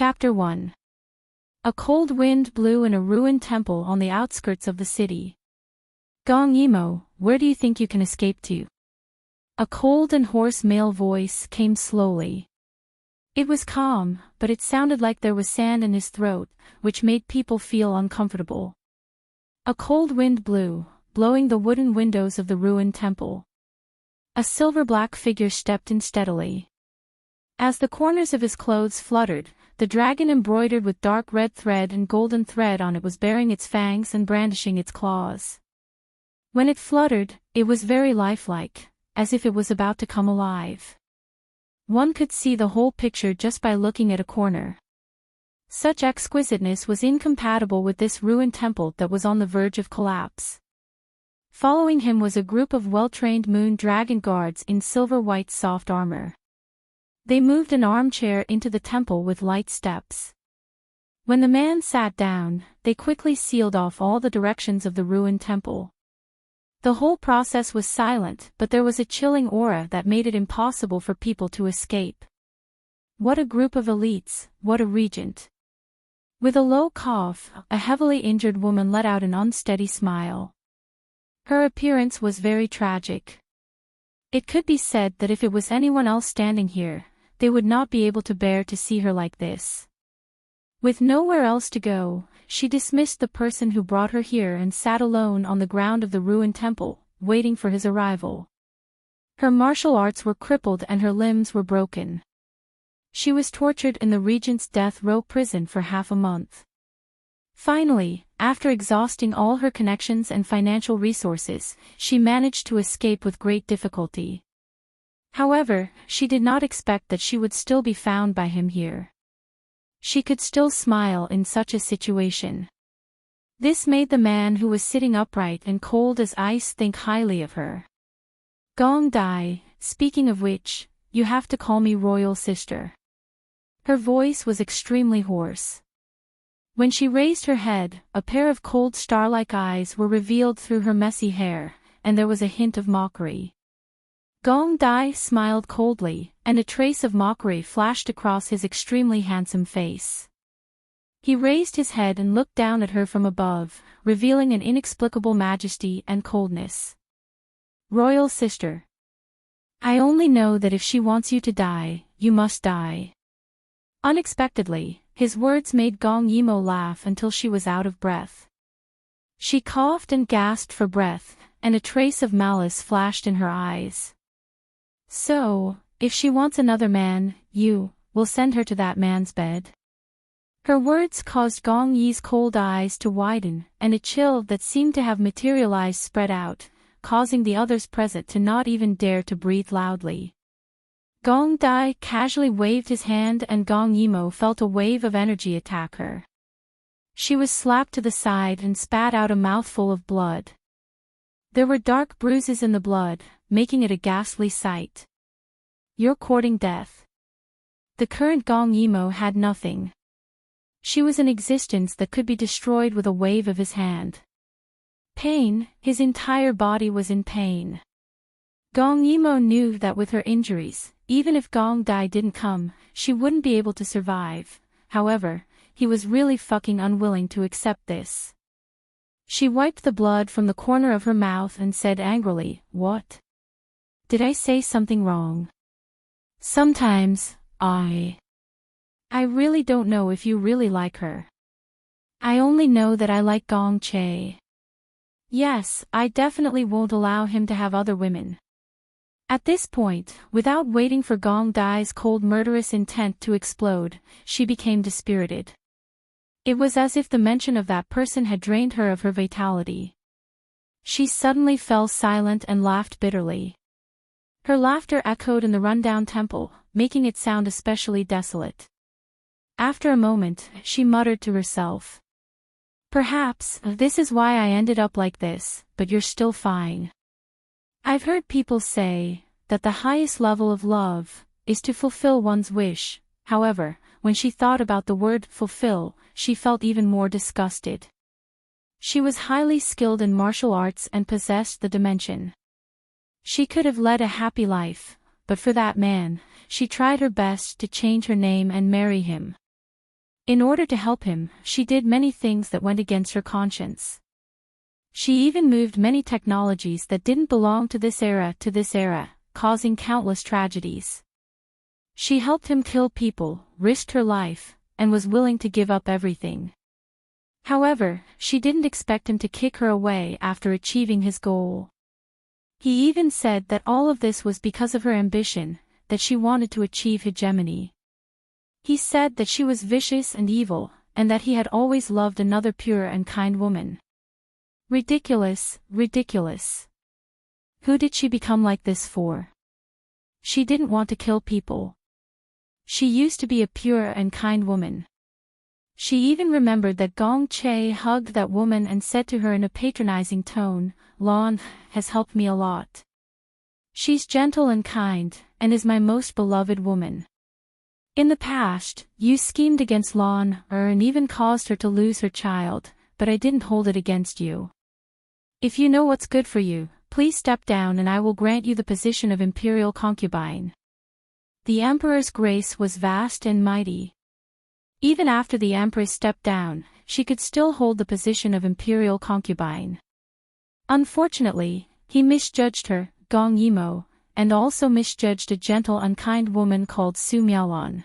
Chapter 1. A cold wind blew in a ruined temple on the outskirts of the city. Gong Yimo, where do you think you can escape to? A cold and hoarse male voice came slowly. It was calm, but it sounded like there was sand in his throat, which made people feel uncomfortable. A cold wind blew, blowing the wooden windows of the ruined temple. A silver-black figure stepped in steadily. As the corners of his clothes fluttered, the dragon embroidered with dark red thread and golden thread on it was baring its fangs and brandishing its claws. When it fluttered, it was very lifelike, as if it was about to come alive. One could see the whole picture just by looking at a corner. Such exquisiteness was incompatible with this ruined temple that was on the verge of collapse. Following him was a group of well-trained moon dragon guards in silver-white soft armor. They moved an armchair into the temple with light steps. When the man sat down, they quickly sealed off all the directions of the ruined temple. The whole process was silent, but there was a chilling aura that made it impossible for people to escape. What a group of elites, what a regent. With a low cough, a heavily injured woman let out an unsteady smile. Her appearance was very tragic. It could be said that if it was anyone else standing here, they would not be able to bear to see her like this. With nowhere else to go, she dismissed the person who brought her here and sat alone on the ground of the ruined temple, waiting for his arrival. Her martial arts were crippled and her limbs were broken. She was tortured in the regent's death row prison for half a month. Finally, after exhausting all her connections and financial resources, she managed to escape with great difficulty. However, she did not expect that she would still be found by him here. She could still smile in such a situation. This made the man who was sitting upright and cold as ice think highly of her. Gong Dai, speaking of which, you have to call me royal sister. Her voice was extremely hoarse. When she raised her head, a pair of cold star-like eyes were revealed through her messy hair, and there was a hint of mockery. Gong Dai smiled coldly, and a trace of mockery flashed across his extremely handsome face. He raised his head and looked down at her from above, revealing an inexplicable majesty and coldness. Royal sister. I only know that if she wants you to die, you must die. Unexpectedly, his words made Gong Yimo laugh until she was out of breath. She coughed and gasped for breath, and a trace of malice flashed in her eyes. So, if she wants another man, you will send her to that man's bed? Her words caused Gong Yi's cold eyes to widen, and a chill that seemed to have materialized spread out, causing the others present to not even dare to breathe loudly. Gong Dai casually waved his hand and Gong Yimo felt a wave of energy attack her. She was slapped to the side and spat out a mouthful of blood. There were dark bruises in the blood, making it a ghastly sight. You're courting death. The current Gong Yimo had nothing. She was an existence that could be destroyed with a wave of his hand. Pain, his entire body was in pain. Gong Yimo knew that with her injuries, even if Gong Dai didn't come, she wouldn't be able to survive. However, he was really fucking unwilling to accept this. She wiped the blood from the corner of her mouth and said angrily, "What? Did I say something wrong? Sometimes, I really don't know if you really like her. I only know that I like Gong Che. Yes, I definitely won't allow him to have other women." At this point, without waiting for Gong Dai's cold murderous intent to explode, she became dispirited. It was as if the mention of that person had drained her of her vitality. She suddenly fell silent and laughed bitterly. Her laughter echoed in the rundown temple, making it sound especially desolate. After a moment, she muttered to herself. Perhaps this is why I ended up like this, but you're still fine. I've heard people say that the highest level of love is to fulfill one's wish. However, when she thought about the word fulfill, she felt even more disgusted. She was highly skilled in martial arts and possessed the dimension. She could have led a happy life, but for that man, she tried her best to change her name and marry him. In order to help him, she did many things that went against her conscience. She even moved many technologies that didn't belong to this era, causing countless tragedies. She helped him kill people, risked her life, and was willing to give up everything. However, she didn't expect him to kick her away after achieving his goal. He even said that all of this was because of her ambition, that she wanted to achieve hegemony. He said that she was vicious and evil, and that he had always loved another pure and kind woman. Ridiculous, ridiculous. Who did she become like this for? She didn't want to kill people. She used to be a pure and kind woman. She even remembered that Gong Che hugged that woman and said to her in a patronizing tone, "Lan has helped me a lot. She's gentle and kind, and is my most beloved woman. In the past, you schemed against Lan and even caused her to lose her child, but I didn't hold it against you. If you know what's good for you, please step down and I will grant you the position of imperial concubine." The emperor's grace was vast and mighty. Even after the empress stepped down, she could still hold the position of imperial concubine. Unfortunately, he misjudged her, Gong Yimo, and also misjudged a gentle unkind woman called Su Miaolan.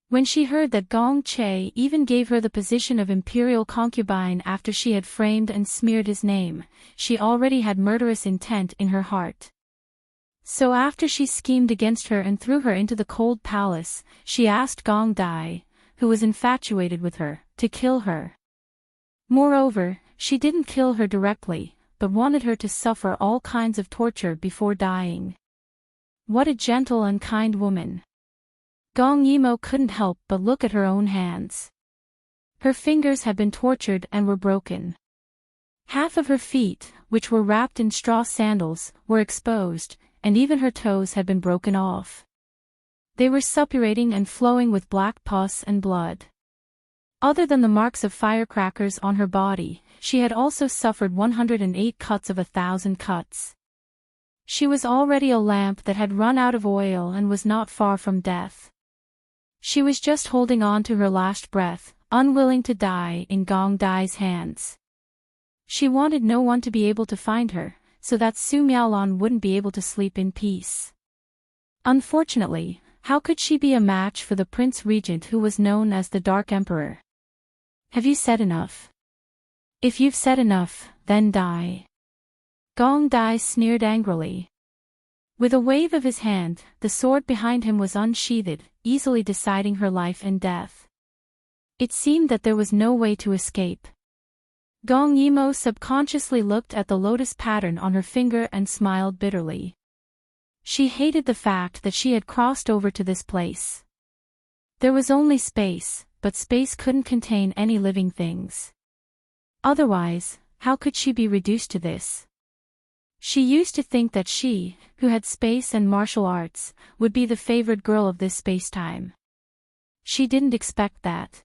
When she heard that Gong Che even gave her the position of imperial concubine after she had framed and smeared his name, she already had murderous intent in her heart. So after she schemed against her and threw her into the cold palace, she asked Gong Dai, who was infatuated with her, to kill her. Moreover, she didn't kill her directly, but wanted her to suffer all kinds of torture before dying. What a gentle and kind woman. Gong Yimo couldn't help but look at her own hands. Her fingers had been tortured and were broken. Half of her feet, which were wrapped in straw sandals, were exposed, and even her toes had been broken off. They were suppurating and flowing with black pus and blood. Other than the marks of firecrackers on her body, she had also suffered 108 cuts of 1,000 cuts. She was already a lamp that had run out of oil and was not far from death. She was just holding on to her last breath, unwilling to die in Gong Dai's hands. She wanted no one to be able to find her, so that Su Miaolan wouldn't be able to sleep in peace. Unfortunately, how could she be a match for the Prince Regent who was known as the Dark Emperor? Have you said enough? If you've said enough, then die. Gong Dai sneered angrily. With a wave of his hand, the sword behind him was unsheathed, easily deciding her life and death. It seemed that there was no way to escape. Gong Yimo subconsciously looked at the lotus pattern on her finger and smiled bitterly. She hated the fact that she had crossed over to this place. There was only space, but space couldn't contain any living things. Otherwise, how could she be reduced to this? She used to think that she, who had space and martial arts, would be the favored girl of this space-time. She didn't expect that.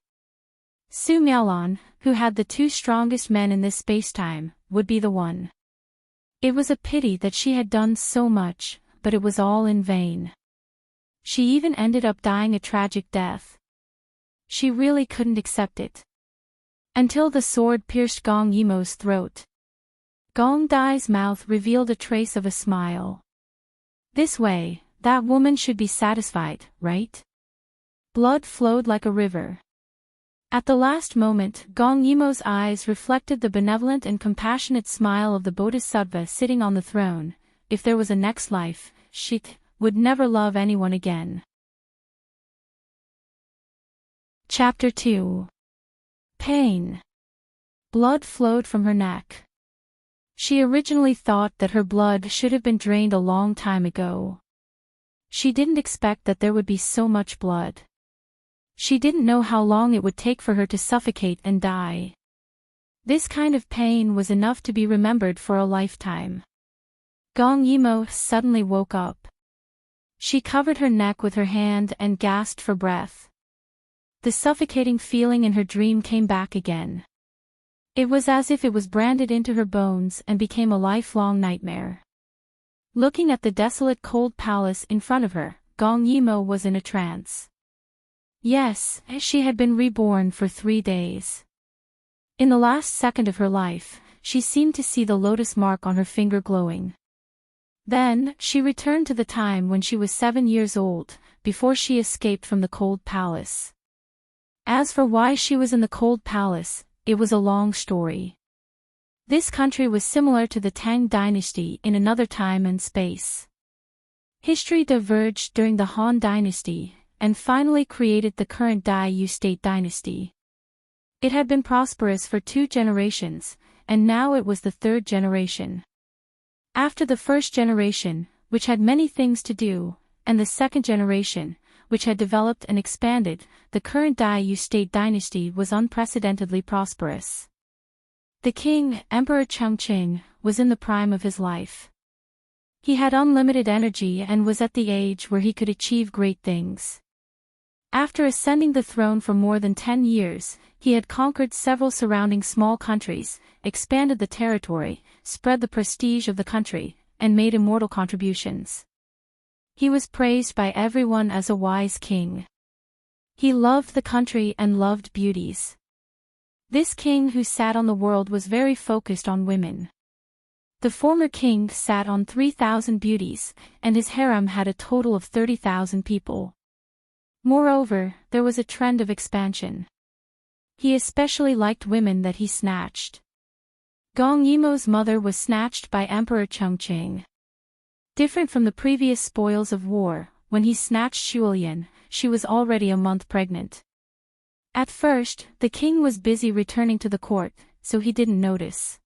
Su Miaolan, who had the two strongest men in this space-time, would be the one. It was a pity that she had done so much, but it was all in vain. She even ended up dying a tragic death. She really couldn't accept it. Until the sword pierced Gong Yimo's throat. Gong Dai's mouth revealed a trace of a smile. This way, that woman should be satisfied, right? Blood flowed like a river. At the last moment, Gong Yimo's eyes reflected the benevolent and compassionate smile of the Bodhisattva sitting on the throne. If there was a next life, she would never love anyone again. Chapter 2. Pain. Blood flowed from her neck. She originally thought that her blood should have been drained a long time ago. She didn't expect that there would be so much blood. She didn't know how long it would take for her to suffocate and die. This kind of pain was enough to be remembered for a lifetime. Gong Yimo suddenly woke up. She covered her neck with her hand and gasped for breath. The suffocating feeling in her dream came back again. It was as if it was branded into her bones and became a lifelong nightmare. Looking at the desolate cold palace in front of her, Gong Yimo was in a trance. Yes, she had been reborn for 3 days. In the last second of her life, she seemed to see the lotus mark on her finger glowing. Then, she returned to the time when she was 7 years old, before she escaped from the cold palace. As for why she was in the cold palace, it was a long story. This country was similar to the Tang dynasty in another time and space. History diverged during the Han dynasty, and finally created the current Dai State dynasty. It had been prosperous for 2 generations, and now it was the 3rd generation. After the first generation, which had many things to do, and the second generation, which had developed and expanded, the current Dai State dynasty was unprecedentedly prosperous. The king, Emperor Chongqing, was in the prime of his life. He had unlimited energy and was at the age where he could achieve great things. After ascending the throne for more than 10 years, he had conquered several surrounding small countries, expanded the territory, spread the prestige of the country, and made immortal contributions. He was praised by everyone as a wise king. He loved the country and loved beauties. This king who sat on the world was very focused on women. The former king sat on 3,000 beauties, and his harem had a total of 30,000 people. Moreover, there was a trend of expansion. He especially liked women that he snatched. Gong Yimo's mother was snatched by Emperor Chongqing. Different from the previous spoils of war, when he snatched Shuolian, she was already a month pregnant. At first, the king was busy returning to the court, so he didn't notice.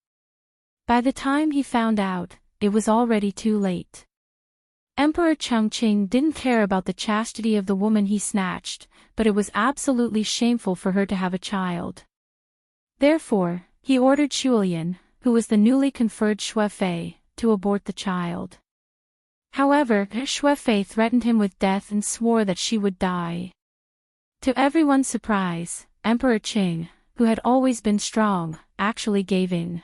By the time he found out, it was already too late. Emperor Chongqing didn't care about the chastity of the woman he snatched, but it was absolutely shameful for her to have a child. Therefore, he ordered Shuolian, who was the newly conferred Xuefei, to abort the child. However, Xuefei threatened him with death and swore that she would die. To everyone's surprise, Emperor Qing, who had always been strong, actually gave in.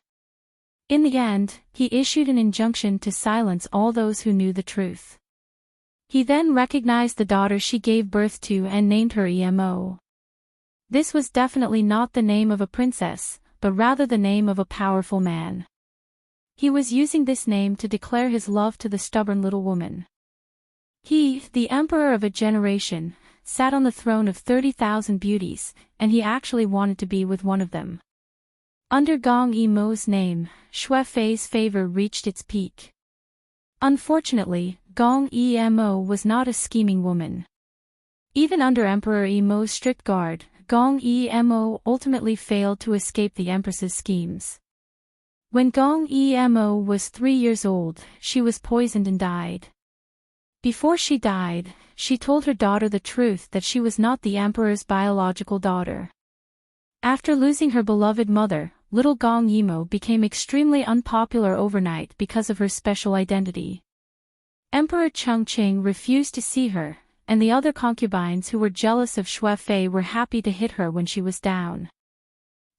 In the end, he issued an injunction to silence all those who knew the truth. He then recognized the daughter she gave birth to and named her Emo. This was definitely not the name of a princess, but rather the name of a powerful man. He was using this name to declare his love to the stubborn little woman. He, the emperor of a generation, sat on the throne of 30,000 beauties, and he actually wanted to be with one of them. Under Gong Yimo's name, Xuefei's favor reached its peak. Unfortunately, Gong Yimo was not a scheming woman. Even under Emperor Yimo's strict guard, Gong Yimo ultimately failed to escape the empress's schemes. When Gong Yimo was 3 years old, she was poisoned and died. Before she died, she told her daughter the truth that she was not the emperor's biological daughter. After losing her beloved mother, little Gong Yimo became extremely unpopular overnight because of her special identity. Emperor Chongqing refused to see her, and the other concubines who were jealous of Xuefei were happy to hit her when she was down.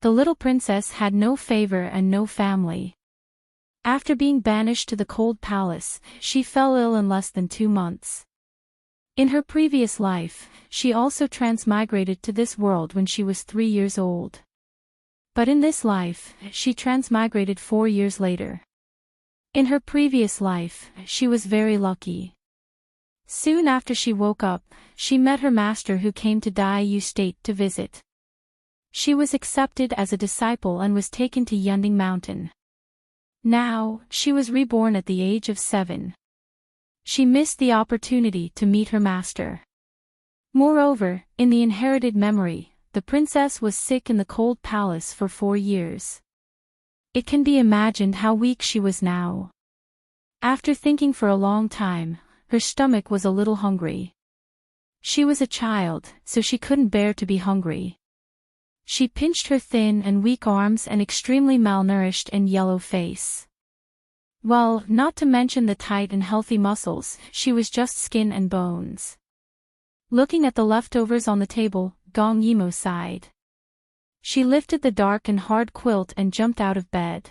The little princess had no favor and no family. After being banished to the cold palace, she fell ill in less than 2 months. In her previous life, she also transmigrated to this world when she was 3 years old. But in this life, she transmigrated 4 years later. In her previous life, she was very lucky. Soon after she woke up, she met her master who came to Dai State to visit. She was accepted as a disciple and was taken to Yunding Mountain. Now, she was reborn at the age of 7. She missed the opportunity to meet her master. Moreover, in the inherited memory, the princess was sick in the cold palace for 4 years. It can be imagined how weak she was now. After thinking for a long time, her stomach was a little hungry. She was a child, so she couldn't bear to be hungry. She pinched her thin and weak arms and extremely malnourished and yellow face. Well, not to mention the tight and healthy muscles, she was just skin and bones. Looking at the leftovers on the table, Gong Yimo sighed. She lifted the dark and hard quilt and jumped out of bed.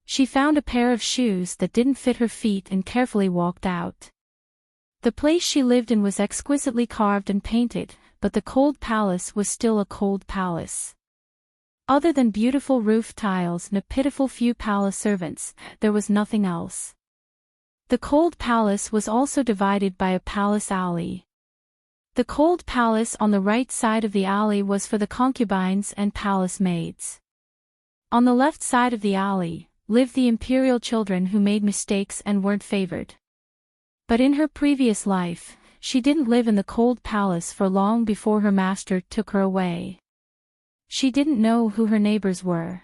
She found a pair of shoes that didn't fit her feet and carefully walked out. The place she lived in was exquisitely carved and painted, but the cold palace was still a cold palace. Other than beautiful roof tiles and a pitiful few palace servants, there was nothing else. The cold palace was also divided by a palace alley. The cold palace on the right side of the alley was for the concubines and palace maids. On the left side of the alley lived the imperial children who made mistakes and weren't favored. But in her previous life, she didn't live in the cold palace for long before her master took her away. She didn't know who her neighbors were.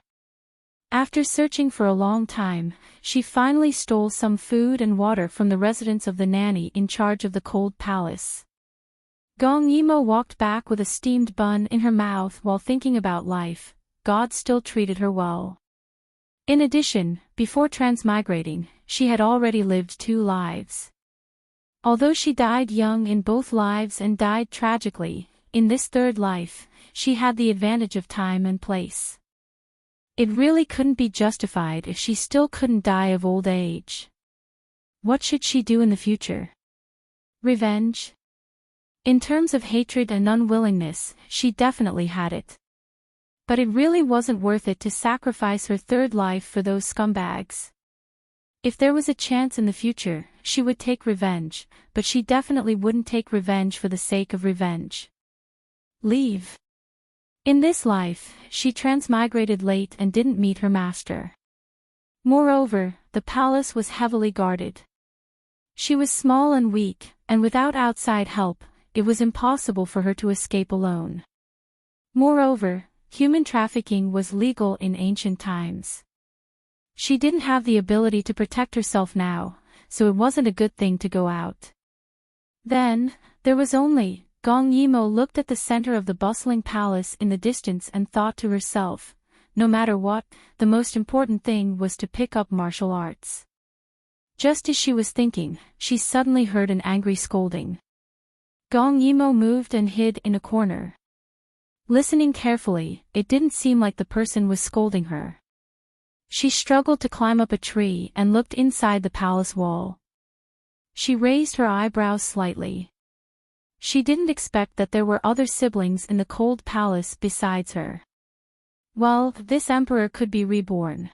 After searching for a long time, she finally stole some food and water from the residence of the nanny in charge of the cold palace. Gong Yimo walked back with a steamed bun in her mouth while thinking about life. God still treated her well. In addition, before transmigrating, she had already lived 2 lives. Although she died young in both lives and died tragically, in this 3rd life, she had the advantage of time and place. It really couldn't be justified if she still couldn't die of old age. What should she do in the future? Revenge? In terms of hatred and unwillingness, she definitely had it. But it really wasn't worth it to sacrifice her 3rd life for those scumbags. If there was a chance in the future, she would take revenge, but she definitely wouldn't take revenge for the sake of revenge. Leave. In this life, she transmigrated late and didn't meet her master. Moreover, the palace was heavily guarded. She was small and weak, and without outside help, it was impossible for her to escape alone. Moreover, human trafficking was legal in ancient times. She didn't have the ability to protect herself now, so it wasn't a good thing to go out. Then, there was only, Gong Yimo looked at the center of the bustling palace in the distance and thought to herself, no matter what, the most important thing was to pick up martial arts. Just as she was thinking, she suddenly heard an angry scolding. Gong Yimo moved and hid in a corner. Listening carefully, it didn't seem like the person was scolding her. She struggled to climb up a tree and looked inside the palace wall. She raised her eyebrows slightly. She didn't expect that there were other siblings in the cold palace besides her. Well, this emperor could be reborn.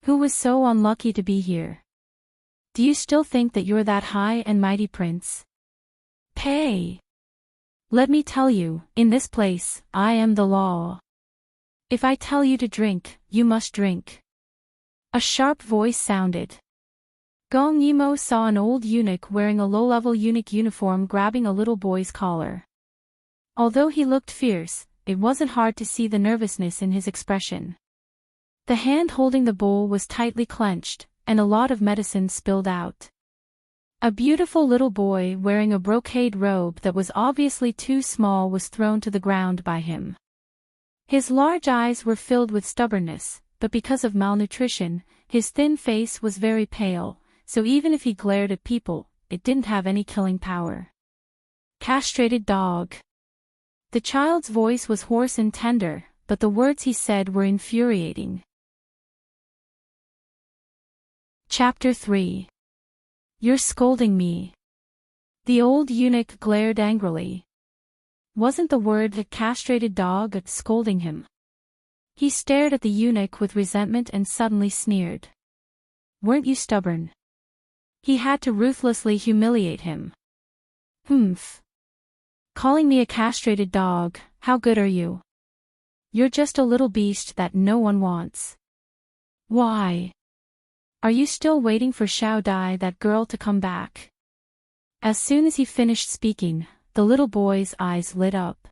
Who was so unlucky to be here? Do you still think that you're that high and mighty prince? Pay! Let me tell you, in this place, I am the law. If I tell you to drink, you must drink. A sharp voice sounded. Gong Yimo saw an old eunuch wearing a low-level eunuch uniform grabbing a little boy's collar. Although he looked fierce, it wasn't hard to see the nervousness in his expression. The hand holding the bowl was tightly clenched, and a lot of medicine spilled out. A beautiful little boy wearing a brocade robe that was obviously too small was thrown to the ground by him. His large eyes were filled with stubbornness, but because of malnutrition, his thin face was very pale, so even if he glared at people, it didn't have any killing power. Castrated dog. The child's voice was hoarse and tender, but the words he said were infuriating. Chapter 3. You're scolding me. The old eunuch glared angrily. Wasn't the word castrated dog scolding him? He stared at the eunuch with resentment and suddenly sneered. Weren't you stubborn? He had to ruthlessly humiliate him. Humph. Calling me a castrated dog, how good are you? You're just a little beast that no one wants. Why? Are you still waiting for Xiao Dai, that girl, to come back? As soon as he finished speaking, the little boy's eyes lit up.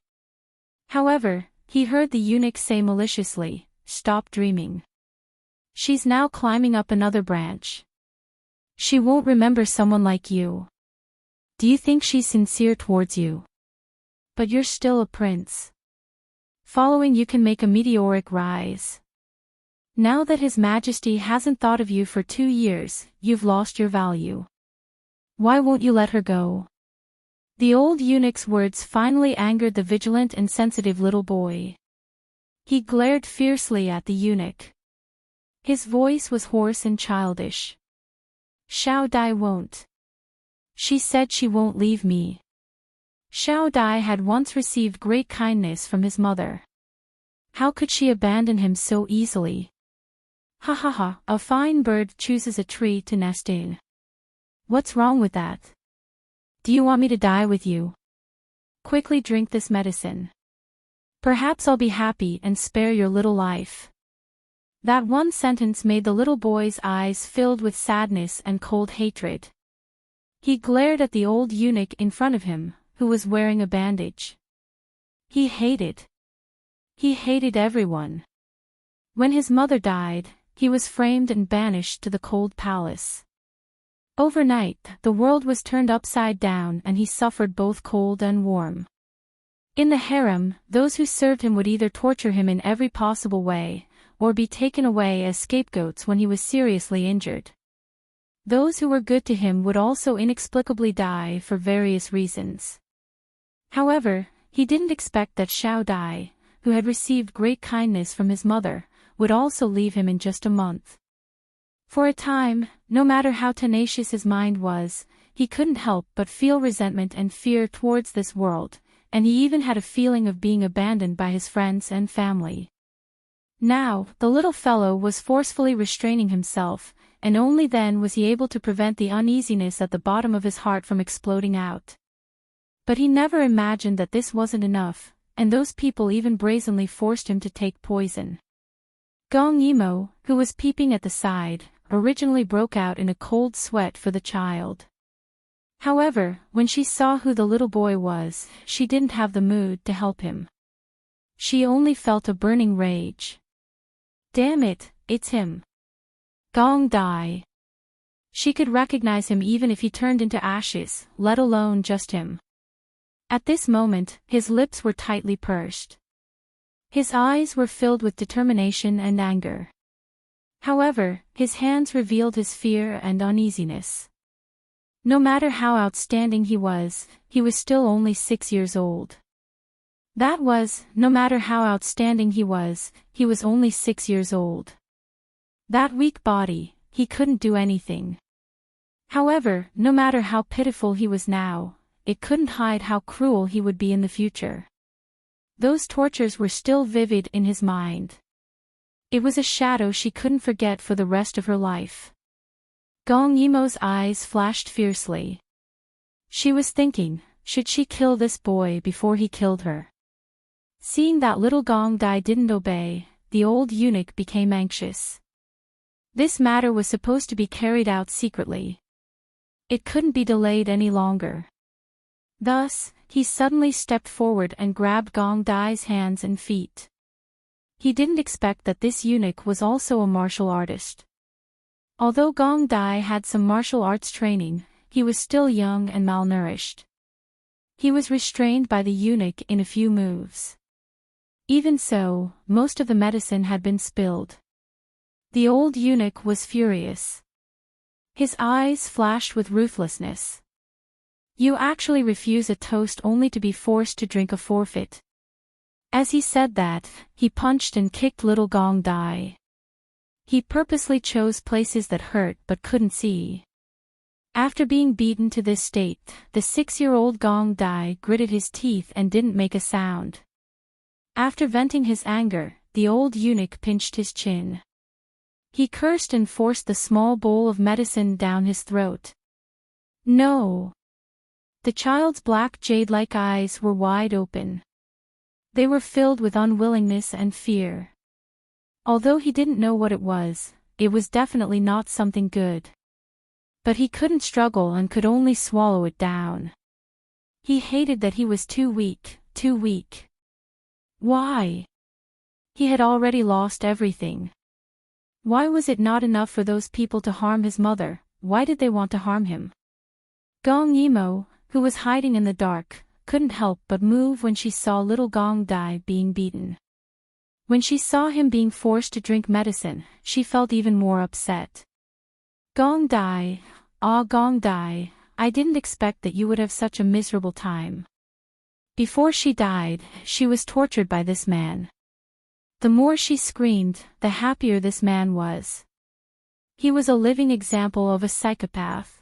However, he heard the eunuch say maliciously, "Stop dreaming. She's now climbing up another branch. She won't remember someone like you. Do you think she's sincere towards you? But you're still a prince. Following you can make a meteoric rise. Now that His Majesty hasn't thought of you for 2 years, you've lost your value. Why won't you let her go?" The old eunuch's words finally angered the vigilant and sensitive little boy. He glared fiercely at the eunuch. His voice was hoarse and childish. Xiao Dai won't. She said she won't leave me. Xiao Dai had once received great kindness from his mother. How could she abandon him so easily? Ha ha ha, a fine bird chooses a tree to nest in. What's wrong with that? Do you want me to die with you? Quickly drink this medicine. Perhaps I'll be happy and spare your little life. That one sentence made the little boy's eyes filled with sadness and cold hatred. He glared at the old eunuch in front of him, who was wearing a bandage. He hated everyone. When his mother died, he was framed and banished to the cold palace. Overnight, the world was turned upside down and he suffered both cold and warm. In the harem, those who served him would either torture him in every possible way, or be taken away as scapegoats when he was seriously injured. Those who were good to him would also inexplicably die for various reasons. However, he didn't expect that Xiao Dai, who had received great kindness from his mother, would also leave him in just a month. For a time, no matter how tenacious his mind was, he couldn't help but feel resentment and fear towards this world, and he even had a feeling of being abandoned by his friends and family. Now, the little fellow was forcefully restraining himself, and only then was he able to prevent the uneasiness at the bottom of his heart from exploding out. But he never imagined that this wasn't enough, and those people even brazenly forced him to take poison. Gong Yimo, who was peeping at the side, originally broke out in a cold sweat for the child. However, when she saw who the little boy was, she didn't have the mood to help him. She only felt a burning rage. Damn it, it's him. Gong Dai. She could recognize him even if he turned into ashes, let alone just him. At this moment, his lips were tightly pursed. His eyes were filled with determination and anger. However, his hands revealed his fear and uneasiness. No matter how outstanding he was still only 6 years old. That was, no matter how outstanding he was only 6 years old. That weak body, he couldn't do anything. However, no matter how pitiful he was now, it couldn't hide how cruel he would be in the future. Those tortures were still vivid in his mind. It was a shadow she couldn't forget for the rest of her life. Gong Yimo's eyes flashed fiercely. She was thinking, should she kill this boy before he killed her? Seeing that little Gong Dai didn't obey, the old eunuch became anxious. This matter was supposed to be carried out secretly. It couldn't be delayed any longer. Thus, he suddenly stepped forward and grabbed Gong Dai's hands and feet. He didn't expect that this eunuch was also a martial artist. Although Gong Dai had some martial arts training, he was still young and malnourished. He was restrained by the eunuch in a few moves. Even so, most of the medicine had been spilled. The old eunuch was furious. His eyes flashed with ruthlessness. You actually refuse a toast only to be forced to drink a forfeit. As he said that, he punched and kicked little Gong Dai. He purposely chose places that hurt but couldn't see. After being beaten to this state, the 6-year-old Gong Dai gritted his teeth and didn't make a sound. After venting his anger, the old eunuch pinched his chin. He cursed and forced the small bowl of medicine down his throat. No! The child's black jade-like eyes were wide open. They were filled with unwillingness and fear. Although he didn't know what it was definitely not something good. But he couldn't struggle and could only swallow it down. He hated that he was too weak, too weak. Why? He had already lost everything. Why was it not enough for those people to harm his mother? Why did they want to harm him? Gong Yimo, who was hiding in the dark, couldn't help but move when she saw little Gong Dai being beaten. When she saw him being forced to drink medicine, she felt even more upset. Gong Dai, Gong Dai, I didn't expect that you would have such a miserable time. Before she died, she was tortured by this man. The more she screamed, the happier this man was. He was a living example of a psychopath.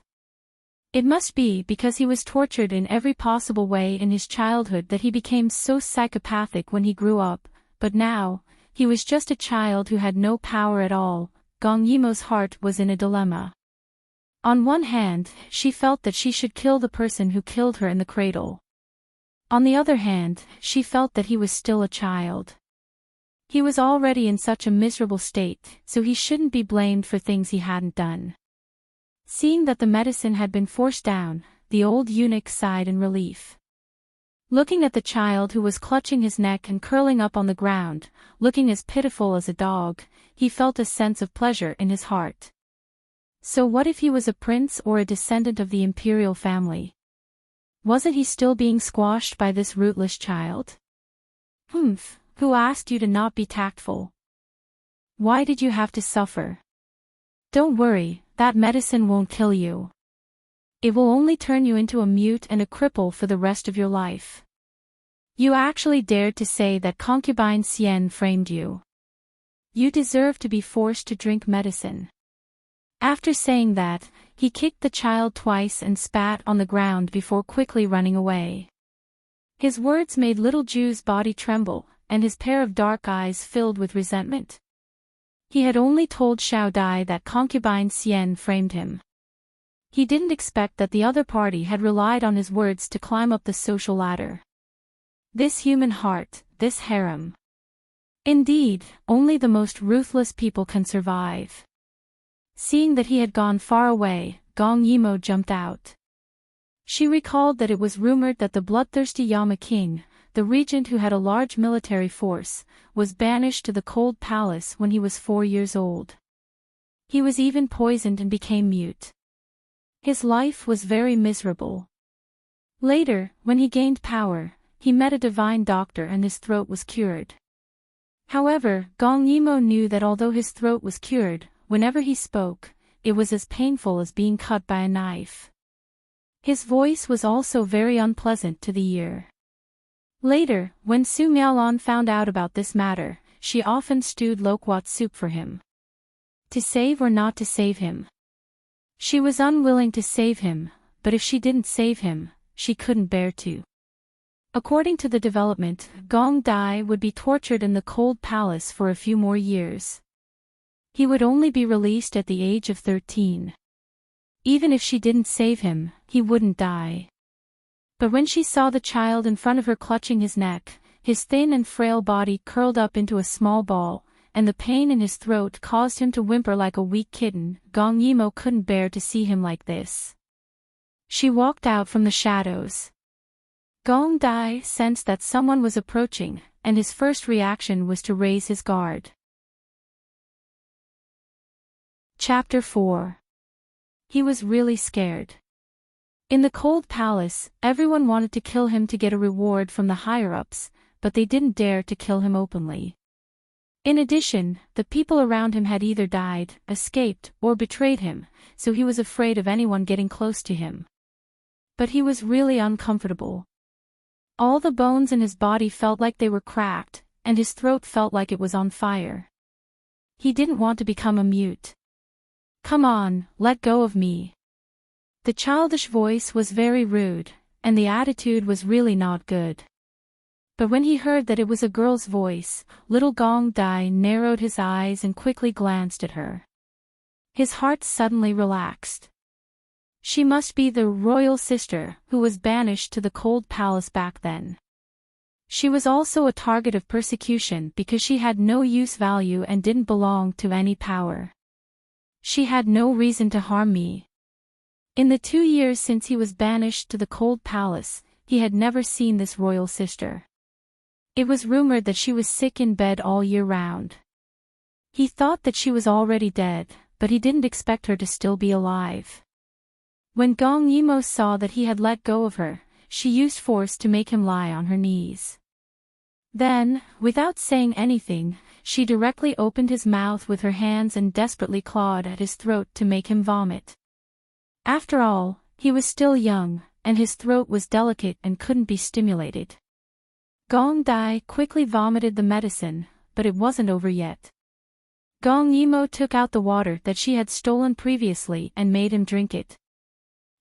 It must be because he was tortured in every possible way in his childhood that he became so psychopathic when he grew up, but now, he was just a child who had no power at all. Gong Yimo's heart was in a dilemma. On one hand, she felt that she should kill the person who killed her in the cradle. On the other hand, she felt that he was still a child. He was already in such a miserable state, so he shouldn't be blamed for things he hadn't done. Seeing that the medicine had been forced down, the old eunuch sighed in relief. Looking at the child who was clutching his neck and curling up on the ground, looking as pitiful as a dog, he felt a sense of pleasure in his heart. So what if he was a prince or a descendant of the imperial family? Wasn't he still being squashed by this rootless child? Humph, who asked you to not be tactful? Why did you have to suffer? Don't worry, that medicine won't kill you. It will only turn you into a mute and a cripple for the rest of your life. You actually dared to say that concubine Xian framed you. You deserve to be forced to drink medicine. After saying that, he kicked the child twice and spat on the ground before quickly running away. His words made little Ju's body tremble, and his pair of dark eyes filled with resentment. He had only told Xiao Dai that concubine Xian framed him. He didn't expect that the other party had relied on his words to climb up the social ladder. This human heart, this harem. Indeed, only the most ruthless people can survive. Seeing that he had gone far away, Gong Yimo jumped out. She recalled that it was rumored that the bloodthirsty Yama king, the regent who had a large military force, was banished to the cold palace when he was 4 years old. He was even poisoned and became mute. His life was very miserable. Later, when he gained power, he met a divine doctor and his throat was cured. However, Gong Yimo knew that although his throat was cured, whenever he spoke, it was as painful as being cut by a knife. His voice was also very unpleasant to the ear. Later, when Su Miaolon found out about this matter, she often stewed loquat soup for him. To save or not to save him? She was unwilling to save him, but if she didn't save him, she couldn't bear to. According to the development, Gong Dai would be tortured in the cold palace for a few more years. He would only be released at the age of 13. Even if she didn't save him, he wouldn't die. But when she saw the child in front of her clutching his neck, his thin and frail body curled up into a small ball, and the pain in his throat caused him to whimper like a weak kitten, Gong Yimo couldn't bear to see him like this. She walked out from the shadows. Gong Dai sensed that someone was approaching, and his first reaction was to raise his guard. Chapter 4. He was really scared. In the cold palace, everyone wanted to kill him to get a reward from the higher-ups, but they didn't dare to kill him openly. In addition, the people around him had either died, escaped, or betrayed him, so he was afraid of anyone getting close to him. But he was really uncomfortable. All the bones in his body felt like they were cracked, and his throat felt like it was on fire. He didn't want to become a mute. "Come on, let go of me." The childish voice was very rude, and the attitude was really not good. But when he heard that it was a girl's voice, little Gong Dai narrowed his eyes and quickly glanced at her. His heart suddenly relaxed. She must be the royal sister who was banished to the cold palace back then. She was also a target of persecution because she had no use value and didn't belong to any power. She had no reason to harm me. In the 2 years since he was banished to the cold palace, he had never seen this royal sister. It was rumored that she was sick in bed all year round. He thought that she was already dead, but he didn't expect her to still be alive. When Gong Yimo saw that he had let go of her, she used force to make him lie on her knees. Then, without saying anything, she directly opened his mouth with her hands and desperately clawed at his throat to make him vomit. After all, he was still young, and his throat was delicate and couldn't be stimulated. Gong Dai quickly vomited the medicine, but it wasn't over yet. Gong Yimo took out the water that she had stolen previously and made him drink it.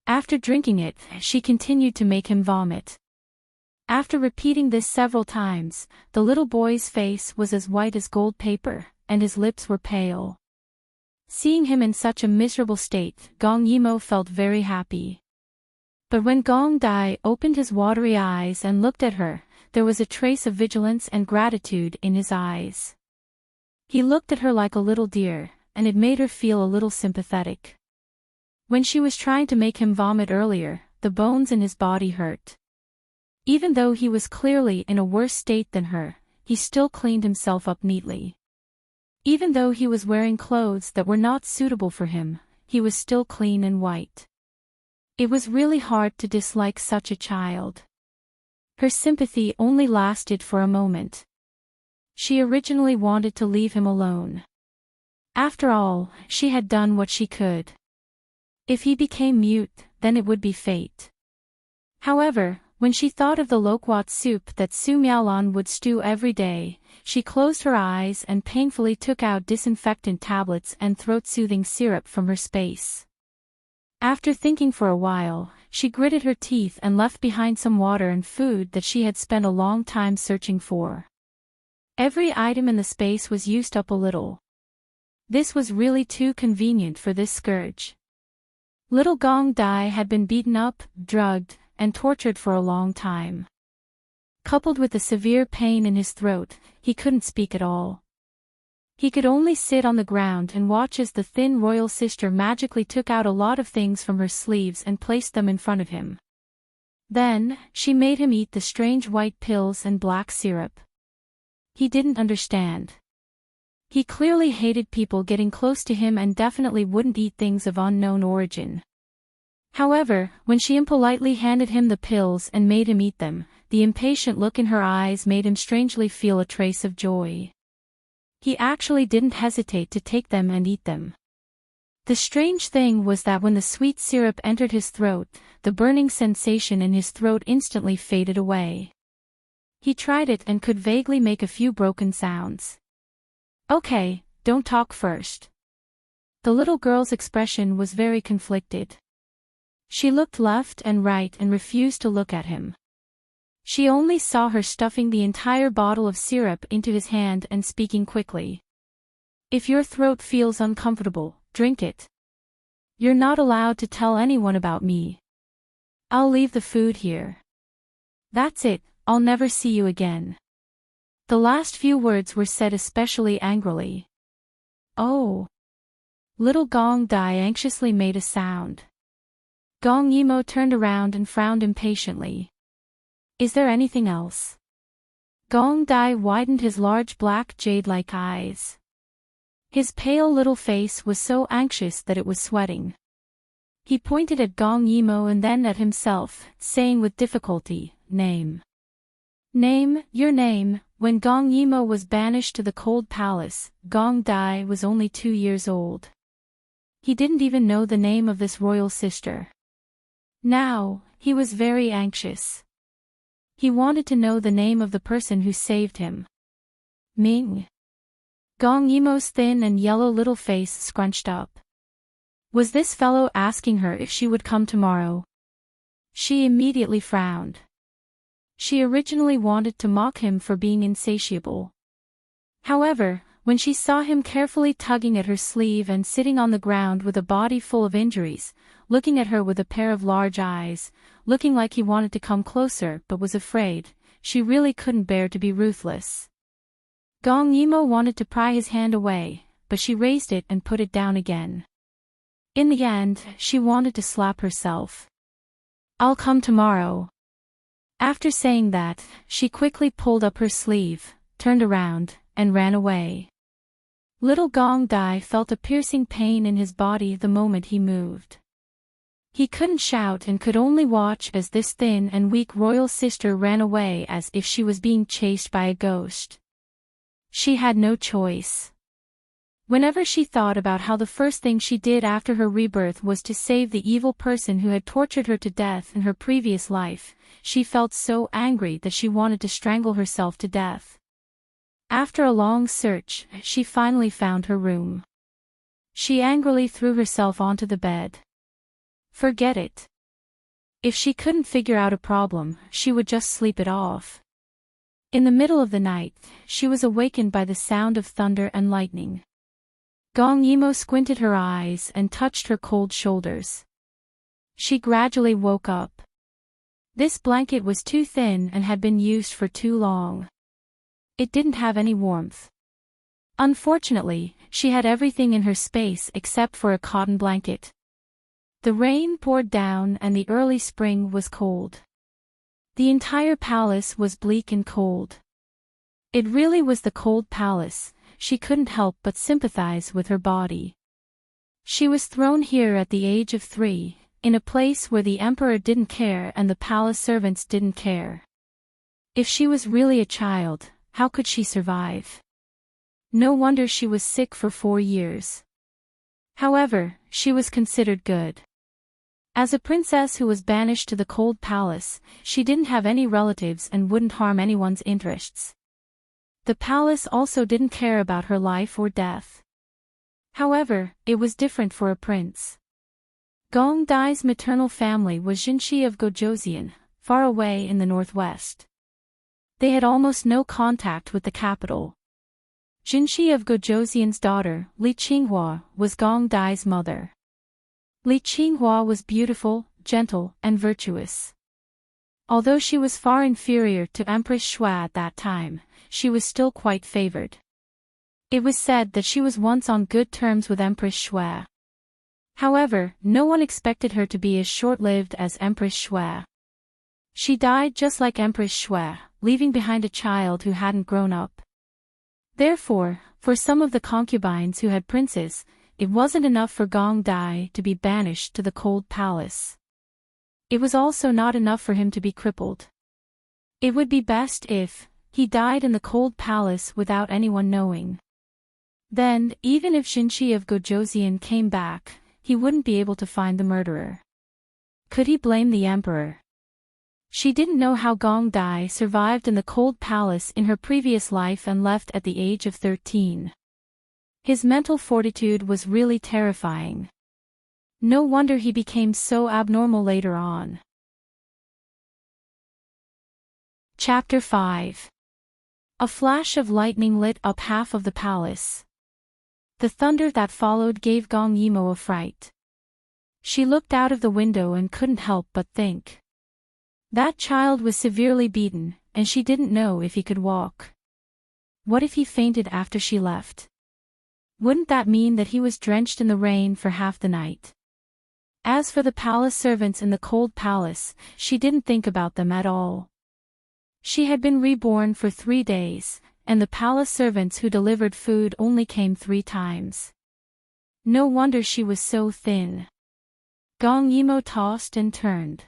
After drinking it, she continued to make him vomit. After repeating this several times, the little boy's face was as white as gold paper, and his lips were pale. Seeing him in such a miserable state, Gong Yimo felt very happy. But when Gong Dai opened his watery eyes and looked at her, there was a trace of vigilance and gratitude in his eyes. He looked at her like a little deer, and it made her feel a little sympathetic. When she was trying to make him vomit earlier, the bones in his body hurt. Even though he was clearly in a worse state than her, he still cleaned himself up neatly. Even though he was wearing clothes that were not suitable for him, he was still clean and white. It was really hard to dislike such a child. Her sympathy only lasted for a moment. She originally wanted to leave him alone. After all, she had done what she could. If he became mute, then it would be fate. However, when she thought of the loquat soup that Su Miaolan would stew every day, she closed her eyes and painfully took out disinfectant tablets and throat-soothing syrup from her space. After thinking for a while, she gritted her teeth and left behind some water and food that she had spent a long time searching for. Every item in the space was used up a little. This was really too convenient for this scourge. Little Gong Dai had been beaten up, drugged, and tortured for a long time. Coupled with the severe pain in his throat, he couldn't speak at all. He could only sit on the ground and watch as the thin royal sister magically took out a lot of things from her sleeves and placed them in front of him. Then, she made him eat the strange white pills and black syrup. He didn't understand. He clearly hated people getting close to him and definitely wouldn't eat things of unknown origin. However, when she impolitely handed him the pills and made him eat them, the impatient look in her eyes made him strangely feel a trace of joy. He actually didn't hesitate to take them and eat them. The strange thing was that when the sweet syrup entered his throat, the burning sensation in his throat instantly faded away. He tried it and could vaguely make a few broken sounds. "Okay, don't talk first." The little girl's expression was very conflicted. She looked left and right and refused to look at him. She only saw her stuffing the entire bottle of syrup into his hand and speaking quickly. "If your throat feels uncomfortable, drink it. You're not allowed to tell anyone about me. I'll leave the food here. That's it, I'll never see you again." The last few words were said especially angrily. "Oh." Little Gong Dai anxiously made a sound. Gong Yimo turned around and frowned impatiently. "Is there anything else?" Gong Dai widened his large black jade-like eyes. His pale little face was so anxious that it was sweating. He pointed at Gong Yimo and then at himself, saying with difficulty, "Name. Name, your name." When Gong Yimo was banished to the cold palace, Gong Dai was only 2 years old. He didn't even know the name of this royal sister. Now, he was very anxious. He wanted to know the name of the person who saved him. Ming. Gong Yimo's thin and yellow little face scrunched up. Was this fellow asking her if she would come tomorrow? She immediately frowned. She originally wanted to mock him for being insatiable. However, when she saw him carefully tugging at her sleeve and sitting on the ground with a body full of injuries, looking at her with a pair of large eyes, looking like he wanted to come closer but was afraid, she really couldn't bear to be ruthless. Gong Yimo wanted to pry his hand away, but she raised it and put it down again. In the end, she wanted to slap herself. "I'll come tomorrow." After saying that, she quickly pulled up her sleeve, turned around, and ran away. Little Gong Dai felt a piercing pain in his body the moment he moved. He couldn't shout and could only watch as this thin and weak royal sister ran away as if she was being chased by a ghost. She had no choice. Whenever she thought about how the first thing she did after her rebirth was to save the evil person who had tortured her to death in her previous life, she felt so angry that she wanted to strangle herself to death. After a long search, she finally found her room. She angrily threw herself onto the bed. "Forget it. If she couldn't figure out a problem, she would just sleep it off. In the middle of the night, she was awakened by the sound of thunder and lightning. Gong Yimo squinted her eyes and touched her cold shoulders. She gradually woke up. This blanket was too thin and had been used for too long. It didn't have any warmth. Unfortunately, she had everything in her space except for a cotton blanket. The rain poured down and the early spring was cold. The entire palace was bleak and cold. It really was the cold palace. She couldn't help but sympathize with her body. She was thrown here at the age of 3, in a place where the emperor didn't care and the palace servants didn't care. If she was really a child, how could she survive? No wonder she was sick for 4 years. However, she was considered good. As a princess who was banished to the cold palace, she didn't have any relatives and wouldn't harm anyone's interests. The palace also didn't care about her life or death. However, it was different for a prince. Gong Dai's maternal family was Jinshi of Gojoseon, far away in the northwest. They had almost no contact with the capital. Jinshi of Gojoseon's daughter, Li Qinghua, was Gong Dai's mother. Li Qinghua was beautiful, gentle, and virtuous. Although she was far inferior to Empress Shui at that time, she was still quite favored. It was said that she was once on good terms with Empress Shui. However, no one expected her to be as short-lived as Empress Shui. She died just like Empress Shui, leaving behind a child who hadn't grown up. Therefore, for some of the concubines who had princes, it wasn't enough for Gong Dai to be banished to the cold palace. It was also not enough for him to be crippled. It would be best if he died in the cold palace without anyone knowing. Then, even if Jinshi of Gojoseon came back, he wouldn't be able to find the murderer. Could he blame the emperor? She didn't know how Gong Dai survived in the cold palace in her previous life and left at the age of 13. His mental fortitude was really terrifying. No wonder he became so abnormal later on. Chapter 5. A flash of lightning lit up half of the palace. The thunder that followed gave Gong Yimo a fright. She looked out of the window and couldn't help but think. That child was severely beaten, and she didn't know if he could walk. What if he fainted after she left? Wouldn't that mean that he was drenched in the rain for half the night? As for the palace servants in the cold palace, she didn't think about them at all. She had been reborn for 3 days, and the palace servants who delivered food only came 3 times. No wonder she was so thin. Gong Yimo tossed and turned.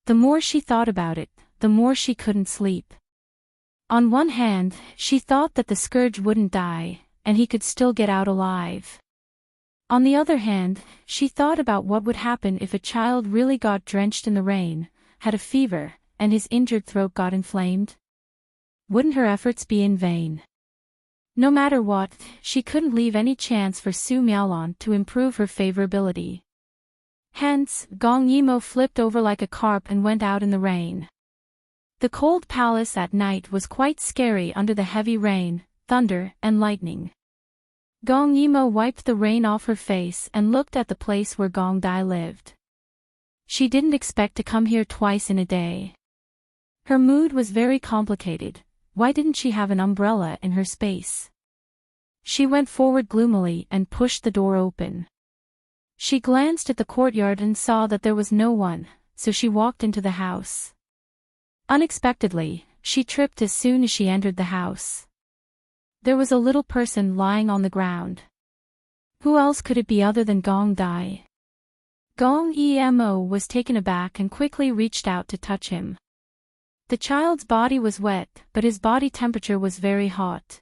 The more she thought about it, the more she couldn't sleep. On one hand, she thought that the scourge wouldn't die, and he could still get out alive. On the other hand, she thought about what would happen if a child really got drenched in the rain, had a fever, and his injured throat got inflamed. Wouldn't her efforts be in vain? No matter what, she couldn't leave any chance for Su Miaolon to improve her favorability. Hence, Gong Yimo flipped over like a carp and went out in the rain. The cold palace at night was quite scary under the heavy rain, thunder, and lightning. Gong Yimo wiped the rain off her face and looked at the place where Gong Dai lived. She didn't expect to come here twice in a day. Her mood was very complicated. Why didn't she have an umbrella in her space? She went forward gloomily and pushed the door open. She glanced at the courtyard and saw that there was no one, so she walked into the house. Unexpectedly, she tripped as soon as she entered the house. There was a little person lying on the ground. Who else could it be other than Gong Dai? Gong Emo was taken aback and quickly reached out to touch him. The child's body was wet, but his body temperature was very hot.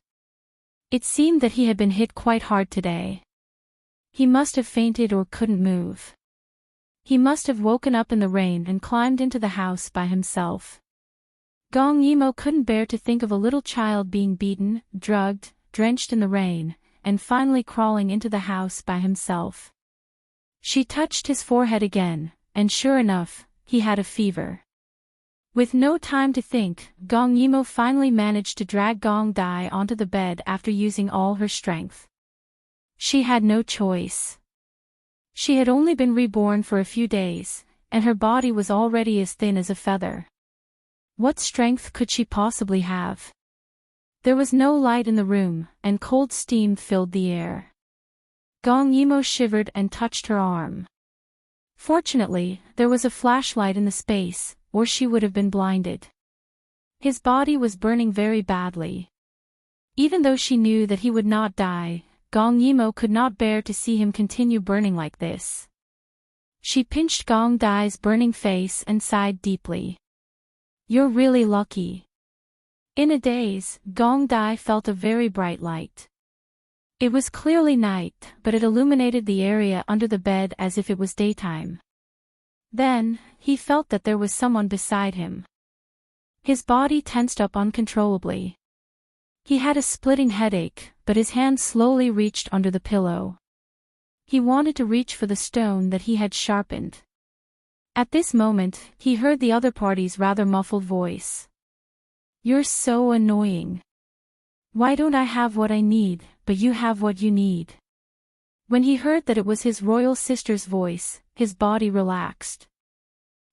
It seemed that he had been hit quite hard today. He must have fainted or couldn't move. He must have woken up in the rain and climbed into the house by himself. Gong Yimo couldn't bear to think of a little child being beaten, drugged, drenched in the rain, and finally crawling into the house by himself. She touched his forehead again, and sure enough, he had a fever. With no time to think, Gong Yimo finally managed to drag Gong Dai onto the bed after using all her strength. She had no choice. She had only been reborn for a few days, and her body was already as thin as a feather. What strength could she possibly have? There was no light in the room, and cold steam filled the air. Gong Yimo shivered and touched her arm. Fortunately, there was a flashlight in the space, or she would have been blinded. His body was burning very badly. Even though she knew that he would not die, Gong Yimo could not bear to see him continue burning like this. She pinched Gong Dai's burning face and sighed deeply. "You're really lucky." In a daze, Gong Dai felt a very bright light. It was clearly night, but it illuminated the area under the bed as if it was daytime. Then, he felt that there was someone beside him. His body tensed up uncontrollably. He had a splitting headache, but his hand slowly reached under the pillow. He wanted to reach for the stone that he had sharpened. At this moment, he heard the other party's rather muffled voice. "You're so annoying. Why don't I have what I need, but you have what you need?" When he heard that it was his royal sister's voice, his body relaxed.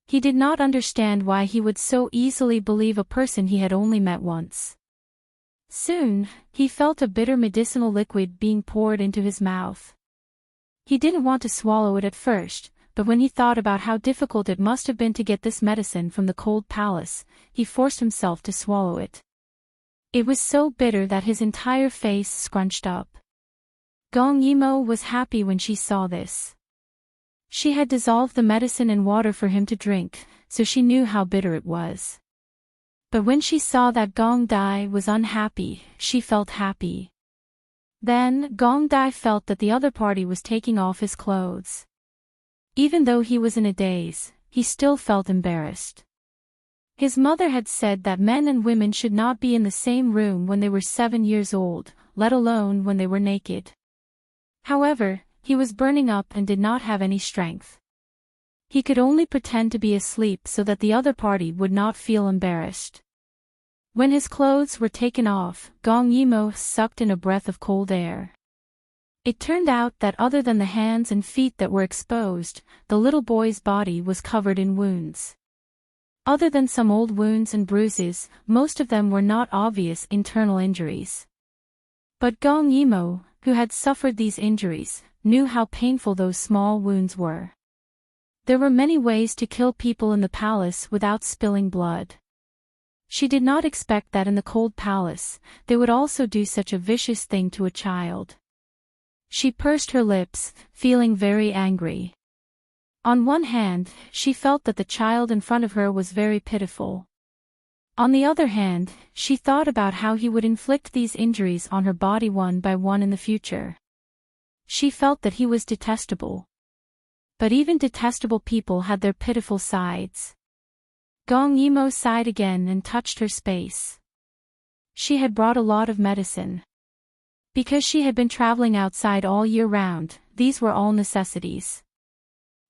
He did not understand why he would so easily believe a person he had only met once. Soon, he felt a bitter medicinal liquid being poured into his mouth. He didn't want to swallow it at first, but when he thought about how difficult it must have been to get this medicine from the cold palace, he forced himself to swallow it. It was so bitter that his entire face scrunched up. Gong Yimo was happy when she saw this. She had dissolved the medicine in water for him to drink, so she knew how bitter it was. But when she saw that Gong Dai was unhappy, she felt happy. Then, Gong Dai felt that the other party was taking off his clothes. Even though he was in a daze, he still felt embarrassed. His mother had said that men and women should not be in the same room when they were 7 years old, let alone when they were naked. However, he was burning up and did not have any strength. He could only pretend to be asleep so that the other party would not feel embarrassed. When his clothes were taken off, Gong Yimo sucked in a breath of cold air. It turned out that other than the hands and feet that were exposed, the little boy's body was covered in wounds. Other than some old wounds and bruises, most of them were not obvious internal injuries. But Gong Yimo, who had suffered these injuries, knew how painful those small wounds were. There were many ways to kill people in the palace without spilling blood. She did not expect that in the cold palace, they would also do such a vicious thing to a child. She pursed her lips, feeling very angry. On one hand, she felt that the child in front of her was very pitiful. On the other hand, she thought about how he would inflict these injuries on her body one by one in the future. She felt that he was detestable. But even detestable people had their pitiful sides. Gong Yimo sighed again and touched her space. She had brought a lot of medicine. Because she had been traveling outside all year round, these were all necessities.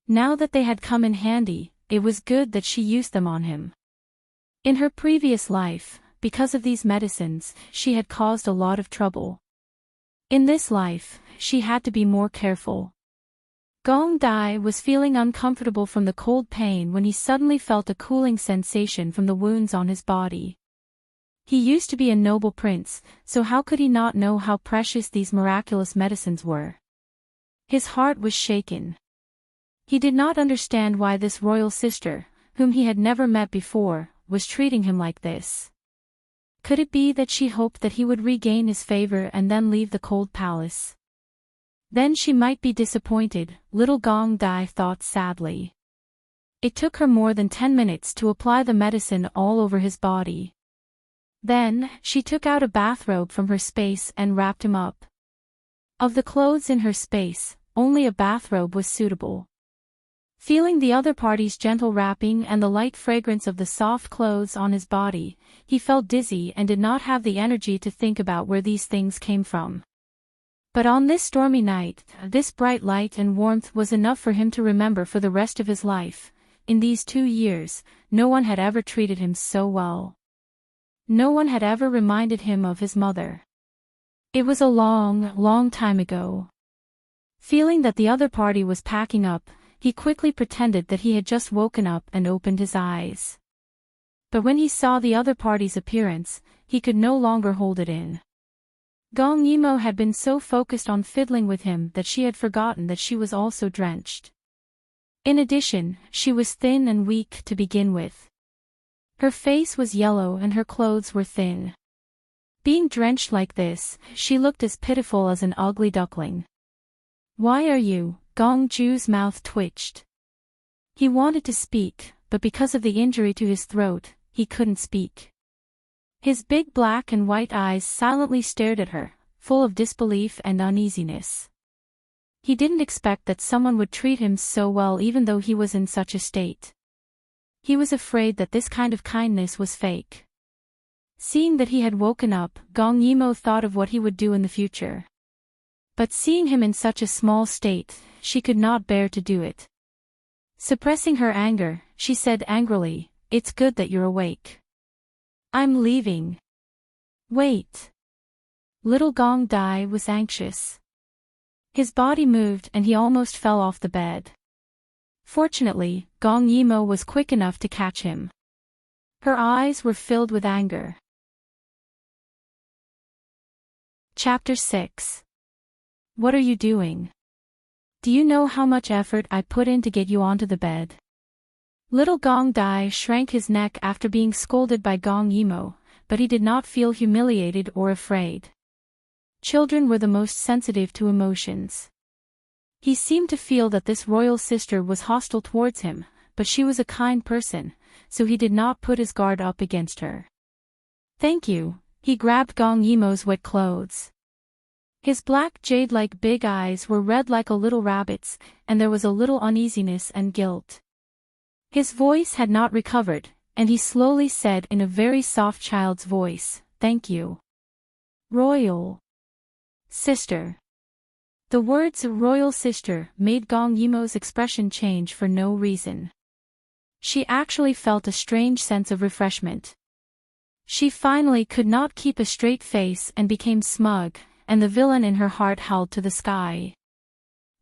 Now that they had come in handy, it was good that she used them on him. In her previous life, because of these medicines, she had caused a lot of trouble. In this life, she had to be more careful. Gong Dai was feeling uncomfortable from the cold pain when he suddenly felt a cooling sensation from the wounds on his body. He used to be a noble prince, so how could he not know how precious these miraculous medicines were? His heart was shaken. He did not understand why this royal sister, whom he had never met before, was treating him like this. Could it be that she hoped that he would regain his favor and then leave the cold palace? Then she might be disappointed, little Gong Dai thought sadly. It took her more than 10 minutes to apply the medicine all over his body. Then, she took out a bathrobe from her space and wrapped him up. Of the clothes in her space, only a bathrobe was suitable. Feeling the other party's gentle wrapping and the light fragrance of the soft clothes on his body, he felt dizzy and did not have the energy to think about where these things came from. But on this stormy night, this bright light and warmth was enough for him to remember for the rest of his life. in these 2 years, no one had ever treated him so well. No one had ever reminded him of his mother. It was a long, long time ago. Feeling that the other party was packing up, he quickly pretended that he had just woken up and opened his eyes. But when he saw the other party's appearance, he could no longer hold it in. Gong Yimo had been so focused on fiddling with him that she had forgotten that she was also drenched. In addition, she was thin and weak to begin with. Her face was yellow and her clothes were thin. Being drenched like this, she looked as pitiful as an ugly duckling. "Why are you?" Gong Ju's mouth twitched. He wanted to speak, but because of the injury to his throat, he couldn't speak. His big black and white eyes silently stared at her, full of disbelief and uneasiness. He didn't expect that someone would treat him so well even though he was in such a state. He was afraid that this kind of kindness was fake. Seeing that he had woken up, Gong Yimo thought of what he would do in the future. But seeing him in such a small state, she could not bear to do it. Suppressing her anger, she said angrily, "It's good that you're awake. I'm leaving." "Wait." Little Gong Dai was anxious. His body moved and he almost fell off the bed. Fortunately, Gong Yimo was quick enough to catch him. Her eyes were filled with anger. Chapter 6. What are you doing? Do you know how much effort I put in to get you onto the bed? Little Gong Dai shrank his neck after being scolded by Gong Yimo, but he did not feel humiliated or afraid. Children were the most sensitive to emotions. He seemed to feel that this royal sister was hostile towards him, but she was a kind person, so he did not put his guard up against her. "Thank you." He grabbed Gong Yimo's wet clothes. His black jade-like big eyes were red like a little rabbit's, and there was a little uneasiness and guilt. His voice had not recovered, and he slowly said in a very soft child's voice, "Thank you, Royal Sister." The words "Royal Sister" made Gong Yimo's expression change for no reason. She actually felt a strange sense of refreshment. She finally could not keep a straight face and became smug, and the villain in her heart howled to the sky.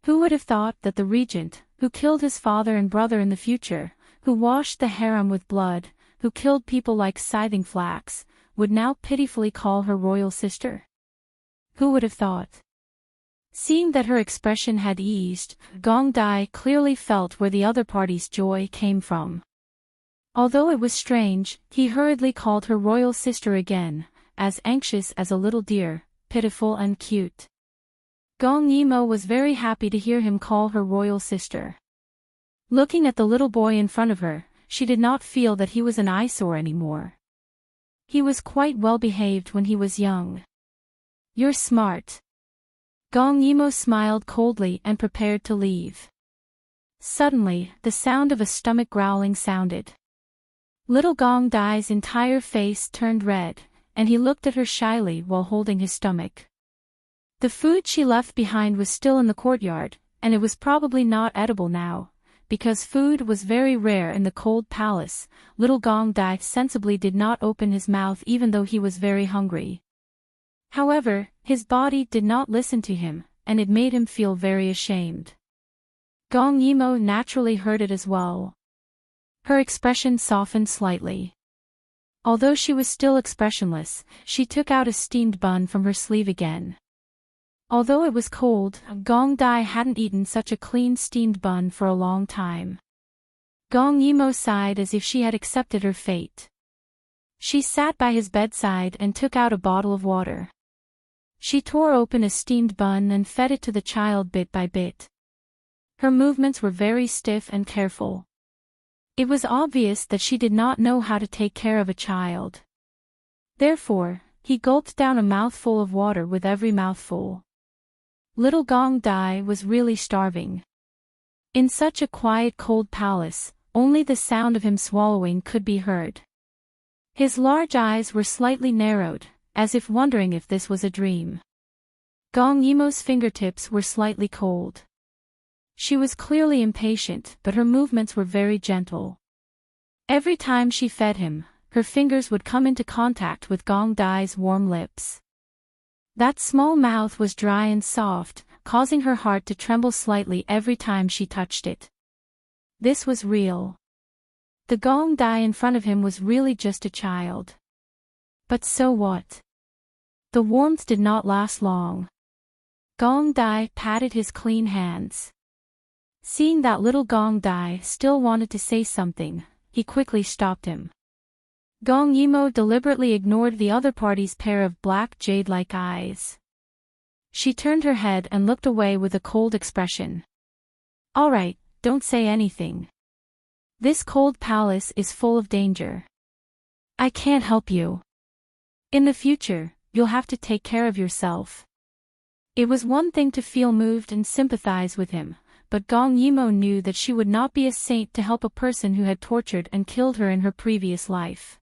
Who would have thought that the regent, who killed his father and brother in the future, who washed the harem with blood, who killed people like scything flax, would now pitifully call her royal sister? Who would have thought? Seeing that her expression had eased, Gong Dai clearly felt where the other party's joy came from. Although it was strange, he hurriedly called her royal sister again, as anxious as a little deer, pitiful and cute. Gong Yimo was very happy to hear him call her royal sister. Looking at the little boy in front of her, she did not feel that he was an eyesore anymore. He was quite well behaved when he was young. "You're smart." Gong Yimo smiled coldly and prepared to leave. Suddenly, the sound of a stomach growling sounded. Little Gong Dai's entire face turned red, and he looked at her shyly while holding his stomach. The food she left behind was still in the courtyard, and it was probably not edible now. Because food was very rare in the cold palace, little Gong Dai sensibly did not open his mouth even though he was very hungry. However, his body did not listen to him, and it made him feel very ashamed. Gong Yimo naturally heard it as well. Her expression softened slightly. Although she was still expressionless, she took out a steamed bun from her sleeve again. Although it was cold, Gong Dai hadn't eaten such a clean steamed bun for a long time. Gong Yimo sighed as if she had accepted her fate. She sat by his bedside and took out a bottle of water. She tore open a steamed bun and fed it to the child bit by bit. Her movements were very stiff and careful. It was obvious that she did not know how to take care of a child. Therefore, he gulped down a mouthful of water with every mouthful. Little Gong Dai was really starving. In such a quiet cold palace, only the sound of him swallowing could be heard. His large eyes were slightly narrowed, as if wondering if this was a dream. Gong Yimo's fingertips were slightly cold. She was clearly impatient, but her movements were very gentle. Every time she fed him, her fingers would come into contact with Gong Dai's warm lips. That small mouth was dry and soft, causing her heart to tremble slightly every time she touched it. This was real. The Gong Dai in front of him was really just a child. But so what? The warmth did not last long. Gong Dai patted his clean hands. Seeing that little Gong Dai still wanted to say something, he quickly stopped him. Gong Yimo deliberately ignored the other party's pair of black jade-like eyes. She turned her head and looked away with a cold expression. "All right, don't say anything. This cold palace is full of danger. I can't help you. In the future, you'll have to take care of yourself." It was one thing to feel moved and sympathize with him, but Gong Yimo knew that she would not be a saint to help a person who had tortured and killed her in her previous life.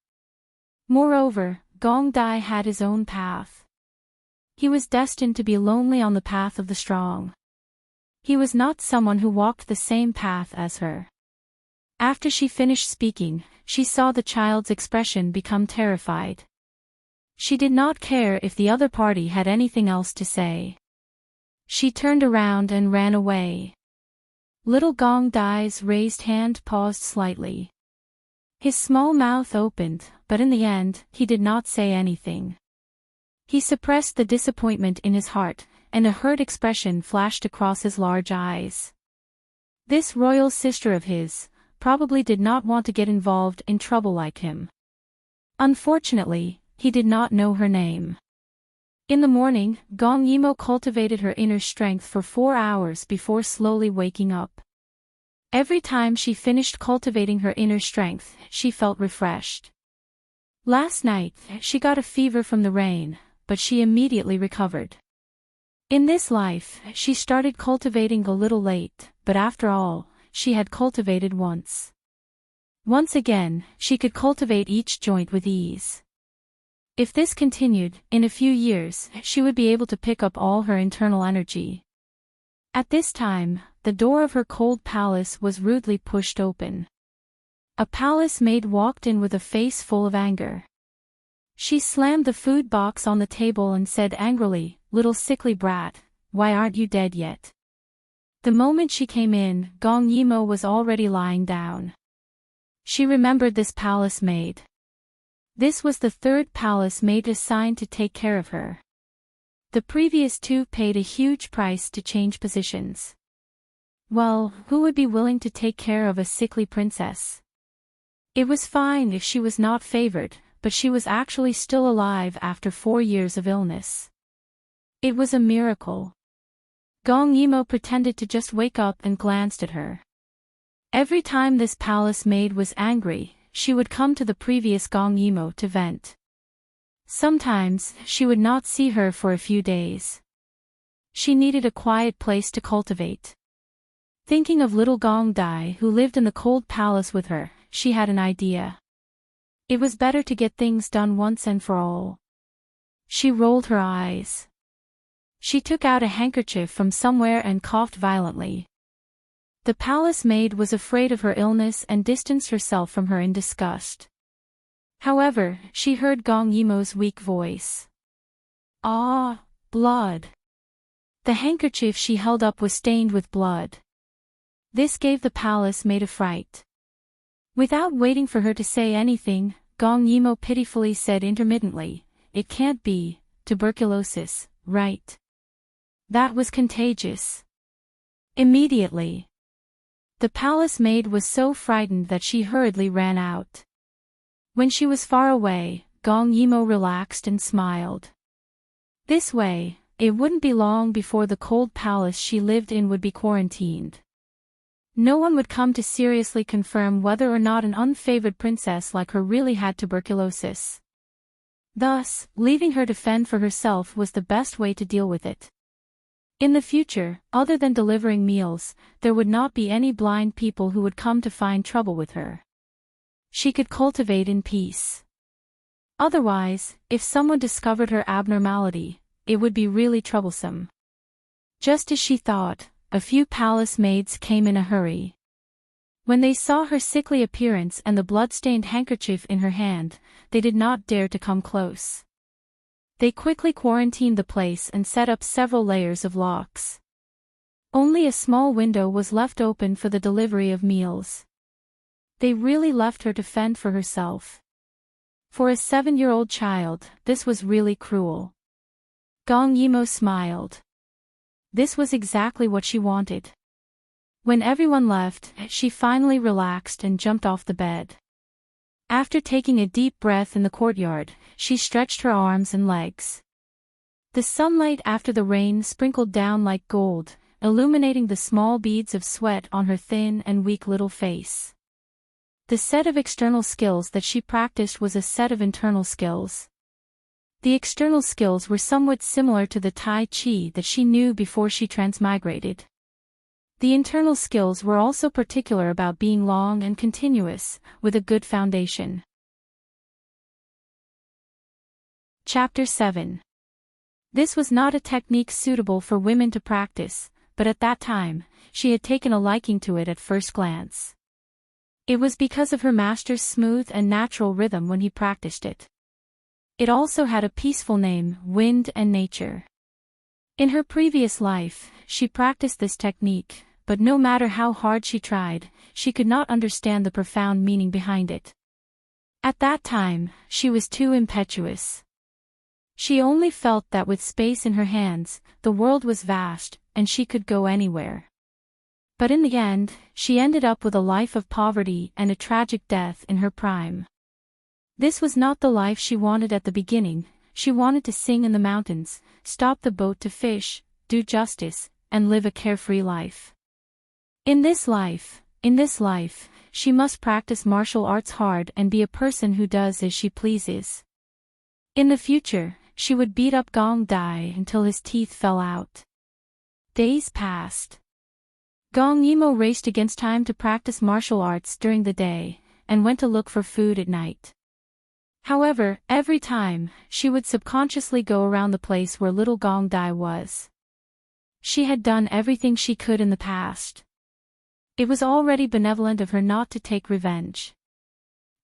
Moreover, Gong Dai had his own path. He was destined to be lonely on the path of the strong. He was not someone who walked the same path as her. After she finished speaking, she saw the child's expression become terrified. She did not care if the other party had anything else to say. She turned around and ran away. Little Gong Dai's raised hand paused slightly. His small mouth opened, but in the end, he did not say anything. He suppressed the disappointment in his heart, and a hurt expression flashed across his large eyes. This royal sister of his probably did not want to get involved in trouble like him. Unfortunately, he did not know her name. In the morning, Gong Yimo cultivated her inner strength for 4 hours before slowly waking up. Every time she finished cultivating her inner strength, she felt refreshed. Last night, she got a fever from the rain, but she immediately recovered. In this life, she started cultivating a little late, but after all, she had cultivated once. Once again, she could cultivate each joint with ease. If this continued, in a few years, she would be able to pick up all her internal energy. At this time, the door of her cold palace was rudely pushed open. A palace maid walked in with a face full of anger. She slammed the food box on the table and said angrily, "Little sickly brat, why aren't you dead yet?" The moment she came in, Gong Yimo was already lying down. She remembered this palace maid. This was the third palace maid assigned to take care of her. The previous 2 paid a huge price to change positions. Well, who would be willing to take care of a sickly princess? It was fine if she was not favored, but she was actually still alive after 4 years of illness. It was a miracle. Gong Yimo pretended to just wake up and glanced at her. Every time this palace maid was angry, she would come to the previous Gong Yimo to vent. Sometimes, she would not see her for a few days. She needed a quiet place to cultivate. Thinking of little Gong Dai who lived in the cold palace with her, she had an idea. It was better to get things done once and for all. She rolled her eyes. She took out a handkerchief from somewhere and coughed violently. The palace maid was afraid of her illness and distanced herself from her in disgust. However, she heard Gong Yimo's weak voice. "Ah, blood." The handkerchief she held up was stained with blood. This gave the palace maid a fright. Without waiting for her to say anything, Gong Yimo pitifully said intermittently, "It can't be tuberculosis, right? That was contagious." Immediately, the palace maid was so frightened that she hurriedly ran out. When she was far away, Gong Yimo relaxed and smiled. This way, it wouldn't be long before the cold palace she lived in would be quarantined. No one would come to seriously confirm whether or not an unfavored princess like her really had tuberculosis. Thus, leaving her to fend for herself was the best way to deal with it. In the future, other than delivering meals, there would not be any blind people who would come to find trouble with her. She could cultivate in peace. Otherwise, if someone discovered her abnormality, it would be really troublesome. Just as she thought, a few palace maids came in a hurry. When they saw her sickly appearance and the blood-stained handkerchief in her hand, they did not dare to come close. They quickly quarantined the place and set up several layers of locks. Only a small window was left open for the delivery of meals. They really left her to fend for herself. For a 7-year-old child, this was really cruel. Gong Yimo smiled. This was exactly what she wanted. When everyone left, she finally relaxed and jumped off the bed. After taking a deep breath in the courtyard, she stretched her arms and legs. The sunlight after the rain sprinkled down like gold, illuminating the small beads of sweat on her thin and weak little face. The set of external skills that she practiced was a set of internal skills. The external skills were somewhat similar to the Tai Chi that she knew before she transmigrated. The internal skills were also particular about being long and continuous, with a good foundation. Chapter 7. This was not a technique suitable for women to practice, but at that time, she had taken a liking to it at first glance. It was because of her master's smooth and natural rhythm when he practiced it. It also had a peaceful name, Wind and Nature. In her previous life, she practiced this technique, but no matter how hard she tried, she could not understand the profound meaning behind it. At that time, she was too impetuous. She only felt that with space in her hands, the world was vast, and she could go anywhere. But in the end, she ended up with a life of poverty and a tragic death in her prime. This was not the life she wanted at the beginning. She wanted to sing in the mountains, stop the boat to fish, do justice, and live a carefree life. In this life, she must practice martial arts hard and be a person who does as she pleases. In the future, she would beat up Gong Dai until his teeth fell out. Days passed. Gong Yimo raced against time to practice martial arts during the day, and went to look for food at night. However, every time, she would subconsciously go around the place where little Gong Dai was. She had done everything she could in the past. It was already benevolent of her not to take revenge.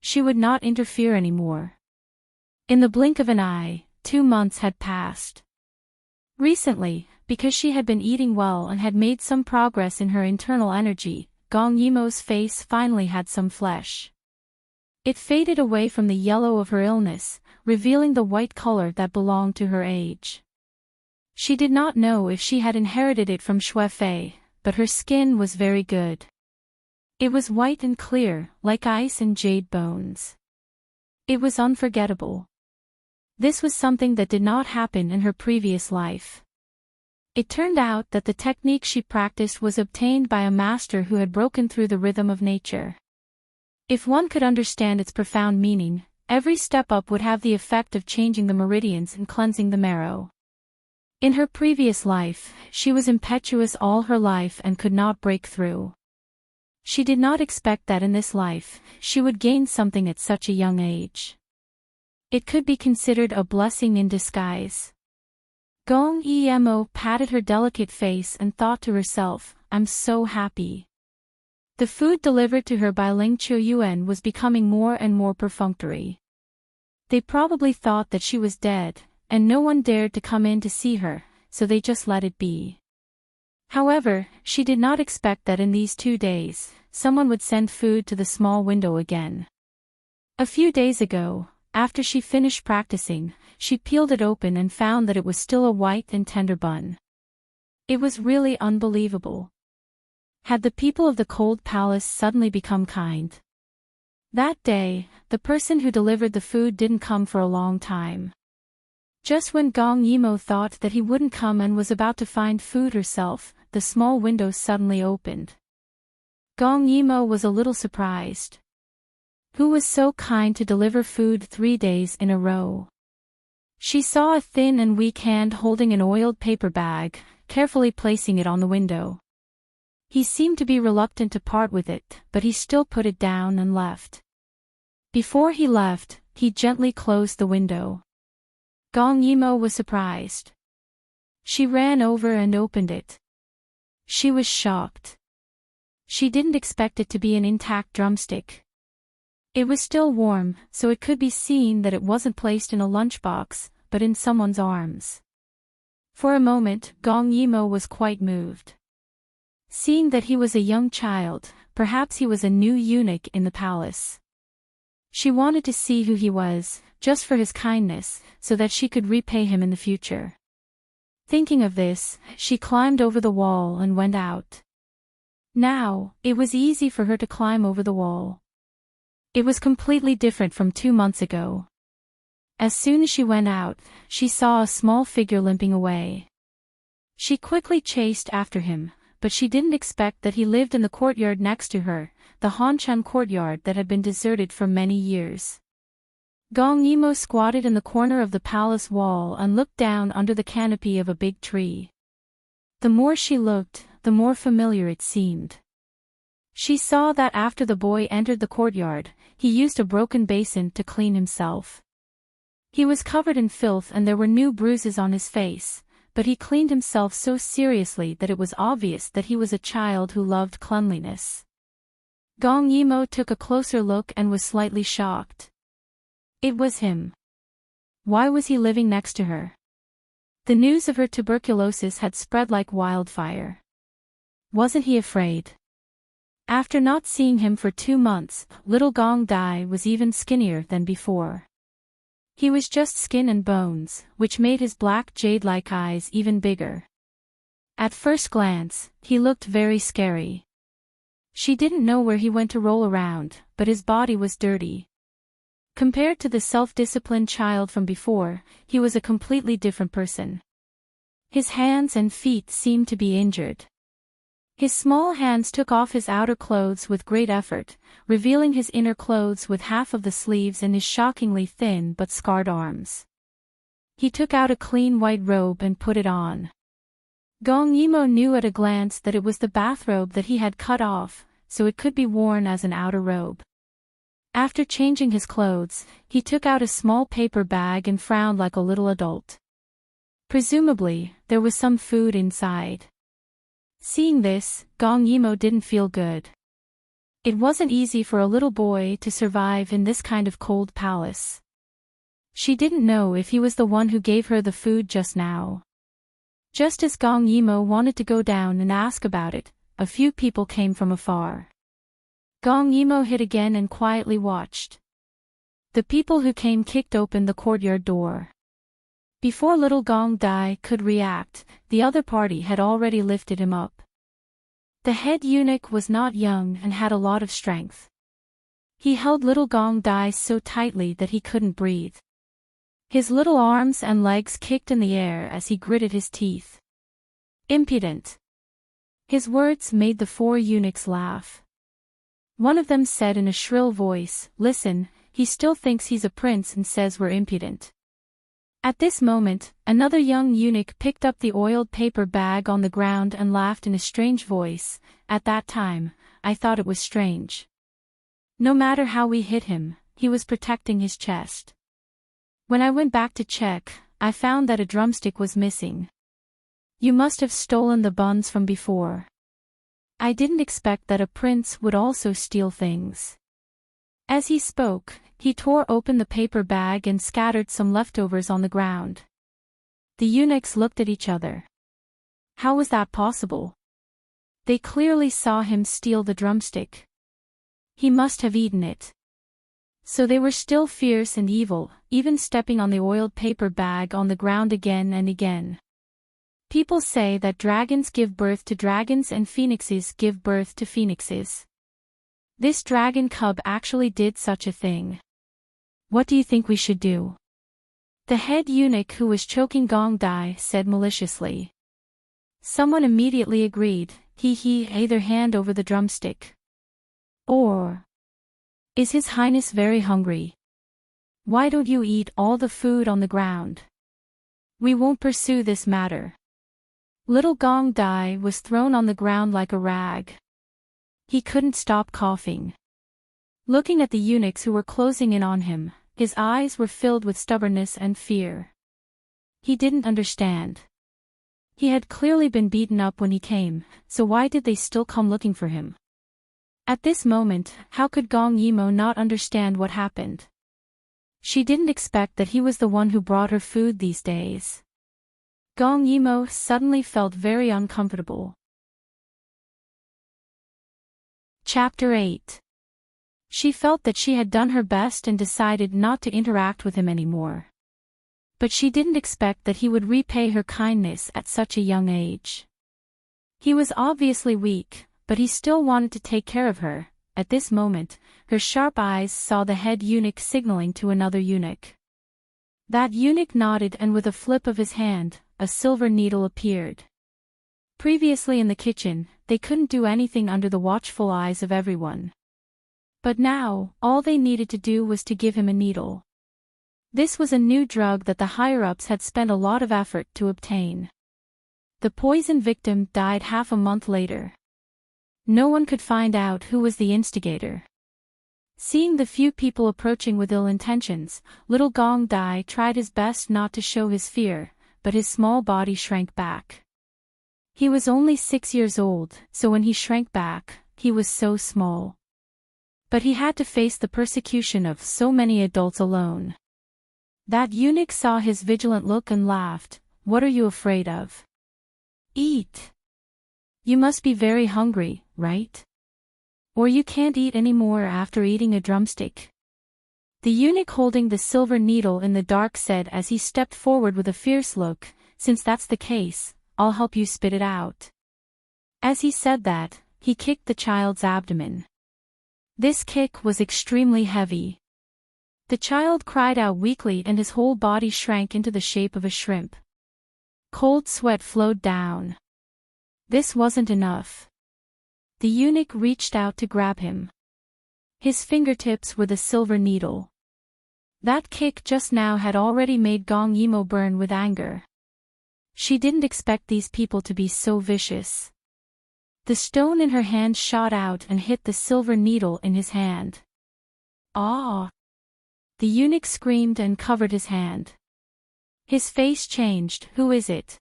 She would not interfere anymore. In the blink of an eye, 2 months had passed. Recently, because she had been eating well and had made some progress in her internal energy, Gong Yimo's face finally had some flesh. It faded away from the yellow of her illness, revealing the white color that belonged to her age. She did not know if she had inherited it from Shuefei, but her skin was very good. It was white and clear, like ice and jade bones. It was unforgettable. This was something that did not happen in her previous life. It turned out that the technique she practiced was obtained by a master who had broken through the rhythm of nature. If one could understand its profound meaning, every step up would have the effect of changing the meridians and cleansing the marrow. In her previous life, she was impetuous all her life and could not break through. She did not expect that in this life, she would gain something at such a young age. It could be considered a blessing in disguise. Gong Yimo patted her delicate face and thought to herself, "I'm so happy." The food delivered to her by Ling Chuan was becoming more and more perfunctory. They probably thought that she was dead, and no one dared to come in to see her, so they just let it be. However, she did not expect that in these 2 days, someone would send food to the small window again. A few days ago, after she finished practicing, she peeled it open and found that it was still a white and tender bun. It was really unbelievable. Had the people of the cold palace suddenly become kind? That day, the person who delivered the food didn't come for a long time. Just when Gong Yimo thought that he wouldn't come and was about to find food herself, the small window suddenly opened. Gong Yimo was a little surprised. Who was so kind to deliver food 3 days in a row? She saw a thin and weak hand holding an oiled paper bag, carefully placing it on the window. He seemed to be reluctant to part with it, but he still put it down and left. Before he left, he gently closed the window. Gong Yimo was surprised. She ran over and opened it. She was shocked. She didn't expect it to be an intact drumstick. It was still warm, so it could be seen that it wasn't placed in a lunchbox, but in someone's arms. For a moment, Gong Yimo was quite moved. Seeing that he was a young child, perhaps he was a new eunuch in the palace. She wanted to see who he was, just for his kindness, so that she could repay him in the future. Thinking of this, she climbed over the wall and went out. Now, it was easy for her to climb over the wall. It was completely different from 2 months ago. As soon as she went out, she saw a small figure limping away. She quickly chased after him, but she didn't expect that he lived in the courtyard next to her, the Hanshan courtyard that had been deserted for many years. Gong Yimo squatted in the corner of the palace wall and looked down under the canopy of a big tree. The more she looked, the more familiar it seemed. She saw that after the boy entered the courtyard, he used a broken basin to clean himself. He was covered in filth and there were new bruises on his face, but he cleaned himself so seriously that it was obvious that he was a child who loved cleanliness. Gong Yimo took a closer look and was slightly shocked. It was him. Why was he living next to her? The news of her tuberculosis had spread like wildfire. Wasn't he afraid? After not seeing him for 2 months, little Gong Dai was even skinnier than before. He was just skin and bones, which made his black jade-like eyes even bigger. At first glance, he looked very scary. She didn't know where he went to roll around, but his body was dirty. Compared to the self-disciplined child from before, he was a completely different person. His hands and feet seemed to be injured. His small hands took off his outer clothes with great effort, revealing his inner clothes with half of the sleeves and his shockingly thin but scarred arms. He took out a clean white robe and put it on. Gong Yimo knew at a glance that it was the bathrobe that he had cut off, so it could be worn as an outer robe. After changing his clothes, he took out a small paper bag and frowned like a little adult. Presumably, there was some food inside. Seeing this, Gong Yimo didn't feel good. It wasn't easy for a little boy to survive in this kind of cold palace. She didn't know if he was the one who gave her the food just now. Just as Gong Yimo wanted to go down and ask about it, a few people came from afar. Gong Yimo hid again and quietly watched. The people who came kicked open the courtyard door. Before little Gong Dai could react, the other party had already lifted him up. The head eunuch was not young and had a lot of strength. He held little Gong Dai so tightly that he couldn't breathe. His little arms and legs kicked in the air as he gritted his teeth. Impudent. His words made the 4 eunuchs laugh. One of them said in a shrill voice, "Listen, he still thinks he's a prince and says we're impudent." At this moment, another young eunuch picked up the oiled paper bag on the ground and laughed in a strange voice. At that time, I thought it was strange. No matter how we hit him, he was protecting his chest. When I went back to check, I found that a drumstick was missing. You must have stolen the buns from before. I didn't expect that a prince would also steal things. As he spoke, he tore open the paper bag and scattered some leftovers on the ground. The eunuchs looked at each other. How was that possible? They clearly saw him steal the drumstick. He must have eaten it. So they were still fierce and evil, even stepping on the oiled paper bag on the ground again and again. People say that dragons give birth to dragons and phoenixes give birth to phoenixes. This dragon cub actually did such a thing. What do you think we should do? The head eunuch who was choking Gong Dai said maliciously. Someone immediately agreed, either hand over the drumstick. Or, is His Highness very hungry? Why don't you eat all the food on the ground? We won't pursue this matter. Little Gong Dai was thrown on the ground like a rag. He couldn't stop coughing. Looking at the eunuchs who were closing in on him, his eyes were filled with stubbornness and fear. He didn't understand. He had clearly been beaten up when he came, so why did they still come looking for him? At this moment, how could Gong Yimo not understand what happened? She didn't expect that he was the one who brought her food these days. Gong Yimo suddenly felt very uncomfortable. Chapter 8. She felt that she had done her best and decided not to interact with him anymore. But she didn't expect that he would repay her kindness at such a young age. He was obviously weak, but he still wanted to take care of her. At this moment, her sharp eyes saw the head eunuch signaling to another eunuch. That eunuch nodded, and with a flip of his hand, a silver needle appeared. Previously in the kitchen, they couldn't do anything under the watchful eyes of everyone. But now, all they needed to do was to give him a needle. This was a new drug that the higher-ups had spent a lot of effort to obtain. The poison victim died half a month later. No one could find out who was the instigator. Seeing the few people approaching with ill intentions, little Gong Dai tried his best not to show his fear, but his small body shrank back. He was only 6 years old, so when he shrank back, he was so small. But he had to face the persecution of so many adults alone. That eunuch saw his vigilant look and laughed. "What are you afraid of? Eat. You must be very hungry, right? Or you can't eat anymore after eating a drumstick." The eunuch holding the silver needle in the dark said as he stepped forward with a fierce look, "Since that's the case, I'll help you spit it out." As he said that, he kicked the child's abdomen. This kick was extremely heavy. The child cried out weakly and his whole body shrank into the shape of a shrimp. Cold sweat flowed down. This wasn't enough. The eunuch reached out to grab him. His fingertips were the silver needle. That kick just now had already made Gong Yimo burn with anger. She didn't expect these people to be so vicious. The stone in her hand shot out and hit the silver needle in his hand. "Ah!" The eunuch screamed and covered his hand. His face changed. "Who is it?"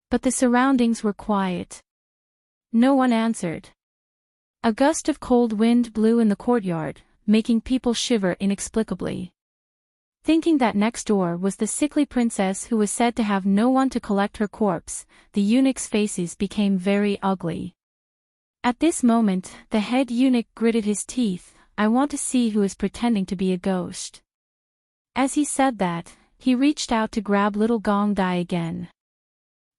But the surroundings were quiet. No one answered. A gust of cold wind blew in the courtyard, making people shiver inexplicably. Thinking that next door was the sickly princess who was said to have no one to collect her corpse, the eunuchs' faces became very ugly. At this moment, the head eunuch gritted his teeth. "I want to see who is pretending to be a ghost." As he said that, he reached out to grab little Gong Dai again.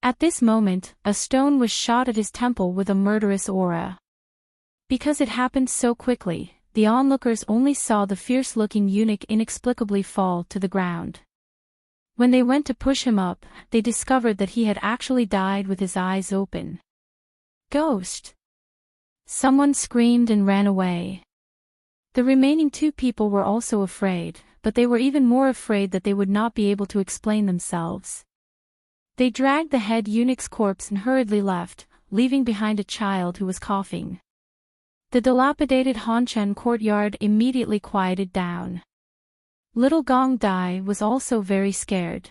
At this moment, a stone was shot at his temple with a murderous aura. Because it happened so quickly, the onlookers only saw the fierce-looking eunuch inexplicably fall to the ground. When they went to push him up, they discovered that he had actually died with his eyes open. "Ghost!" Someone screamed and ran away. The remaining two people were also afraid, but they were even more afraid that they would not be able to explain themselves. They dragged the head eunuch's corpse and hurriedly left, leaving behind a child who was coughing. The dilapidated Honshan courtyard immediately quieted down. Little Gong Dai was also very scared.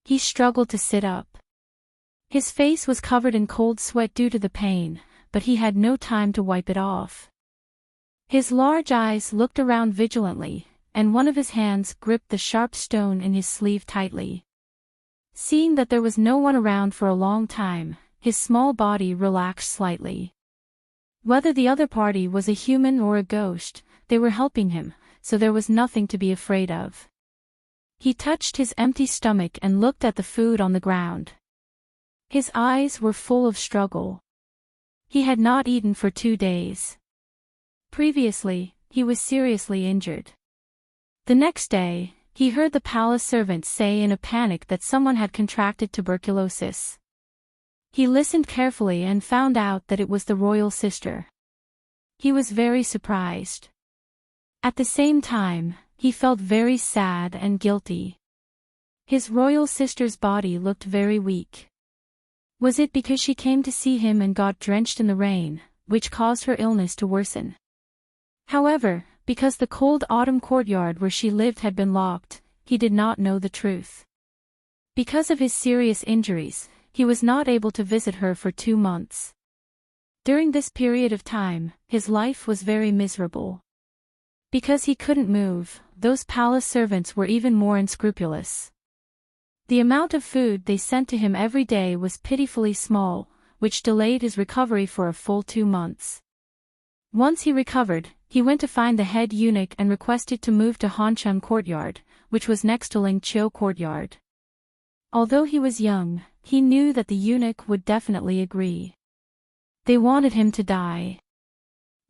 He struggled to sit up. His face was covered in cold sweat due to the pain, but he had no time to wipe it off. His large eyes looked around vigilantly, and one of his hands gripped the sharp stone in his sleeve tightly. Seeing that there was no one around for a long time, his small body relaxed slightly. Whether the other party was a human or a ghost, they were helping him, so there was nothing to be afraid of. He touched his empty stomach and looked at the food on the ground. His eyes were full of struggle. He had not eaten for 2 days. Previously, he was seriously injured. The next day, he heard the palace servants say in a panic that someone had contracted tuberculosis. He listened carefully and found out that it was the royal sister. He was very surprised. At the same time, he felt very sad and guilty. His royal sister's body looked very weak. Was it because she came to see him and got drenched in the rain, which caused her illness to worsen? However, because the cold autumn courtyard where she lived had been locked, he did not know the truth. Because of his serious injuries, he was not able to visit her for 2 months. During this period of time, his life was very miserable. Because he couldn't move, those palace servants were even more unscrupulous. The amount of food they sent to him every day was pitifully small, which delayed his recovery for a full 2 months. Once he recovered, he went to find the head eunuch and requested to move to Hanchang Courtyard, which was next to Lingqiu Courtyard. Although he was young, he knew that the eunuch would definitely agree. They wanted him to die.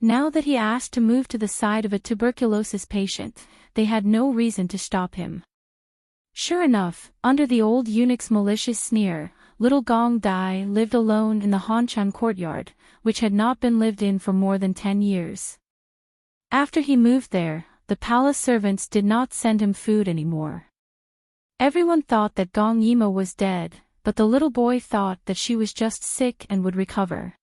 Now that he asked to move to the side of a tuberculosis patient, they had no reason to stop him. Sure enough, under the old eunuch's malicious sneer, little Gong Dai lived alone in the Hanchang Courtyard, which had not been lived in for more than 10 years. After he moved there, the palace servants did not send him food anymore. Everyone thought that Gong Yimo was dead, but the little boy thought that she was just sick and would recover.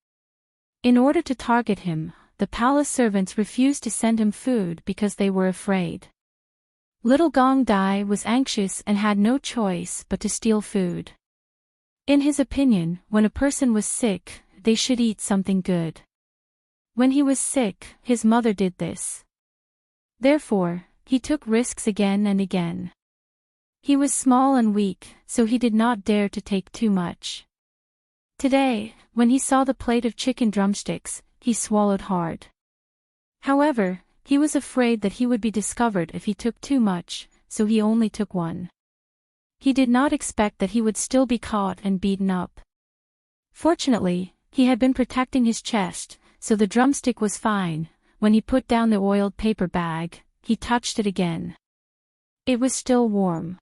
In order to target him, the palace servants refused to send him food because they were afraid. Little Gong Dai was anxious and had no choice but to steal food. In his opinion, when a person was sick, they should eat something good. When he was sick, his mother did this. Therefore, he took risks again and again. He was small and weak, so he did not dare to take too much. Today, when he saw the plate of chicken drumsticks, he swallowed hard. However, he was afraid that he would be discovered if he took too much, so he only took one. He did not expect that he would still be caught and beaten up. Fortunately, he had been protecting his chest, so the drumstick was fine. When he put down the oiled paper bag, he touched it again. It was still warm.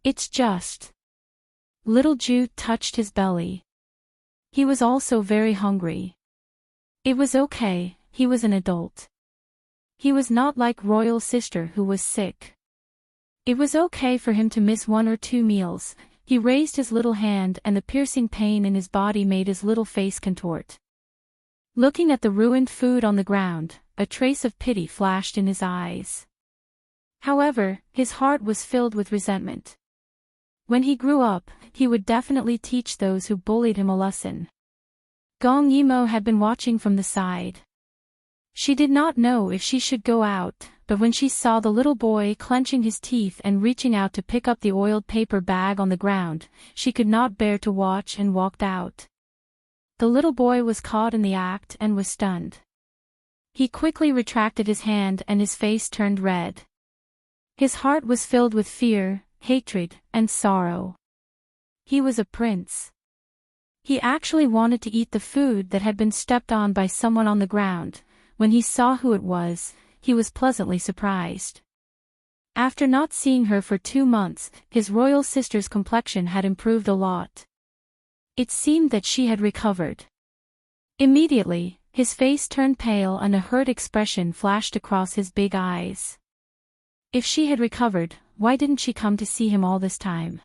It's just. Little Ju touched his belly. He was also very hungry. It was okay, he was an adult. He was not like royal sister who was sick. It was okay for him to miss 1 or 2 meals. He raised his little hand and the piercing pain in his body made his little face contort. Looking at the ruined food on the ground, a trace of pity flashed in his eyes. However, his heart was filled with resentment. When he grew up, he would definitely teach those who bullied him a lesson. Gong Yimo had been watching from the side. She did not know if she should go out, but when she saw the little boy clenching his teeth and reaching out to pick up the oiled paper bag on the ground, she could not bear to watch and walked out. The little boy was caught in the act and was stunned. He quickly retracted his hand and his face turned red. His heart was filled with fear, hatred, and sorrow. He was a prince. He actually wanted to eat the food that had been stepped on by someone on the ground. When he saw who it was, he was pleasantly surprised. After not seeing her for 2 months, his royal sister's complexion had improved a lot. It seemed that she had recovered. Immediately, his face turned pale and a hurt expression flashed across his big eyes. If she had recovered, why didn't she come to see him all this time?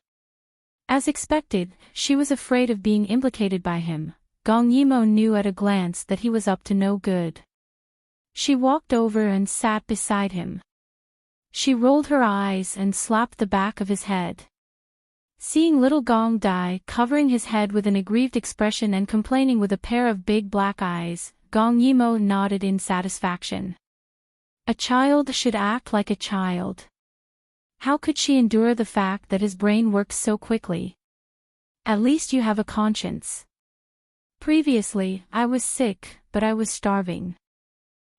As expected, she was afraid of being implicated by him. Gong Yimo knew at a glance that he was up to no good. She walked over and sat beside him. She rolled her eyes and slapped the back of his head. Seeing little Gong Dai covering his head with an aggrieved expression and complaining with a pair of big black eyes, Gong Yimo nodded in satisfaction. A child should act like a child. How could she endure the fact that his brain worked so quickly? At least you have a conscience. Previously, I was sick, but I was starving.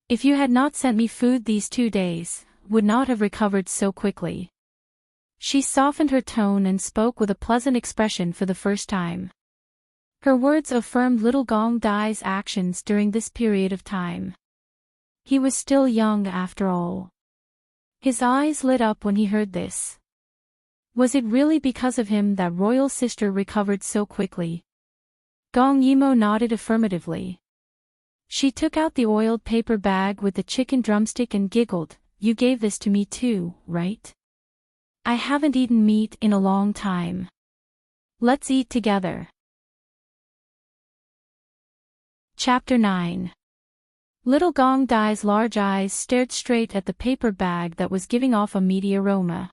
If you had not sent me food these 2 days, would not have recovered so quickly. She softened her tone and spoke with a pleasant expression for the first time. Her words affirmed little Gong Dai's actions during this period of time. He was still young after all. His eyes lit up when he heard this. Was it really because of him that royal sister recovered so quickly? Gong Yimo nodded affirmatively. She took out the oiled paper bag with the chicken drumstick and giggled. You gave this to me too, right? I haven't eaten meat in a long time. Let's eat together. Chapter 9. Little Gong Dai's large eyes stared straight at the paper bag that was giving off a meaty aroma.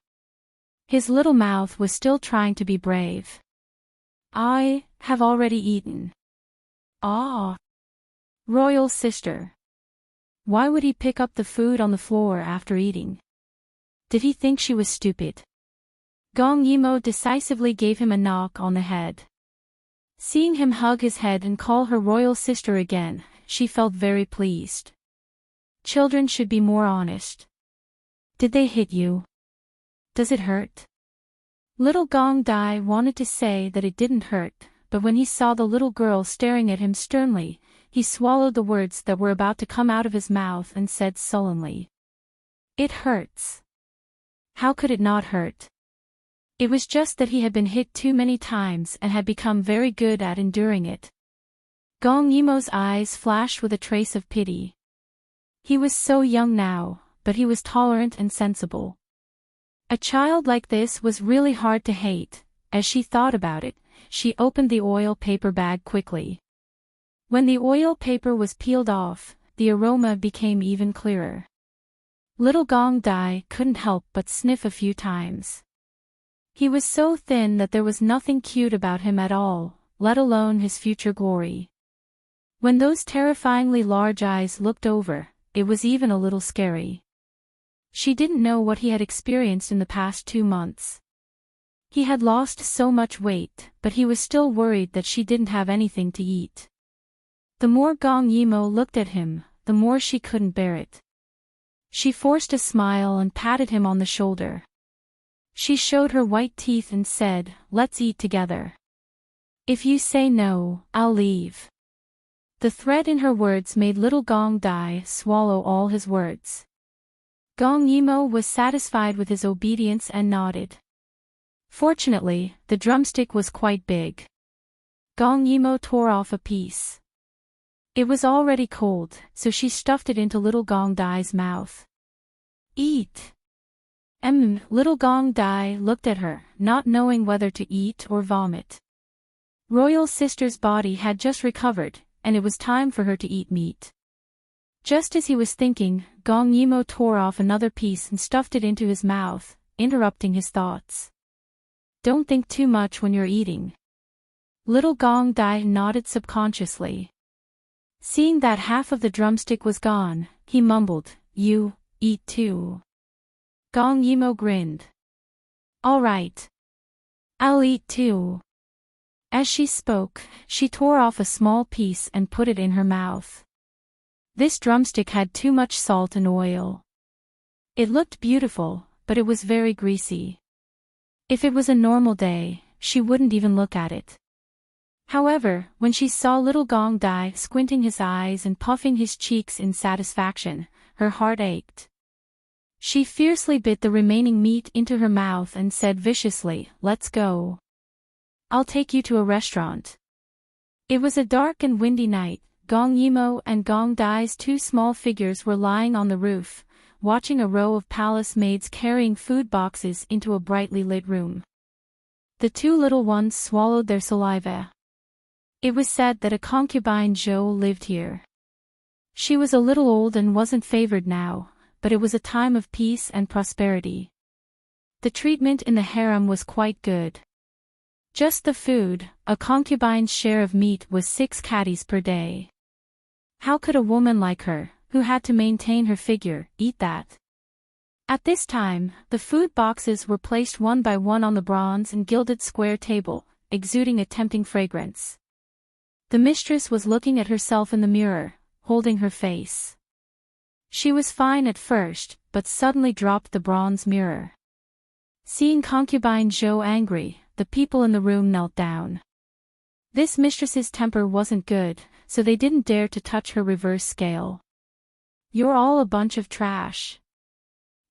His little mouth was still trying to be brave. I have already eaten. Ah, royal sister. Why would he pick up the food on the floor after eating? Did he think she was stupid? Gong Yimo decisively gave him a knock on the head. Seeing him hug his head and call her royal sister again, she felt very pleased. Children should be more honest. Did they hit you? Does it hurt? Little Gong Dai wanted to say that it didn't hurt, but when he saw the little girl staring at him sternly, he swallowed the words that were about to come out of his mouth and said sullenly, "It hurts." How could it not hurt? It was just that he had been hit too many times and had become very good at enduring it. Gong Yimo's eyes flashed with a trace of pity. He was so young now, but he was tolerant and sensible. A child like this was really hard to hate. As she thought about it, she opened the oil paper bag quickly. When the oil paper was peeled off, the aroma became even clearer. Little Gong Dai couldn't help but sniff a few times. He was so thin that there was nothing cute about him at all, let alone his future glory. When those terrifyingly large eyes looked over, it was even a little scary. She didn't know what he had experienced in the past 2 months. He had lost so much weight, but he was still worried that she didn't have anything to eat. The more Gong Yimo looked at him, the more she couldn't bear it. She forced a smile and patted him on the shoulder. She showed her white teeth and said, "Let's eat together. If you say no, I'll leave." The threat in her words made little Gong Dai swallow all his words. Gong Yimo was satisfied with his obedience and nodded. Fortunately, the drumstick was quite big. Gong Yimo tore off a piece. It was already cold, so she stuffed it into little Gong Dai's mouth. "Eat." Little Gong Dai looked at her, not knowing whether to eat or vomit. Royal Sister's body had just recovered, and it was time for her to eat meat. Just as he was thinking, Gong Yimo tore off another piece and stuffed it into his mouth, interrupting his thoughts. "Don't think too much when you're eating." Little Gong Dai nodded subconsciously. Seeing that half of the drumstick was gone, he mumbled, "You, eat too." Gong Yimo grinned. "All right. I'll eat too." As she spoke, she tore off a small piece and put it in her mouth. This drumstick had too much salt and oil. It looked beautiful, but it was very greasy. If it was a normal day, she wouldn't even look at it. However, when she saw little Gong Dai squinting his eyes and puffing his cheeks in satisfaction, her heart ached. She fiercely bit the remaining meat into her mouth and said viciously, "Let's go. I'll take you to a restaurant." It was a dark and windy night. Gong Yimo and Gong Dai's 2 small figures were lying on the roof, watching a row of palace maids carrying food boxes into a brightly lit room. The 2 little ones swallowed their saliva. It was said that a concubine Zhou lived here. She was a little old and wasn't favored now, but it was a time of peace and prosperity. The treatment in the harem was quite good. Just the food, a concubine's share of meat was 6 catties per day. How could a woman like her, who had to maintain her figure, eat that? At this time, the food boxes were placed one by one on the bronze and gilded square table, exuding a tempting fragrance. The mistress was looking at herself in the mirror, holding her face. She was fine at first, but suddenly dropped the bronze mirror. Seeing concubine Zhou angry, the people in the room knelt down. This mistress's temper wasn't good, so they didn't dare to touch her reverse scale. "You're all a bunch of trash.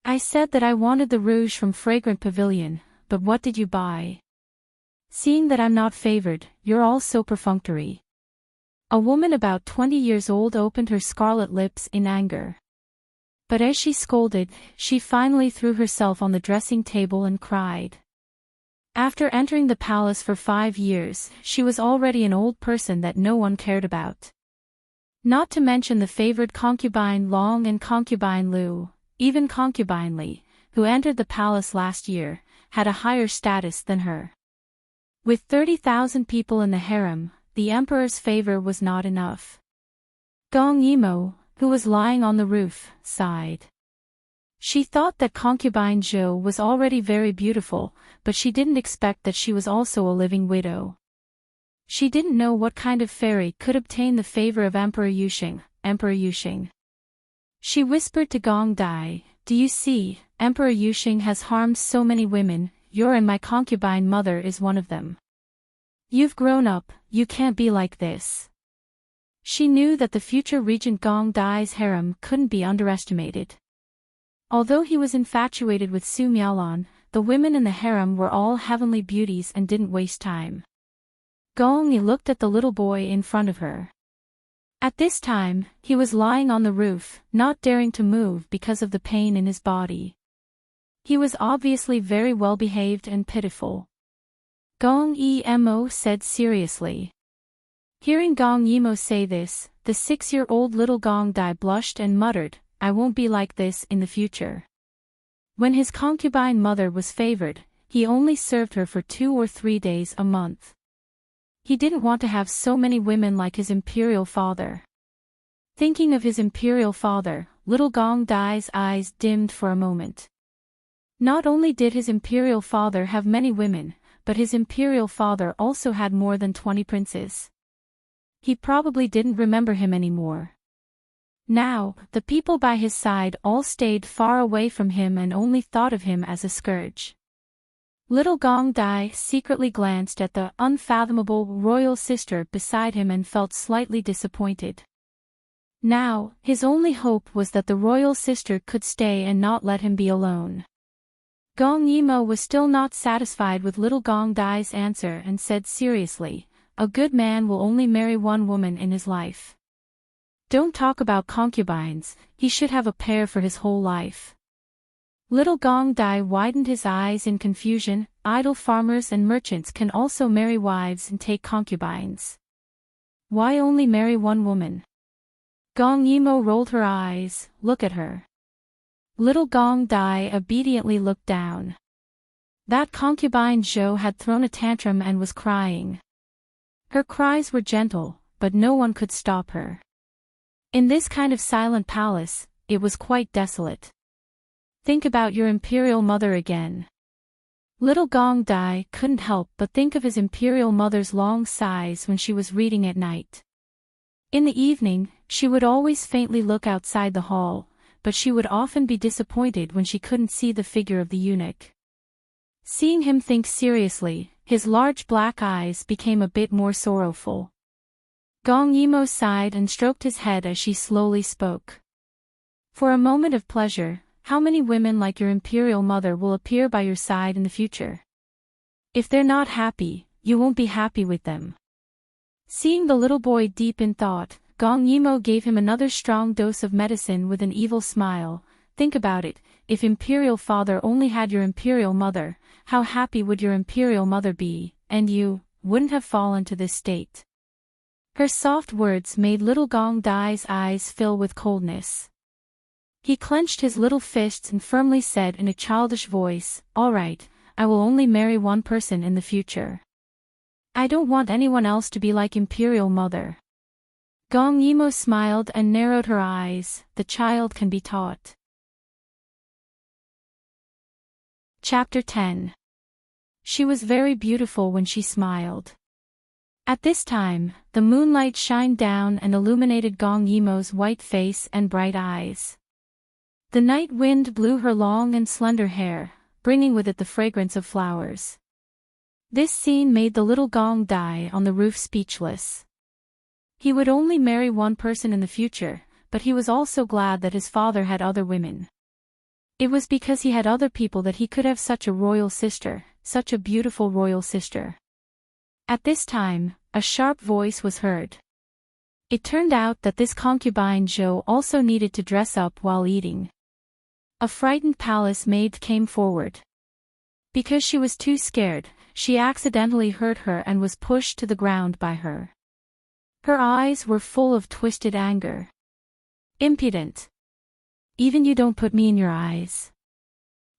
I said that I wanted the rouge from Fragrant Pavilion, but what did you buy? Seeing that I'm not favored, you're all so perfunctory." A woman about 20 years old opened her scarlet lips in anger. But as she scolded, she finally threw herself on the dressing table and cried. After entering the palace for 5 years, she was already an old person that no one cared about. Not to mention the favored concubine Long and concubine Lu, even concubine Li, who entered the palace last year, had a higher status than her. With 30,000 people in the harem, the emperor's favor was not enough. Gong Yimo, who was lying on the roof, sighed. She thought that concubine Zhou was already very beautiful, but she didn't expect that she was also a living widow. She didn't know what kind of fairy could obtain the favor of Emperor Yuxing. She whispered to Gong Dai, "Do you see, Emperor Yuxing has harmed so many women, your and my concubine mother is one of them. You've grown up, you can't be like this." She knew that the future regent Gong Dai's harem couldn't be underestimated. Although he was infatuated with Su Miaolan, the women in the harem were all heavenly beauties and didn't waste time. Gong Yi looked at the little boy in front of her. At this time, he was lying on the roof, not daring to move because of the pain in his body. He was obviously very well behaved and pitiful. Gong Yimo said seriously. Hearing Gong Yimo say this, the 6-year-old little Gong Dai blushed and muttered, "I won't be like this in the future." When his concubine mother was favored, he only served her for 2 or 3 days a month. He didn't want to have so many women like his imperial father. Thinking of his imperial father, little Gong Dai's eyes dimmed for a moment. Not only did his imperial father have many women, but his imperial father also had more than 20 princes. He probably didn't remember him anymore. Now, the people by his side all stayed far away from him and only thought of him as a scourge. Little Gong Dai secretly glanced at the unfathomable royal sister beside him and felt slightly disappointed. Now, his only hope was that the royal sister could stay and not let him be alone. Gong Yimo was still not satisfied with little Gong Dai's answer and said seriously, "A good man will only marry one woman in his life. Don't talk about concubines, he should have a pair for his whole life." Little Gong Dai widened his eyes in confusion. Idle farmers and merchants can also marry wives and take concubines. Why only marry one woman? Gong Yimo rolled her eyes. "Look at her." Little Gong Dai obediently looked down. That concubine Zhou had thrown a tantrum and was crying. Her cries were gentle, but no one could stop her. In this kind of silent palace, it was quite desolate. Think about your imperial mother again. Little Gong Dai couldn't help but think of his imperial mother's long sighs when she was reading at night. In the evening, she would always faintly look outside the hall, but she would often be disappointed when she couldn't see the figure of the eunuch. Seeing him think seriously, his large black eyes became a bit more sorrowful. Gong Yimo sighed and stroked his head as she slowly spoke. "For a moment of pleasure, how many women like your imperial mother will appear by your side in the future? If they're not happy, you won't be happy with them." Seeing the little boy deep in thought, Gong Yimo gave him another strong dose of medicine with an evil smile. "Think about it, if imperial father only had your imperial mother, how happy would your imperial mother be, and you wouldn't have fallen to this state." Her soft words made little Gong Dai's eyes fill with coldness. He clenched his little fists and firmly said in a childish voice, "All right, I will only marry one person in the future. I don't want anyone else to be like imperial mother." Gong Yimo smiled and narrowed her eyes. The child can be taught. Chapter 10. She was very beautiful when she smiled. At this time, the moonlight shined down and illuminated Gong Yimo's white face and bright eyes. The night wind blew her long and slender hair, bringing with it the fragrance of flowers. This scene made the little Gong Dai on the roof speechless. He would only marry one person in the future, but he was also glad that his father had other women. It was because he had other people that he could have such a royal sister, such a beautiful royal sister. At this time, a sharp voice was heard. It turned out that this concubine Zhou also needed to dress up while eating. A frightened palace maid came forward. Because she was too scared, she accidentally hurt her and was pushed to the ground by her. Her eyes were full of twisted anger. "Impudent! Even you don't put me in your eyes.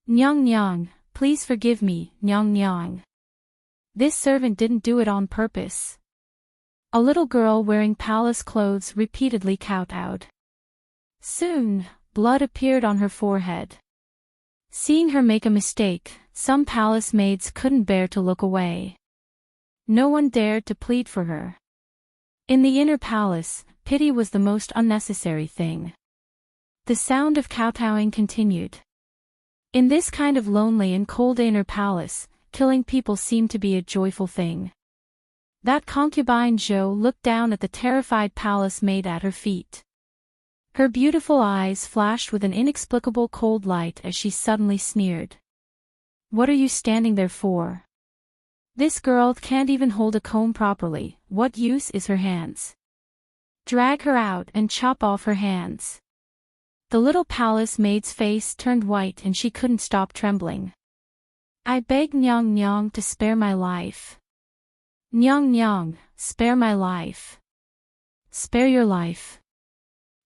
Nyang nyang, please forgive me, nyang nyang." This servant didn't do it on purpose. A little girl wearing palace clothes repeatedly kowtowed. Soon, blood appeared on her forehead. Seeing her make a mistake, some palace maids couldn't bear to look away. No one dared to plead for her. In the inner palace, pity was the most unnecessary thing. The sound of kowtowing continued. In this kind of lonely and cold inner palace, killing people seemed to be a joyful thing. That concubine Zhou looked down at the terrified palace maid at her feet. Her beautiful eyes flashed with an inexplicable cold light as she suddenly sneered. "What are you standing there for? This girl can't even hold a comb properly, what use is her hands? Drag her out and chop off her hands." The little palace maid's face turned white and she couldn't stop trembling. "I beg Nyang Nyang to spare my life. Nyang Nyang, spare my life. Spare your life."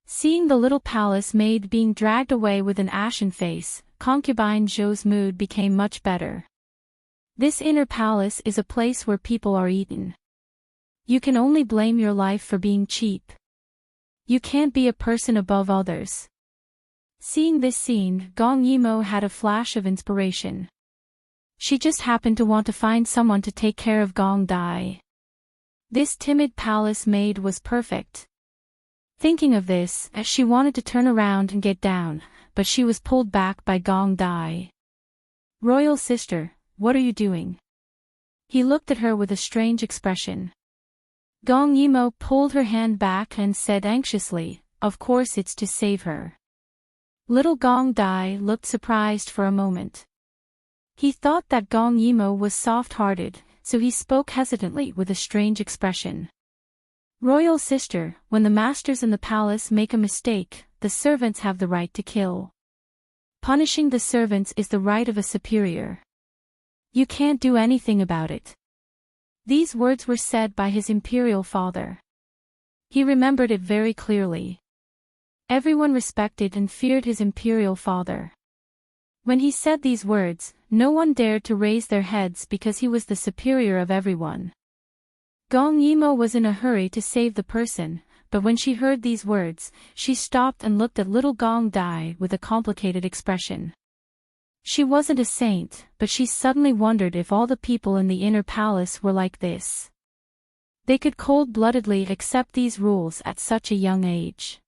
Seeing the little palace maid being dragged away with an ashen face, concubine Zhou's mood became much better. This inner palace is a place where people are eaten. You can only blame your life for being cheap. You can't be a person above others. Seeing this scene, Gong Yimo had a flash of inspiration. She just happened to want to find someone to take care of Gong Dai. This timid palace maid was perfect. Thinking of this, she wanted to turn around and get down, but she was pulled back by Gong Dai. "Royal sister, what are you doing?" He looked at her with a strange expression. Gong Yimo pulled her hand back and said anxiously, "Of course it's to save her." Little Gong Dai looked surprised for a moment. He thought that Gong Yimo was soft-hearted, so he spoke hesitantly with a strange expression. "Royal sister, when the masters in the palace make a mistake, the servants have the right to kill. Punishing the servants is the right of a superior. You can't do anything about it." These words were said by his imperial father. He remembered it very clearly. Everyone respected and feared his imperial father. When he said these words, no one dared to raise their heads because he was the superior of everyone. Gong Yimo was in a hurry to save the person, but when she heard these words, she stopped and looked at little Gong Dai with a complicated expression. She wasn't a saint, but she suddenly wondered if all the people in the inner palace were like this. They could cold-bloodedly accept these rules at such a young age.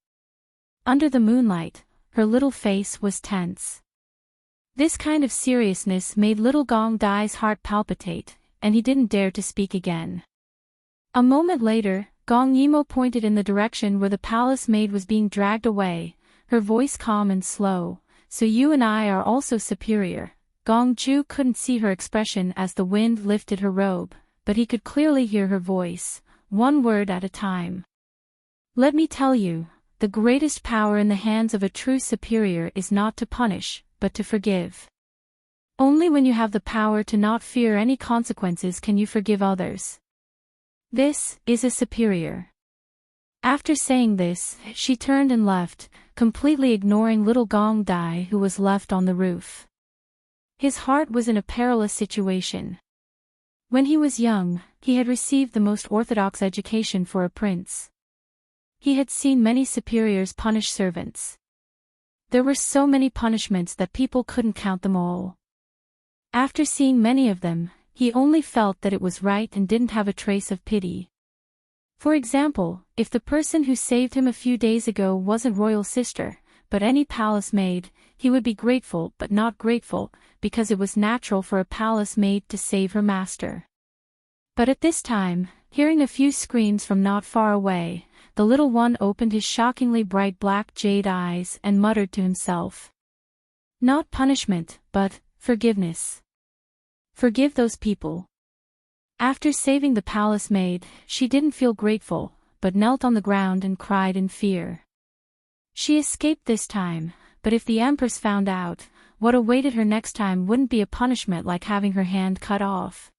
Under the moonlight, her little face was tense. This kind of seriousness made little Gong Dai's heart palpitate, and he didn't dare to speak again. A moment later, Gong Yimo pointed in the direction where the palace maid was being dragged away, her voice calm and slow. "So you and I are also superior." Gong Ju couldn't see her expression as the wind lifted her robe, but he could clearly hear her voice, one word at a time. "Let me tell you, the greatest power in the hands of a true superior is not to punish, but to forgive. Only when you have the power to not fear any consequences can you forgive others. This is a superior." After saying this, she turned and left, completely ignoring little Gong Dai who was left on the roof. His heart was in a perilous situation. When he was young, he had received the most orthodox education for a prince. He had seen many superiors punish servants. There were so many punishments that people couldn't count them all. After seeing many of them, he only felt that it was right and didn't have a trace of pity. For example, if the person who saved him a few days ago wasn't royal sister, but any palace maid, he would be grateful but not grateful, because it was natural for a palace maid to save her master. But at this time, hearing a few screams from not far away, the little one opened his shockingly bright black jade eyes and muttered to himself. "Not punishment, but forgiveness. Forgive those people." After saving the palace maid, she didn't feel grateful, but knelt on the ground and cried in fear. She escaped this time, but if the Empress found out, what awaited her next time wouldn't be a punishment like having her hand cut off.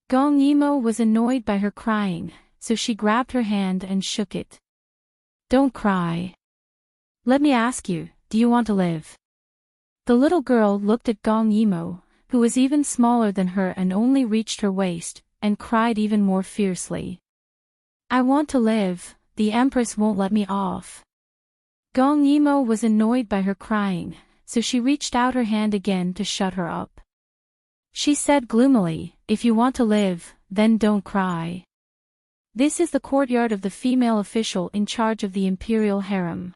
Gong Yimo was annoyed by her crying, so she grabbed her hand and shook it. "Don't cry. Let me ask you, do you want to live?" The little girl looked at Gong Yimo, who was even smaller than her and only reached her waist, and cried even more fiercely. I want to live, the Empress won't let me off. Gong Yimo was annoyed by her crying, so she reached out her hand again to shut her up. She said gloomily, if you want to live, then don't cry. This is the courtyard of the female official in charge of the imperial harem.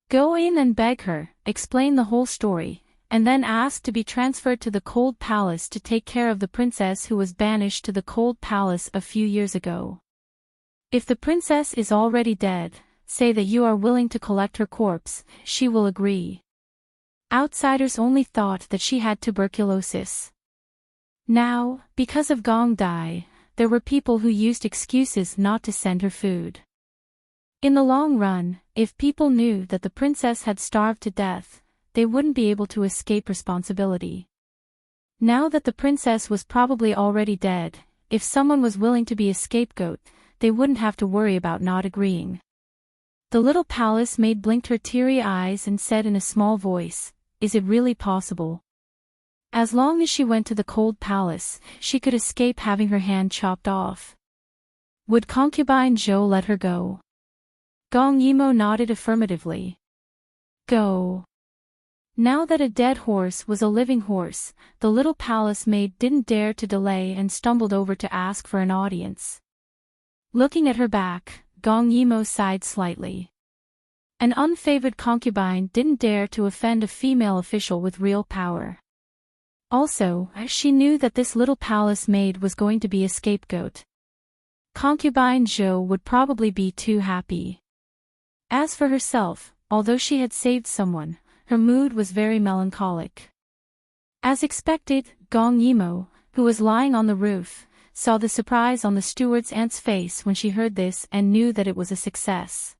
Go in and beg her, explain the whole story, and then ask to be transferred to the Cold Palace to take care of the princess who was banished to the Cold Palace a few years ago. If the princess is already dead, say that you are willing to collect her corpse, she will agree. Outsiders only thought that she had tuberculosis. Now, because of Gong Dai, there were people who used excuses not to send her food. In the long run, if people knew that the princess had starved to death, they wouldn't be able to escape responsibility. Now that the princess was probably already dead, if someone was willing to be a scapegoat, they wouldn't have to worry about not agreeing. The little palace maid blinked her teary eyes and said in a small voice, is it really possible? As long as she went to the Cold Palace, she could escape having her hand chopped off. Would concubine Zhou let her go? Gong Yimo nodded affirmatively. Go. Now that a dead horse was a living horse, the little palace maid didn't dare to delay and stumbled over to ask for an audience. Looking at her back, Gong Yimo sighed slightly. An unfavored concubine didn't dare to offend a female official with real power. Also, she knew that this little palace maid was going to be a scapegoat. Concubine Zhou would probably be too happy. As for herself, although she had saved someone, her mood was very melancholic. As expected, Gong Yimo, who was lying on the roof, saw the surprise on the steward's aunt's face when she heard this and knew that it was a success.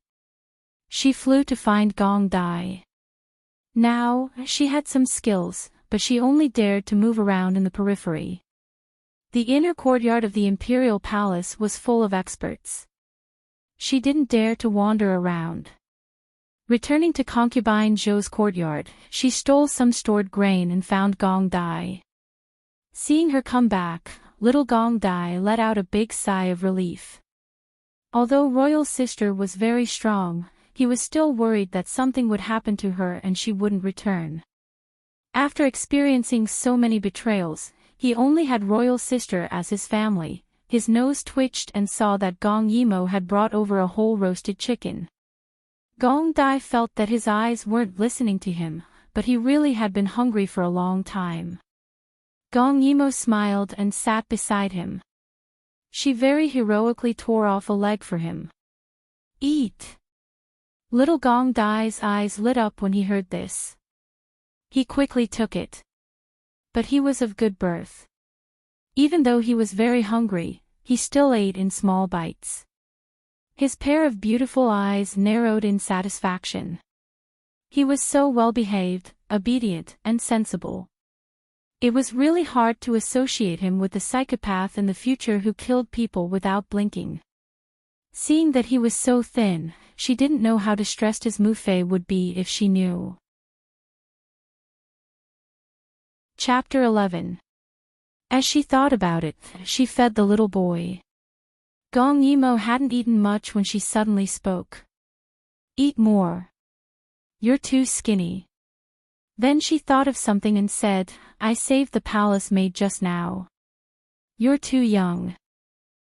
She flew to find Gong Dai. Now, she had some skills, but she only dared to move around in the periphery. The inner courtyard of the imperial palace was full of experts. She didn't dare to wander around. Returning to concubine Zhou's courtyard, she stole some stored grain and found Gong Dai. Seeing her come back, little Gong Dai let out a big sigh of relief. Although Royal Sister was very strong, he was still worried that something would happen to her and she wouldn't return. After experiencing so many betrayals, he only had Royal Sister as his family. His nose twitched and saw that Gong Yimo had brought over a whole roasted chicken. Gong Dai felt that his eyes weren't listening to him, but he really had been hungry for a long time. Gong Yimo smiled and sat beside him. She very heroically tore off a leg for him. Eat! Little Gong Dai's eyes lit up when he heard this. He quickly took it. But he was of good birth. Even though he was very hungry, he still ate in small bites. His pair of beautiful eyes narrowed in satisfaction. He was so well-behaved, obedient, and sensible. It was really hard to associate him with the psychopath in the future who killed people without blinking. Seeing that he was so thin, she didn't know how distressed his Mufei would be if she knew. Chapter 11. As she thought about it, she fed the little boy. Gong Yimo hadn't eaten much when she suddenly spoke. Eat more. You're too skinny. Then she thought of something and said, I saved the palace maid just now. You're too young.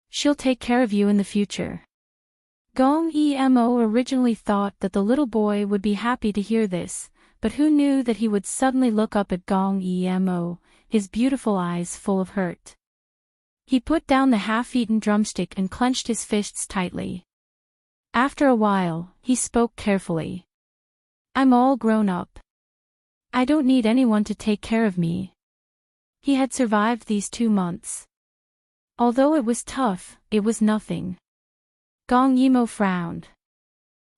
She'll take care of you in the future. Gong Emo originally thought that the little boy would be happy to hear this, but who knew that he would suddenly look up at Gong Emo, his beautiful eyes full of hurt. He put down the half-eaten drumstick and clenched his fists tightly. After a while, he spoke carefully. I'm all grown up. I don't need anyone to take care of me. He had survived these 2 months. Although it was tough, it was nothing. Gong Yimo frowned.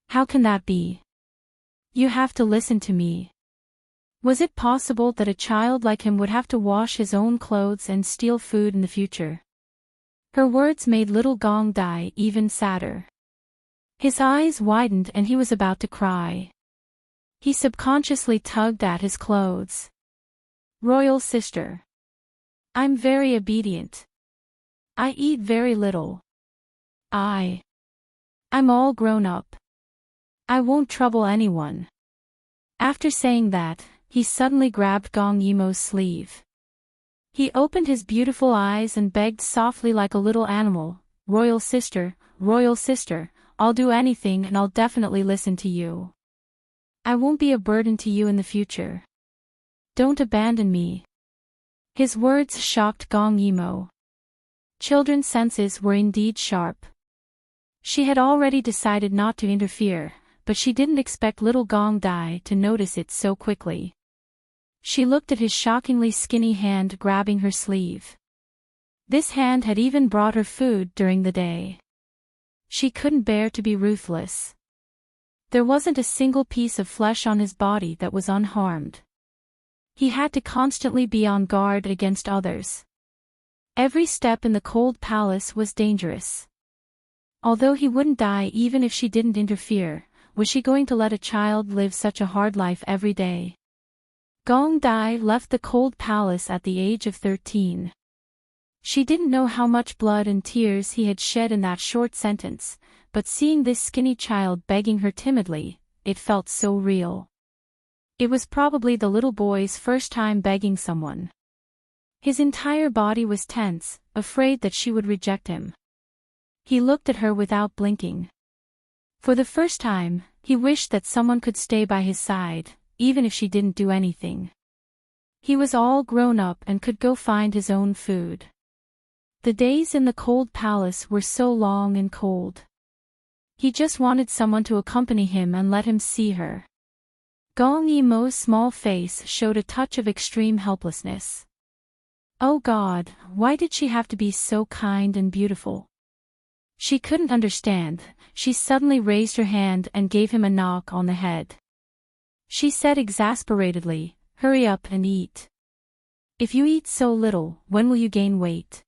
How can that be? You have to listen to me. Was it possible that a child like him would have to wash his own clothes and steal food in the future? Her words made little Gong Dai even sadder. His eyes widened and he was about to cry. He subconsciously tugged at his clothes. Royal sister. I'm very obedient. I eat very little. I'm all grown up. I won't trouble anyone. After saying that, he suddenly grabbed Gong Yimo's sleeve. He opened his beautiful eyes and begged softly like a little animal, Royal sister, I'll do anything and I'll definitely listen to you. I won't be a burden to you in the future. Don't abandon me. His words shocked Gong Yimo. Children's senses were indeed sharp. She had already decided not to interfere, but she didn't expect little Gong Dai to notice it so quickly. She looked at his shockingly skinny hand grabbing her sleeve. This hand had even brought her food during the day. She couldn't bear to be ruthless. There wasn't a single piece of flesh on his body that was unharmed. He had to constantly be on guard against others. Every step in the cold palace was dangerous. Although he wouldn't die even if she didn't interfere, was she going to let a child live such a hard life every day? Gong Dai left the cold palace at the age of 13. She didn't know how much blood and tears he had shed in that short sentence, but seeing this skinny child begging her timidly, it felt so real. It was probably the little boy's first time begging someone. His entire body was tense, afraid that she would reject him. He looked at her without blinking. For the first time, he wished that someone could stay by his side, even if she didn't do anything. He was all grown up and could go find his own food. The days in the cold palace were so long and cold. He just wanted someone to accompany him and let him see her. Gong Yimo's small face showed a touch of extreme helplessness. Oh God, why did she have to be so kind and beautiful? She couldn't understand. She suddenly raised her hand and gave him a knock on the head. She said exasperatedly, "Hurry up and eat. If you eat so little, when will you gain weight?"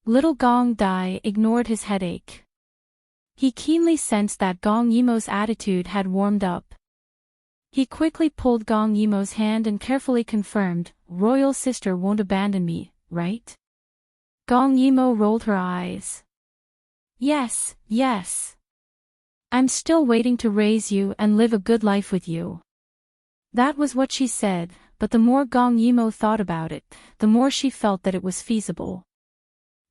Little Gong Dai ignored his headache. He keenly sensed that Gong Yimo's attitude had warmed up. He quickly pulled Gong Yimo's hand and carefully confirmed, "Royal sister won't abandon me, right?" Gong Yimo rolled her eyes. Yes. I'm still waiting to raise you and live a good life with you." That was what she said, but the more Gong Yimo thought about it, the more she felt that it was feasible.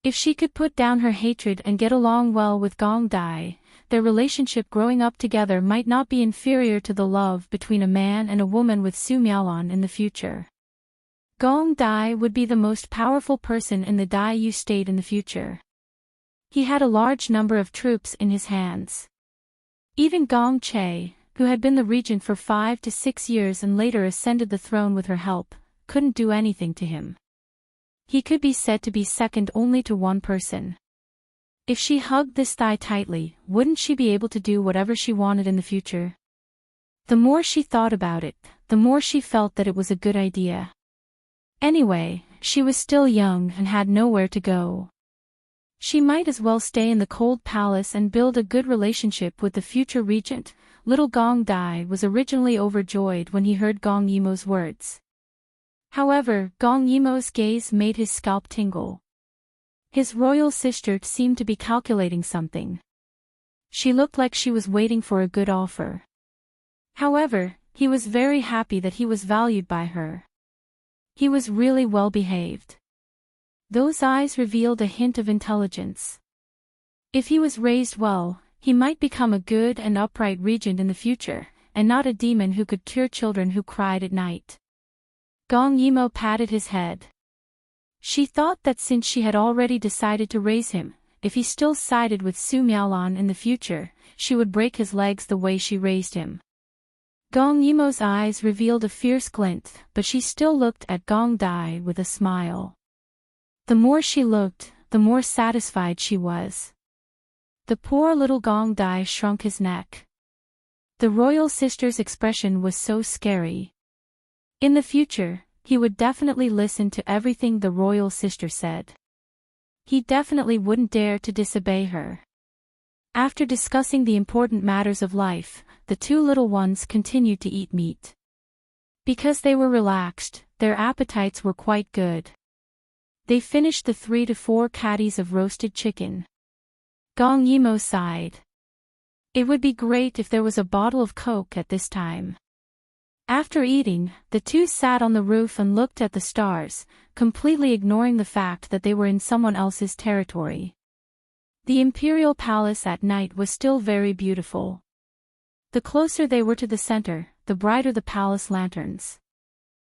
If she could put down her hatred and get along well with Gong Dai, their relationship growing up together might not be inferior to the love between a man and a woman with Su Miaolon in the future. Gong Dai would be the most powerful person in the Dai Yu state in the future. He had a large number of troops in his hands. Even Gong Che, who had been the regent for 5 to 6 years and later ascended the throne with her help, couldn't do anything to him. He could be said to be second only to one person. If she hugged this thigh tightly, wouldn't she be able to do whatever she wanted in the future? The more she thought about it, the more she felt that it was a good idea. Anyway, she was still young and had nowhere to go. She might as well stay in the cold palace and build a good relationship with the future regent. Little Gong Dai was originally overjoyed when he heard Gong Yimo's words. However, Gong Yimo's gaze made his scalp tingle. His royal sister seemed to be calculating something. She looked like she was waiting for a good offer. However, he was very happy that he was valued by her. He was really well behaved. Those eyes revealed a hint of intelligence. If he was raised well, he might become a good and upright regent in the future, and not a demon who could cure children who cried at night. Gong Yimo patted his head. She thought that since she had already decided to raise him, if he still sided with Su Miaolon in the future, she would break his legs the way she raised him. Gong Yimo's eyes revealed a fierce glint, but she still looked at Gong Dai with a smile. The more she looked, the more satisfied she was. The poor little Gong Dai shrunk his neck. The royal sister's expression was so scary. In the future, he would definitely listen to everything the royal sister said. He definitely wouldn't dare to disobey her. After discussing the important matters of life, the two little ones continued to eat meat. Because they were relaxed, their appetites were quite good. They finished the 3 to 4 caddies of roasted chicken. Gong Yimo sighed. It would be great if there was a bottle of Coke at this time. After eating, the two sat on the roof and looked at the stars, completely ignoring the fact that they were in someone else's territory. The imperial palace at night was still very beautiful. The closer they were to the center, the brighter the palace lanterns.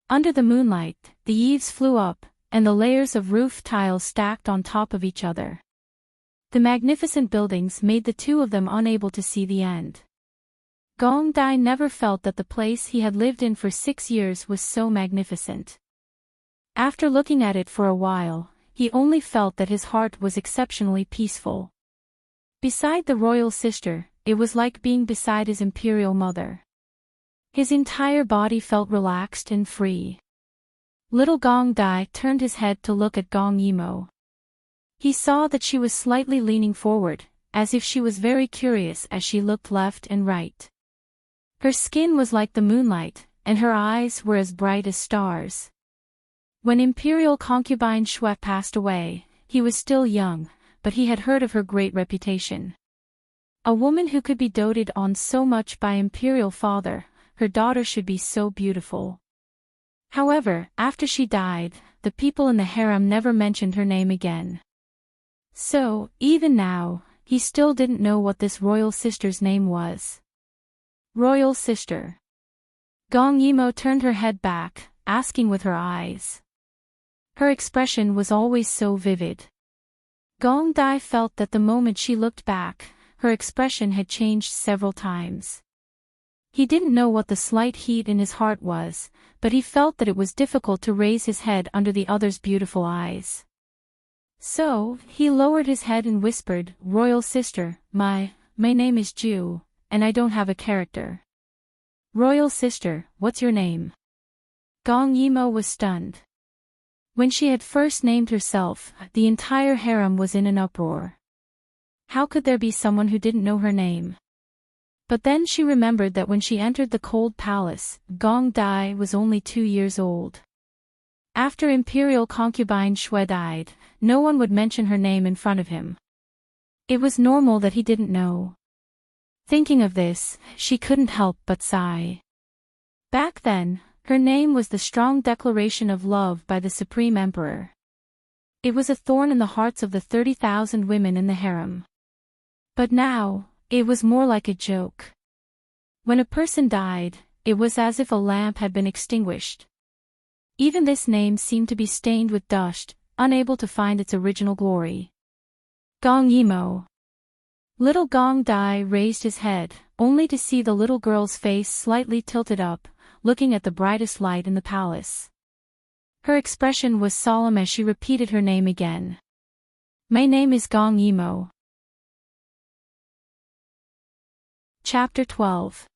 Under the moonlight, the eaves flew up, and the layers of roof tiles stacked on top of each other. The magnificent buildings made the two of them unable to see the end. Gong Dai never felt that the place he had lived in for 6 years was so magnificent. After looking at it for a while, he only felt that his heart was exceptionally peaceful. Beside the royal sister, it was like being beside his imperial mother. His entire body felt relaxed and free. Little Gong Dai turned his head to look at Gong Yimo. He saw that she was slightly leaning forward, as if she was very curious as she looked left and right. Her skin was like the moonlight, and her eyes were as bright as stars. When imperial concubine Xue passed away, he was still young, but he had heard of her great reputation. A woman who could be doted on so much by imperial father, her daughter should be so beautiful. However, after she died, the people in the harem never mentioned her name again. So, even now, he still didn't know what this royal sister's name was. Royal sister. Gong Yimo turned her head back, asking with her eyes. Her expression was always so vivid. Gong Dai felt that the moment she looked back, her expression had changed several times. He didn't know what the slight heat in his heart was, but he felt that it was difficult to raise his head under the other's beautiful eyes. So, he lowered his head and whispered, "Royal sister, my name is Ju, and I don't have a character." "Royal sister, what's your name?" Gong Yimo was stunned. When she had first named herself, the entire harem was in an uproar. How could there be someone who didn't know her name? But then she remembered that when she entered the cold palace, Gong Dai was only 2 years old. After imperial concubine Xue died, no one would mention her name in front of him. It was normal that he didn't know. Thinking of this, she couldn't help but sigh. Back then, her name was the strong declaration of love by the Supreme Emperor. It was a thorn in the hearts of the 30,000 women in the harem. But now, it was more like a joke. When a person died, it was as if a lamp had been extinguished. Even this name seemed to be stained with dust, unable to find its original glory. Gong Yimo. Little Gong Dai raised his head, only to see the little girl's face slightly tilted up, looking at the brightest light in the palace. Her expression was solemn as she repeated her name again. "My name is Gong Yimo." Chapter 12.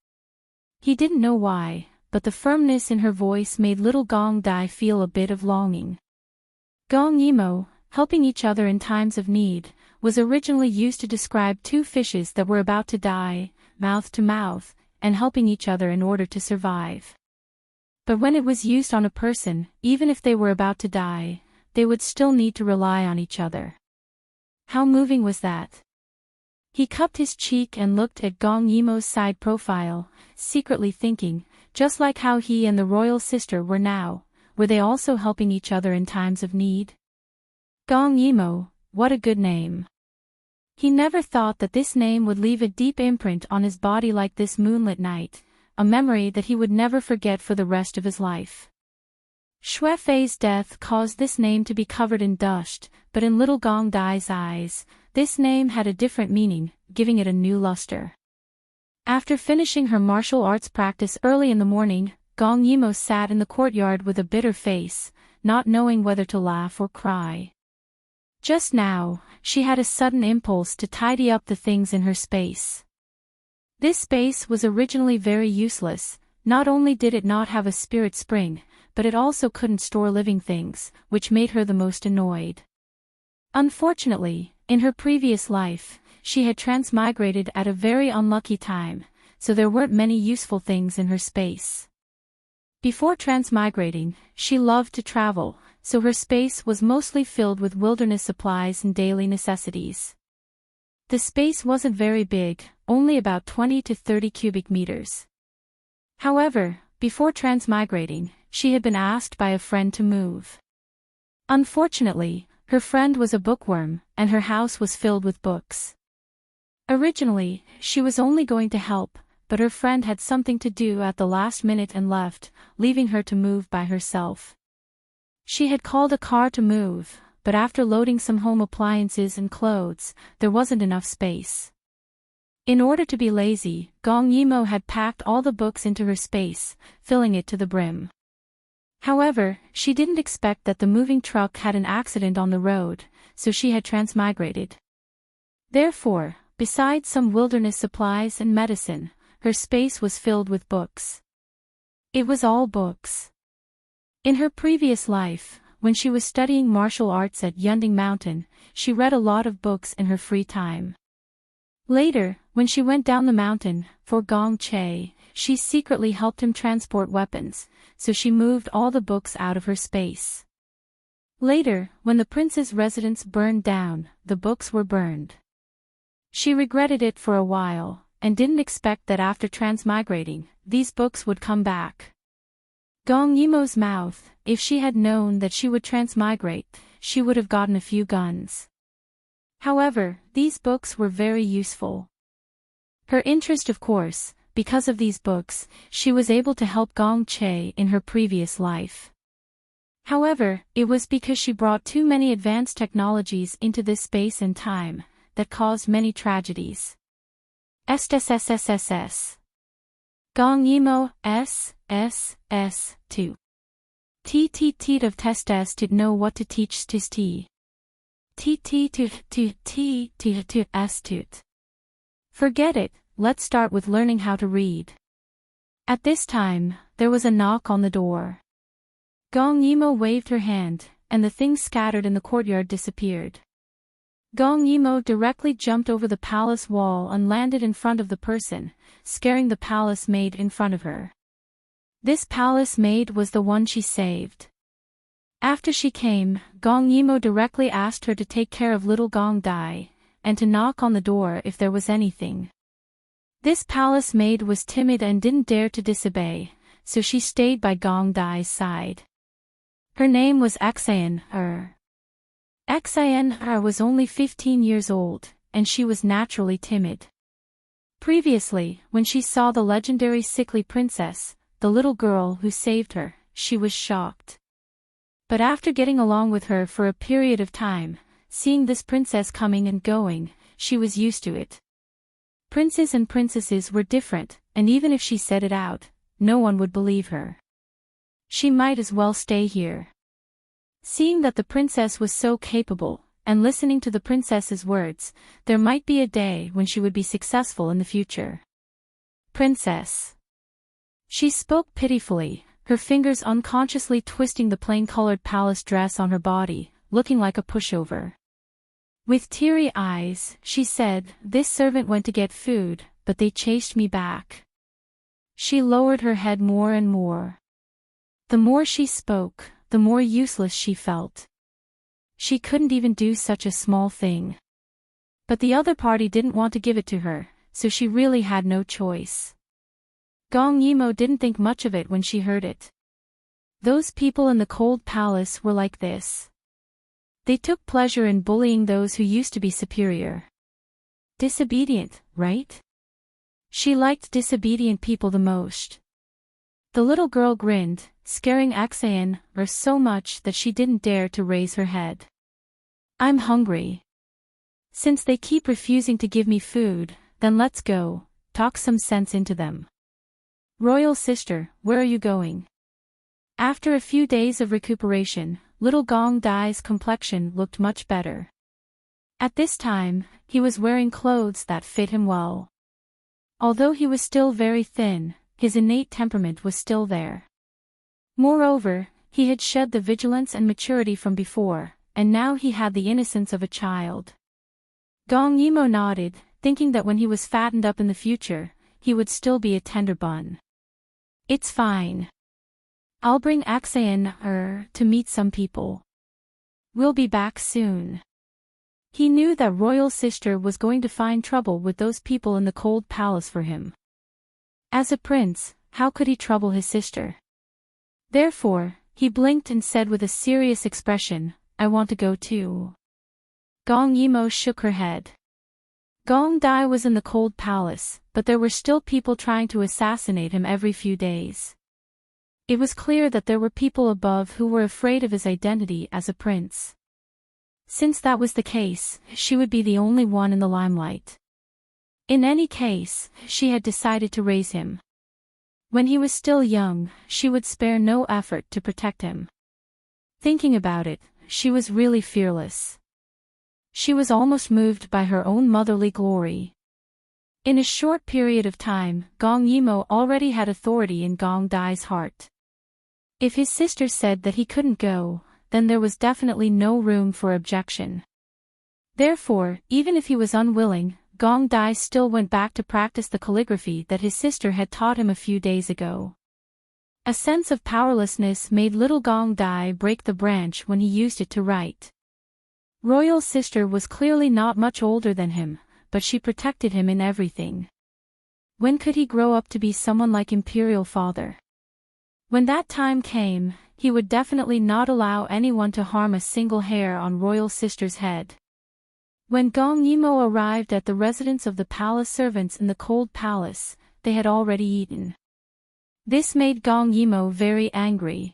He didn't know why, but the firmness in her voice made little Gong Dai feel a bit of longing. Gong Yimo, helping each other in times of need, was originally used to describe two fishes that were about to die, mouth to mouth, and helping each other in order to survive. But when it was used on a person, even if they were about to die, they would still need to rely on each other. How moving was that? He cupped his cheek and looked at Gong Yimo's side profile, secretly thinking, just like how he and the royal sister were now, were they also helping each other in times of need? Gong Yimo, what a good name. He never thought that this name would leave a deep imprint on his body like this moonlit night, a memory that he would never forget for the rest of his life. Xue Fei's death caused this name to be covered in dust, but in little Gong Dai's eyes, this name had a different meaning, giving it a new luster. After finishing her martial arts practice early in the morning, Gong Yimo sat in the courtyard with a bitter face, not knowing whether to laugh or cry. Just now, she had a sudden impulse to tidy up the things in her space. This space was originally very useless. Not only did it not have a spirit spring, but it also couldn't store living things, which made her the most annoyed. Unfortunately, in her previous life, she had transmigrated at a very unlucky time, so there weren't many useful things in her space. Before transmigrating, she loved to travel, so her space was mostly filled with wilderness supplies and daily necessities. The space wasn't very big, only about 20 to 30 cubic meters. However, before transmigrating, she had been asked by a friend to move. Unfortunately, her friend was a bookworm, and her house was filled with books. Originally, she was only going to help, but her friend had something to do at the last minute and left, leaving her to move by herself. She had called a car to move, but after loading some home appliances and clothes, there wasn't enough space. In order to be lazy, Gong Yimo had packed all the books into her space, filling it to the brim. However, she didn't expect that the moving truck had an accident on the road, so she had transmigrated. Therefore, besides some wilderness supplies and medicine, her space was filled with books. It was all books. In her previous life, when she was studying martial arts at Yunding Mountain, she read a lot of books in her free time. Later, when she went down the mountain, for Gong Che, she secretly helped him transport weapons, so she moved all the books out of her space. Later, when the prince's residence burned down, the books were burned. She regretted it for a while, and didn't expect that after transmigrating, these books would come back. Gong Yimo's mouth, if she had known that she would transmigrate, she would have gotten a few guns. However, these books were very useful. Her interest, of course, because of these books, she was able to help Gong Che in her previous life. However, it was because she brought too many advanced technologies into this space and time, that caused many tragedies. SSSSSS. Gong Yimo, S 2. Of testes to know what to teach tis t. To s tut. Forget it, let's start with learning how to read. At this time, there was a knock on the door. Gong Yimo waved her hand, and the things scattered in the courtyard disappeared. Gong Yimo directly jumped over the palace wall and landed in front of the person, scaring the palace maid in front of her. This palace maid was the one she saved. After she came, Gong Yimo directly asked her to take care of little Gong Dai, and to knock on the door if there was anything. This palace maid was timid and didn't dare to disobey, so she stayed by Gong Dai's side. Her name was Xan. Xan was only 15 years old, and she was naturally timid. Previously, when she saw the legendary sickly princess, the little girl who saved her, she was shocked. But after getting along with her for a period of time, seeing this princess coming and going, she was used to it. Princes and princesses were different, and even if she said it out, no one would believe her. She might as well stay here. Seeing that the princess was so capable, and listening to the princess's words, there might be a day when she would be successful in the future. Princess. She spoke pitifully, her fingers unconsciously twisting the plain-colored palace dress on her body, looking like a pushover. With teary eyes, she said, "This servant went to get food, but they chased me back." She lowered her head more and more. The more she spoke, the more useless she felt. She couldn't even do such a small thing. But the other party didn't want to give it to her, so she really had no choice. Gong Yimo didn't think much of it when she heard it. Those people in the cold palace were like this. They took pleasure in bullying those who used to be superior. Disobedient, right? She liked disobedient people the most. The little girl grinned, scaring Xan so much that she didn't dare to raise her head. "I'm hungry. Since they keep refusing to give me food, then let's go, talk some sense into them." "Royal sister, where are you going?" After a few days of recuperation, little Gong Dai's complexion looked much better. At this time, he was wearing clothes that fit him well. Although he was still very thin, his innate temperament was still there. Moreover, he had shed the vigilance and maturity from before, and now he had the innocence of a child. Gong Yimo nodded, thinking that when he was fattened up in the future, he would still be a tender bun. "It's fine. I'll bring Axayan to meet some people. We'll be back soon. He knew that Royal Sister was going to find trouble with those people in the cold palace for him. As a prince, how could he trouble his sister? Therefore, he blinked and said with a serious expression, I want to go too. Gong Yimo shook her head. Gong Dai was in the cold palace, but there were still people trying to assassinate him every few days. It was clear that there were people above who were afraid of his identity as a prince. Since that was the case, she would be the only one in the limelight. In any case, she had decided to raise him. When he was still young, she would spare no effort to protect him. Thinking about it, she was really fearless. She was almost moved by her own motherly glory. In a short period of time, Gong Yimo already had authority in Gong Dai's heart. If his sister said that he couldn't go, then there was definitely no room for objection. Therefore, even if he was unwilling, Gong Dai still went back to practice the calligraphy that his sister had taught him a few days ago. A sense of powerlessness made little Gong Dai break the branch when he used it to write. Royal Sister was clearly not much older than him, but she protected him in everything. When could he grow up to be someone like Imperial Father? When that time came, he would definitely not allow anyone to harm a single hair on Royal Sister's head. When Gong Yimo arrived at the residence of the palace servants in the cold palace, they had already eaten. This made Gong Yimo very angry.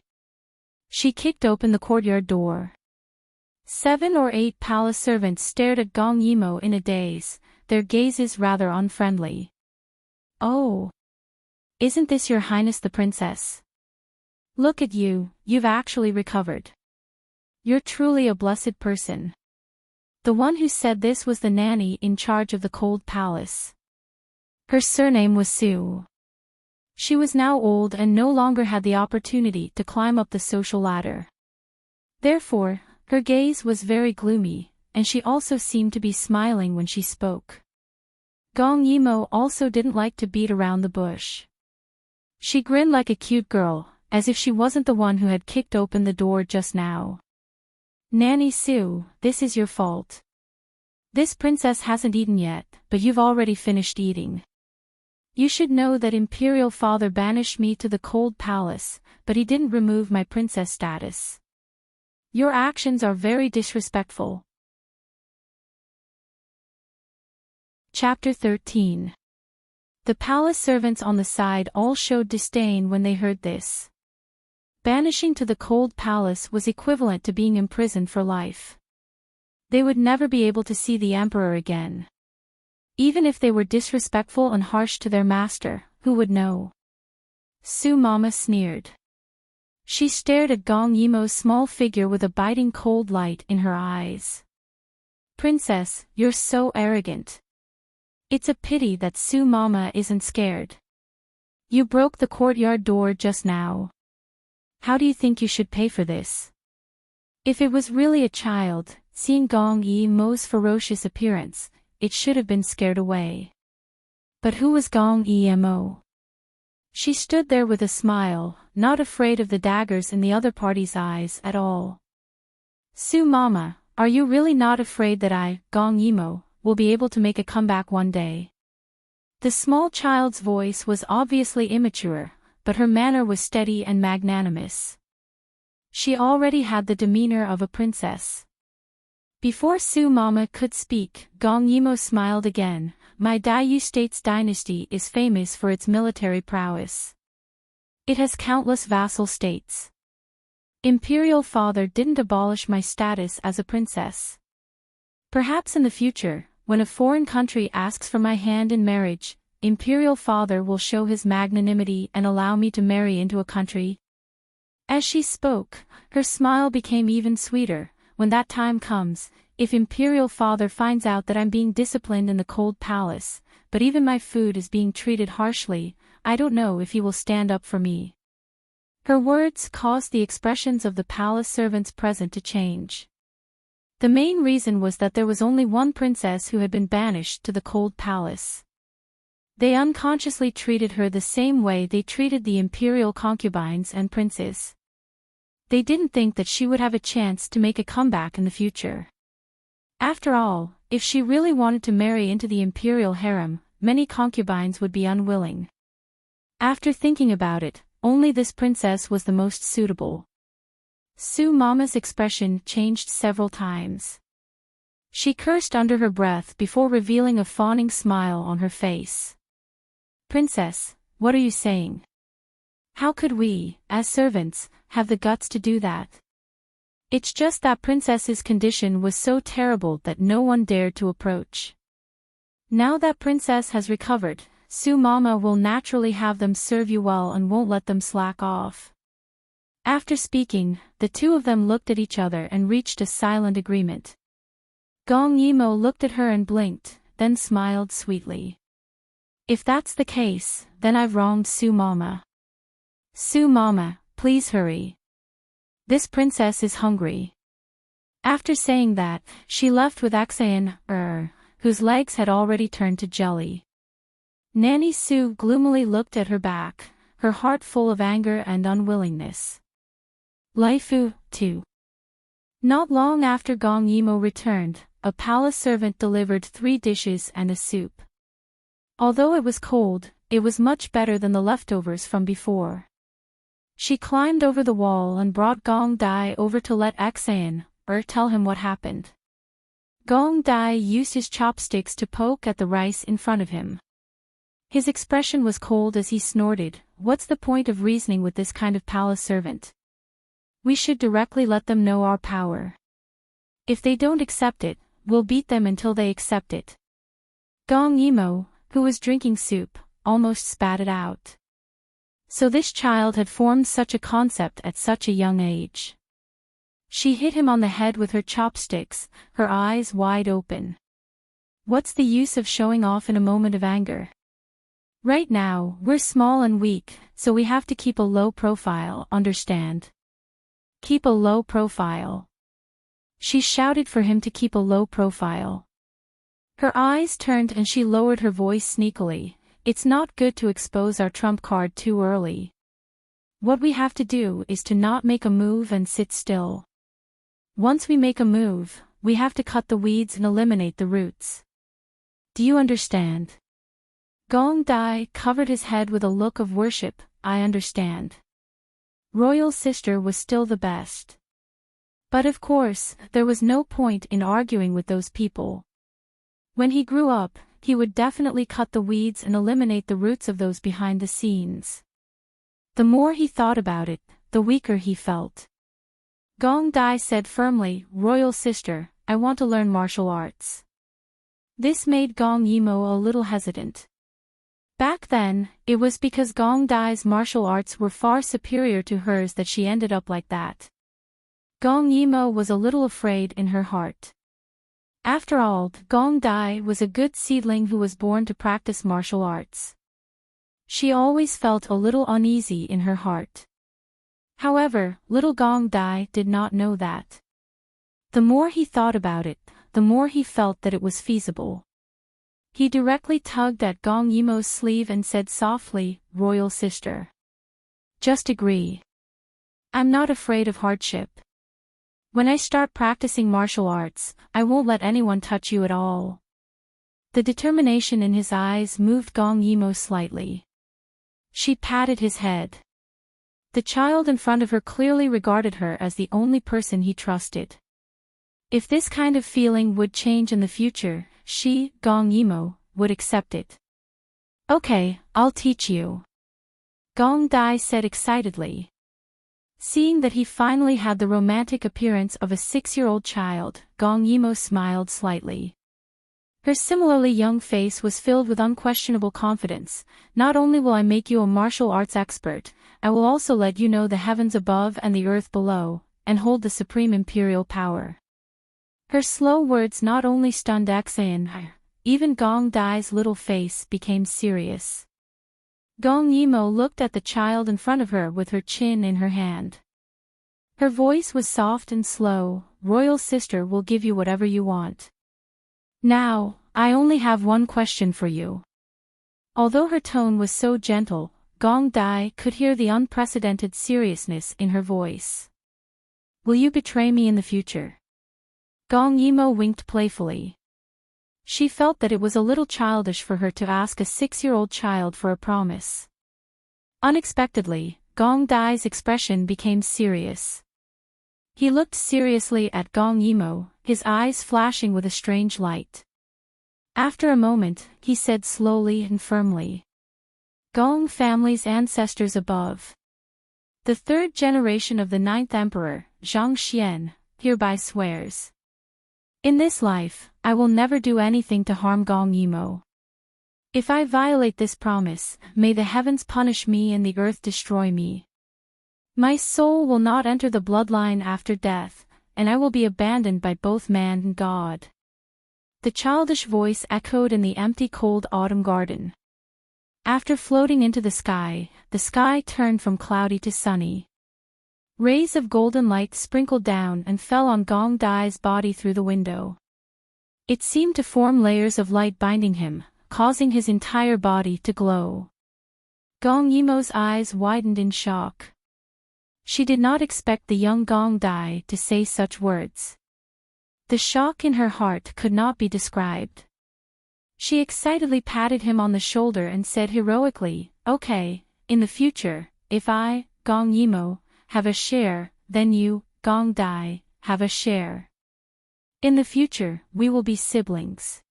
She kicked open the courtyard door. 7 or 8 palace servants stared at Gong Yimo in a daze, their gazes rather unfriendly. Oh! Isn't this Your Highness the Princess? Look at you, you've actually recovered. You're truly a blessed person. The one who said this was the nanny in charge of the cold palace. Her surname was Su. She was now old and no longer had the opportunity to climb up the social ladder. Therefore, her gaze was very gloomy, and she also seemed to be smiling when she spoke. Gong Yimo also didn't like to beat around the bush. She grinned like a cute girl, as if she wasn't the one who had kicked open the door just now. Nanny Su, this is your fault. This princess hasn't eaten yet, but you've already finished eating. You should know that Imperial Father banished me to the cold palace, but he didn't remove my princess status. Your actions are very disrespectful. Chapter 13. The palace servants on the side all showed disdain when they heard this. Banishing to the cold palace was equivalent to being imprisoned for life. They would never be able to see the emperor again. Even if they were disrespectful and harsh to their master, who would know? Su Mama sneered. She stared at Gong Yimo's small figure with a biting cold light in her eyes. Princess, you're so arrogant. It's a pity that Su Mama isn't scared. You broke the courtyard door just now. How do you think you should pay for this? If it was really a child, seeing Gong Yimo's ferocious appearance, it should have been scared away. But who was Gong Yimo? She stood there with a smile, not afraid of the daggers in the other party's eyes at all. Su Mama, are you really not afraid that I, Gong Yimo, will be able to make a comeback one day? The small child's voice was obviously immature, but her manner was steady and magnanimous. She already had the demeanor of a princess. Before Su Mama could speak, Gong Yimo smiled again. My Dayu State's dynasty is famous for its military prowess. It has countless vassal states. Imperial Father didn't abolish my status as a princess. Perhaps in the future, when a foreign country asks for my hand in marriage, Imperial Father will show his magnanimity and allow me to marry into a country. As she spoke, her smile became even sweeter. When that time comes, if Imperial Father finds out that I'm being disciplined in the cold palace, but even my food is being treated harshly, I don't know if he will stand up for me. Her words caused the expressions of the palace servants present to change. The main reason was that there was only one princess who had been banished to the cold palace. They unconsciously treated her the same way they treated the imperial concubines and princes. They didn't think that she would have a chance to make a comeback in the future. After all, if she really wanted to marry into the imperial harem, many concubines would be unwilling. After thinking about it, only this princess was the most suitable. Su Mama's expression changed several times. She cursed under her breath before revealing a fawning smile on her face. Princess, what are you saying? How could we, as servants, have the guts to do that? It's just that princess's condition was so terrible that no one dared to approach. Now that princess has recovered, Su Mama will naturally have them serve you well and won't let them slack off. After speaking, the two of them looked at each other and reached a silent agreement. Gong Yimo looked at her and blinked, then smiled sweetly. If that's the case, then I've wronged Su Mama. Su Mama, please hurry. This princess is hungry. After saying that, she left with Axayan, whose legs had already turned to jelly. Nanny Su gloomily looked at her back, her heart full of anger and unwillingness. Laifu, too. Not long after Gong Yimo returned, a palace servant delivered 3 dishes and a soup. Although it was cold, it was much better than the leftovers from before. She climbed over the wall and brought Gong Dai over to let Axayan, tell him what happened. Gong Dai used his chopsticks to poke at the rice in front of him. His expression was cold as he snorted, "What's the point of reasoning with this kind of palace servant? We should directly let them know our power. If they don't accept it, we'll beat them until they accept it." Gong Yimo, who was drinking soup, almost spat it out. So this child had formed such a concept at such a young age. She hit him on the head with her chopsticks, her eyes wide open. What's the use of showing off in a moment of anger? Right now, we're small and weak, so we have to keep a low profile, understand? Keep a low profile. She shouted for him to keep a low profile. Her eyes turned and she lowered her voice sneakily. It's not good to expose our trump card too early. What we have to do is to not make a move and sit still. Once we make a move, we have to cut the weeds and eliminate the roots. Do you understand? Gong Dai covered his head with a look of worship. I understand. Royal sister was still the best. But of course, there was no point in arguing with those people. When he grew up, he would definitely cut the weeds and eliminate the roots of those behind the scenes. The more he thought about it, the weaker he felt. Gong Dai said firmly, "Royal sister, I want to learn martial arts." This made Gong Yimo a little hesitant. Back then, it was because Gong Dai's martial arts were far superior to hers that she ended up like that. Gong Yimo was a little afraid in her heart. After all, Gong Dai was a good seedling who was born to practice martial arts. She always felt a little uneasy in her heart. However, little Gong Dai did not know that. The more he thought about it, the more he felt that it was feasible. He directly tugged at Gong Yimo's sleeve and said softly, "Royal sister. Just agree. I'm not afraid of hardship. When I start practicing martial arts, I won't let anyone touch you at all." The determination in his eyes moved Gong Yimo slightly. She patted his head. The child in front of her clearly regarded her as the only person he trusted. If this kind of feeling would change in the future, she, Gong Yimo, would accept it. "Okay, I'll teach you," Gong Dai said excitedly. Seeing that he finally had the romantic appearance of a 6-year-old child, Gong Yimo smiled slightly. Her similarly young face was filled with unquestionable confidence. "Not only will I make you a martial arts expert, I will also let you know the heavens above and the earth below, and hold the supreme imperial power." Her slow words not only stunned Axayan, even Gong Dai's little face became serious. Gong Yimo looked at the child in front of her with her chin in her hand. Her voice was soft and slow. "Royal sister will give you whatever you want. Now, I only have one question for you. Although her tone was so gentle, Gong Dai could hear the unprecedented seriousness in her voice. Will you betray me in the future? Gong Yimo winked playfully. She felt that it was a little childish for her to ask a 6-year-old child for a promise. Unexpectedly, Gong Dai's expression became serious. He looked seriously at Gong Yimo, his eyes flashing with a strange light. After a moment, he said slowly and firmly. Gong family's ancestors above. The third generation of the 9th emperor, Zhang Xian, hereby swears. In this life, I will never do anything to harm Gong Yimo. If I violate this promise, may the heavens punish me and the earth destroy me. My soul will not enter the bloodline after death, and I will be abandoned by both man and God. The childish voice echoed in the empty cold autumn garden. After floating into the sky turned from cloudy to sunny. Rays of golden light sprinkled down and fell on Gong Dai's body through the window. It seemed to form layers of light binding him, causing his entire body to glow. Gong Yimo's eyes widened in shock. She did not expect the young Gong Dai to say such words. The shock in her heart could not be described. She excitedly patted him on the shoulder and said heroically, "Okay, in the future, if I, Gong Yimo, have a share, then you, Gong Dai, have a share. In the future, we will be siblings.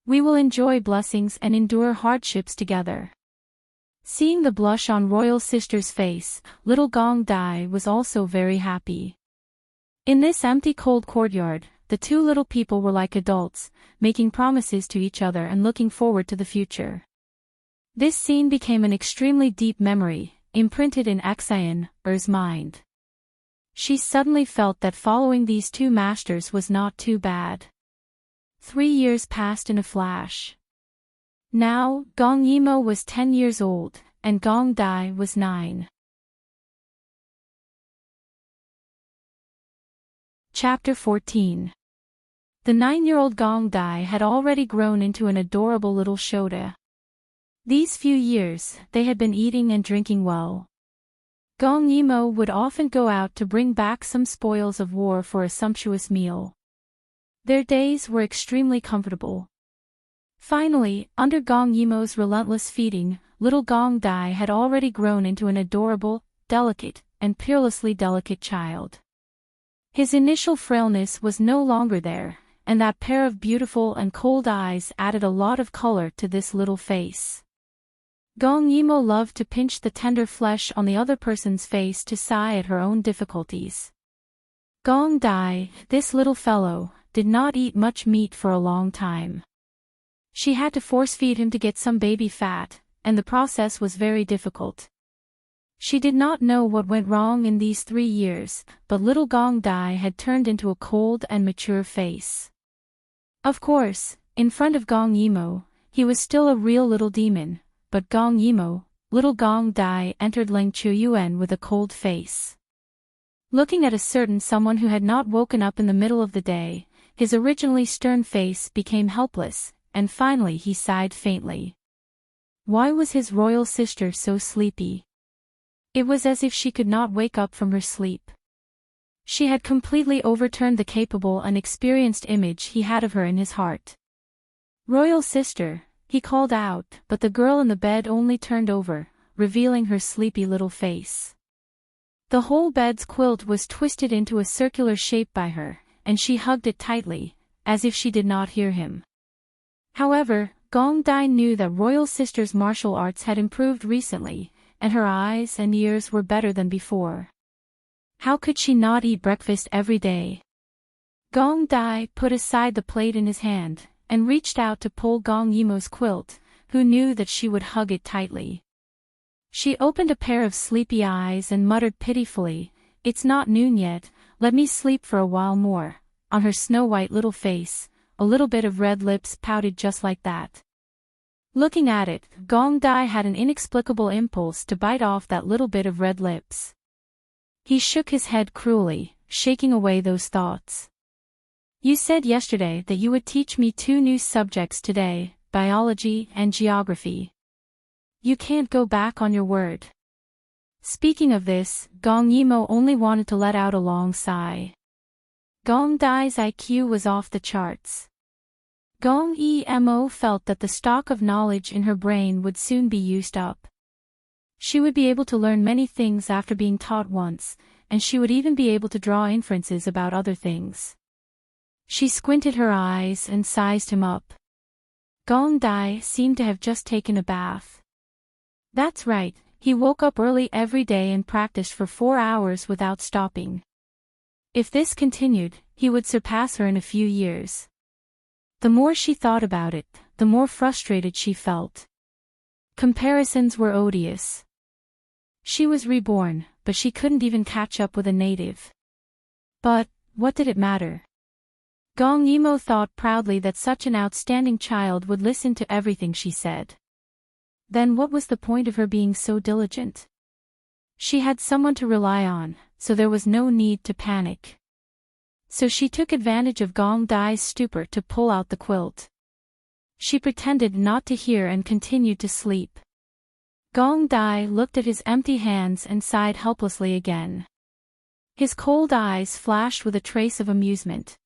We will enjoy blessings and endure hardships together." Seeing the blush on royal sister's face, little Gong Dai was also very happy. In this empty cold courtyard, the two little people were like adults, making promises to each other and looking forward to the future. This scene became an extremely deep memory, imprinted in Xian's mind. She suddenly felt that following these two masters was not too bad. 3 years passed in a flash. Now, Gong Yimo was 10 years old, and Gong Dai was 9. Chapter 14. The 9-year-old Gong Dai had already grown into an adorable little Shota. These few years, they had been eating and drinking well. Gong Yimo would often go out to bring back some spoils of war for a sumptuous meal. Their days were extremely comfortable. Finally, under Gong Yimo's relentless feeding, little Gong Dai had already grown into an adorable, delicate, and peerlessly delicate child. His initial frailness was no longer there, and that pair of beautiful and cold eyes added a lot of color to this little face. Gong Yimo loved to pinch the tender flesh on the other person's face to sigh at her own difficulties. Gong Dai, this little fellow, did not eat much meat for a long time. She had to force-feed him to get some baby fat, and the process was very difficult. She did not know what went wrong in these 3 years, but little Gong Dai had turned into a cold and mature face. Of course, in front of Gong Yimo, he was still a real little demon, but Gong Yimo, little Gong Dai entered Ling Chuyuan with a cold face. Looking at a certain someone who had not woken up in the middle of the day, his originally stern face became helpless, and finally he sighed faintly. Why was his royal sister so sleepy? It was as if she could not wake up from her sleep. She had completely overturned the capable and experienced image he had of her in his heart. "Royal sister," he called out, but the girl in the bed only turned over, revealing her sleepy little face. The whole bed's quilt was twisted into a circular shape by her, and she hugged it tightly, as if she did not hear him. However, Gong Dai knew that royal sister's martial arts had improved recently, and her eyes and ears were better than before. How could she not eat breakfast every day? Gong Dai put aside the plate in his hand, and reached out to pull Gong Yimo's quilt, who knew that she would hug it tightly. She opened a pair of sleepy eyes and muttered pitifully, "It's not noon yet, let me sleep for a while more." On her snow-white little face, a little bit of red lips pouted just like that. Looking at it, Gong Dai had an inexplicable impulse to bite off that little bit of red lips. He shook his head cruelly, shaking away those thoughts. "You said yesterday that you would teach me 2 new subjects today, biology and geography." You can't go back on your word. Speaking of this, Gong Yimo only wanted to let out a long sigh. Gong Dai's IQ was off the charts. Gong Emo felt that the stock of knowledge in her brain would soon be used up. She would be able to learn many things after being taught once, and she would even be able to draw inferences about other things. She squinted her eyes and sized him up. Gong Dai seemed to have just taken a bath. That's right, he woke up early every day and practiced for 4 hours without stopping. If this continued, he would surpass her in a few years. The more she thought about it, the more frustrated she felt. Comparisons were odious. She was reborn, but she couldn't even catch up with a native. But, what did it matter? Gong Yimo thought proudly that such an outstanding child would listen to everything she said. Then what was the point of her being so diligent? She had someone to rely on, so there was no need to panic. So she took advantage of Gong Dai's stupor to pull out the quilt. She pretended not to hear and continued to sleep. Gong Dai looked at his empty hands and sighed helplessly again. His cold eyes flashed with a trace of amusement.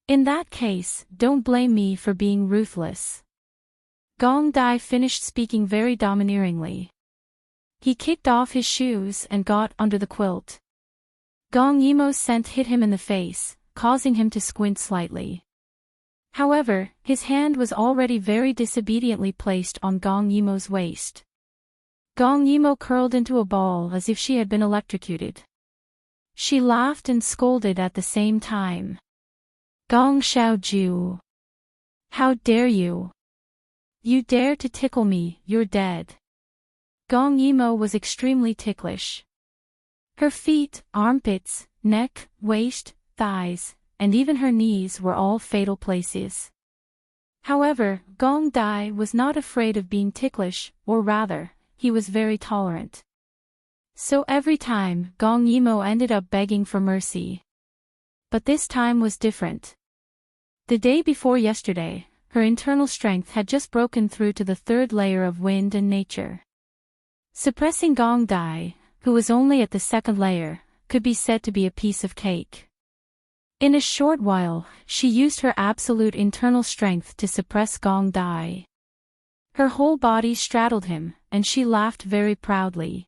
In that case, don't blame me for being ruthless. Gong Dai finished speaking very domineeringly. He kicked off his shoes and got under the quilt. Gong Yimo's scent hit him in the face, causing him to squint slightly. However, his hand was already very disobediently placed on Gong Yimo's waist. Gong Yimo curled into a ball as if she had been electrocuted. She laughed and scolded at the same time. Gong Xiaoju! How dare you! You dare to tickle me, you're dead. Gong Yimo was extremely ticklish. Her feet, armpits, neck, waist, thighs, and even her knees were all fatal places. However, Gong Dai was not afraid of being ticklish, or rather, he was very tolerant. So every time, Gong Yimo ended up begging for mercy. But this time was different. The day before yesterday, her internal strength had just broken through to the 3rd layer of wind and nature. Suppressing Gong Dai, who was only at the 2nd layer, could be said to be a piece of cake. In a short while, she used her absolute internal strength to suppress Gong Dai. Her whole body straddled him, and she laughed very proudly.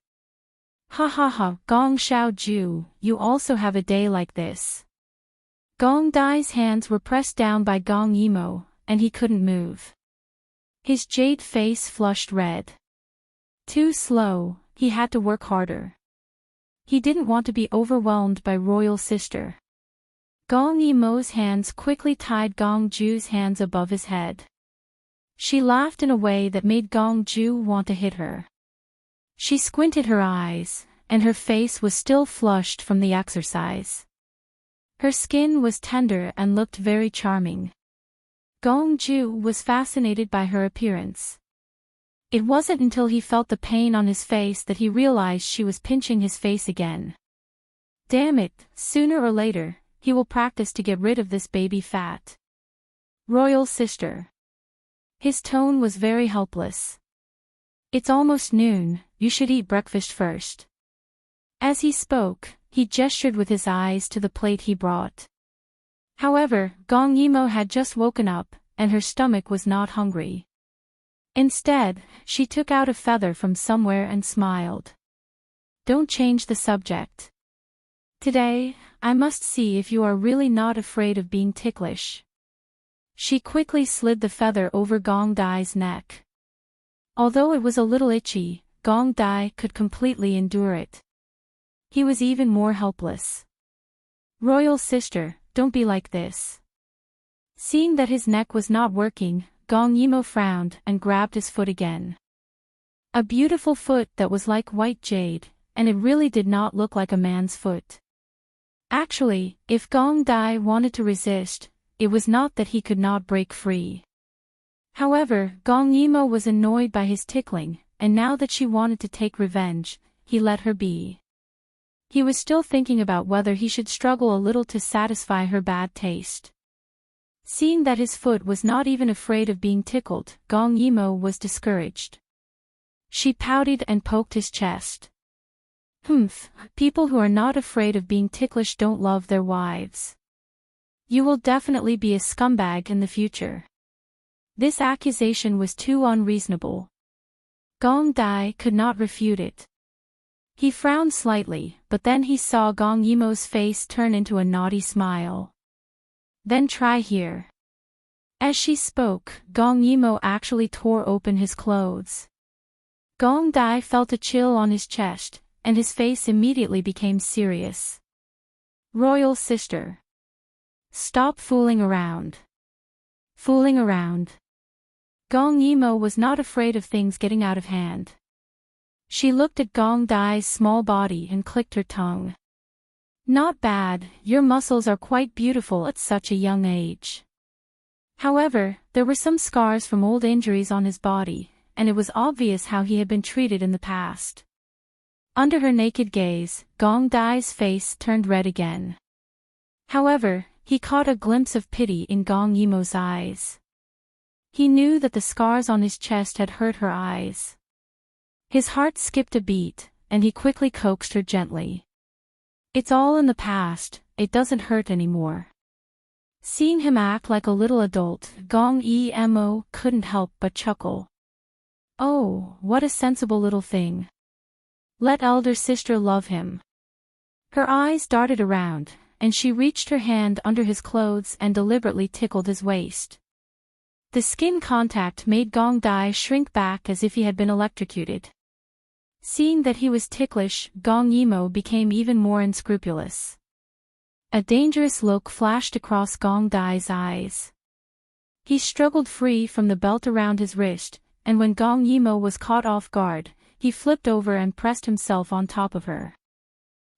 Ha ha ha, Gong Xiaoju, you also have a day like this. Gong Dai's hands were pressed down by Gong Yimo, and he couldn't move. His jade face flushed red. Too slow, he had to work harder. He didn't want to be overwhelmed by royal sister. Gong Yimo's hands quickly tied Gong Ju's hands above his head. She laughed in a way that made Gong Ju want to hit her. She squinted her eyes, and her face was still flushed from the exercise. Her skin was tender and looked very charming. Gong Ju was fascinated by her appearance. It wasn't until he felt the pain on his face that he realized she was pinching his face again. Damn it, sooner or later, he will practice to get rid of this baby fat. Royal sister. His tone was very helpless. It's almost noon, you should eat breakfast first. As he spoke, he gestured with his eyes to the plate he brought. However, Gong Yimo had just woken up, and her stomach was not hungry. Instead, she took out a feather from somewhere and smiled. Don't change the subject. Today, I must see if you are really not afraid of being ticklish. She quickly slid the feather over Gong Dai's neck. Although it was a little itchy, Gong Dai could completely endure it. He was even more helpless. Royal sister, don't be like this. Seeing that his neck was not working, Gong Yimo frowned and grabbed his foot again. A beautiful foot that was like white jade, and it really did not look like a man's foot. Actually, if Gong Dai wanted to resist, it was not that he could not break free. However, Gong Yimo was annoyed by his tickling, and now that she wanted to take revenge, he let her be. He was still thinking about whether he should struggle a little to satisfy her bad taste. Seeing that his foot was not even afraid of being tickled, Gong Yimo was discouraged. She pouted and poked his chest. Humph, people who are not afraid of being ticklish don't love their wives. You will definitely be a scumbag in the future. This accusation was too unreasonable. Gong Dai could not refute it. He frowned slightly, but then he saw Gong Yimo's face turn into a naughty smile. Then try here. As she spoke, Gong Yimo actually tore open his clothes. Gong Dai felt a chill on his chest, and his face immediately became serious. Royal sister. Stop fooling around. Fooling around. Gong Yimo was not afraid of things getting out of hand. She looked at Gong Dai's small body and clicked her tongue. Not bad, your muscles are quite beautiful at such a young age. However, there were some scars from old injuries on his body, and it was obvious how he had been treated in the past. Under her naked gaze, Gong Dai's face turned red again. However, he caught a glimpse of pity in Gong Yimo's eyes. He knew that the scars on his chest had hurt her eyes. His heart skipped a beat, and he quickly coaxed her gently. It's all in the past, it doesn't hurt anymore. Seeing him act like a little adult, Gong Yimo couldn't help but chuckle. Oh, what a sensible little thing. Let elder sister love him. Her eyes darted around, and she reached her hand under his clothes and deliberately tickled his waist. The skin contact made Gong Dai shrink back as if he had been electrocuted. Seeing that he was ticklish, Gong Yimo became even more unscrupulous. A dangerous look flashed across Gong Dai's eyes. He struggled free from the belt around his wrist, and when Gong Yimo was caught off guard, he flipped over and pressed himself on top of her.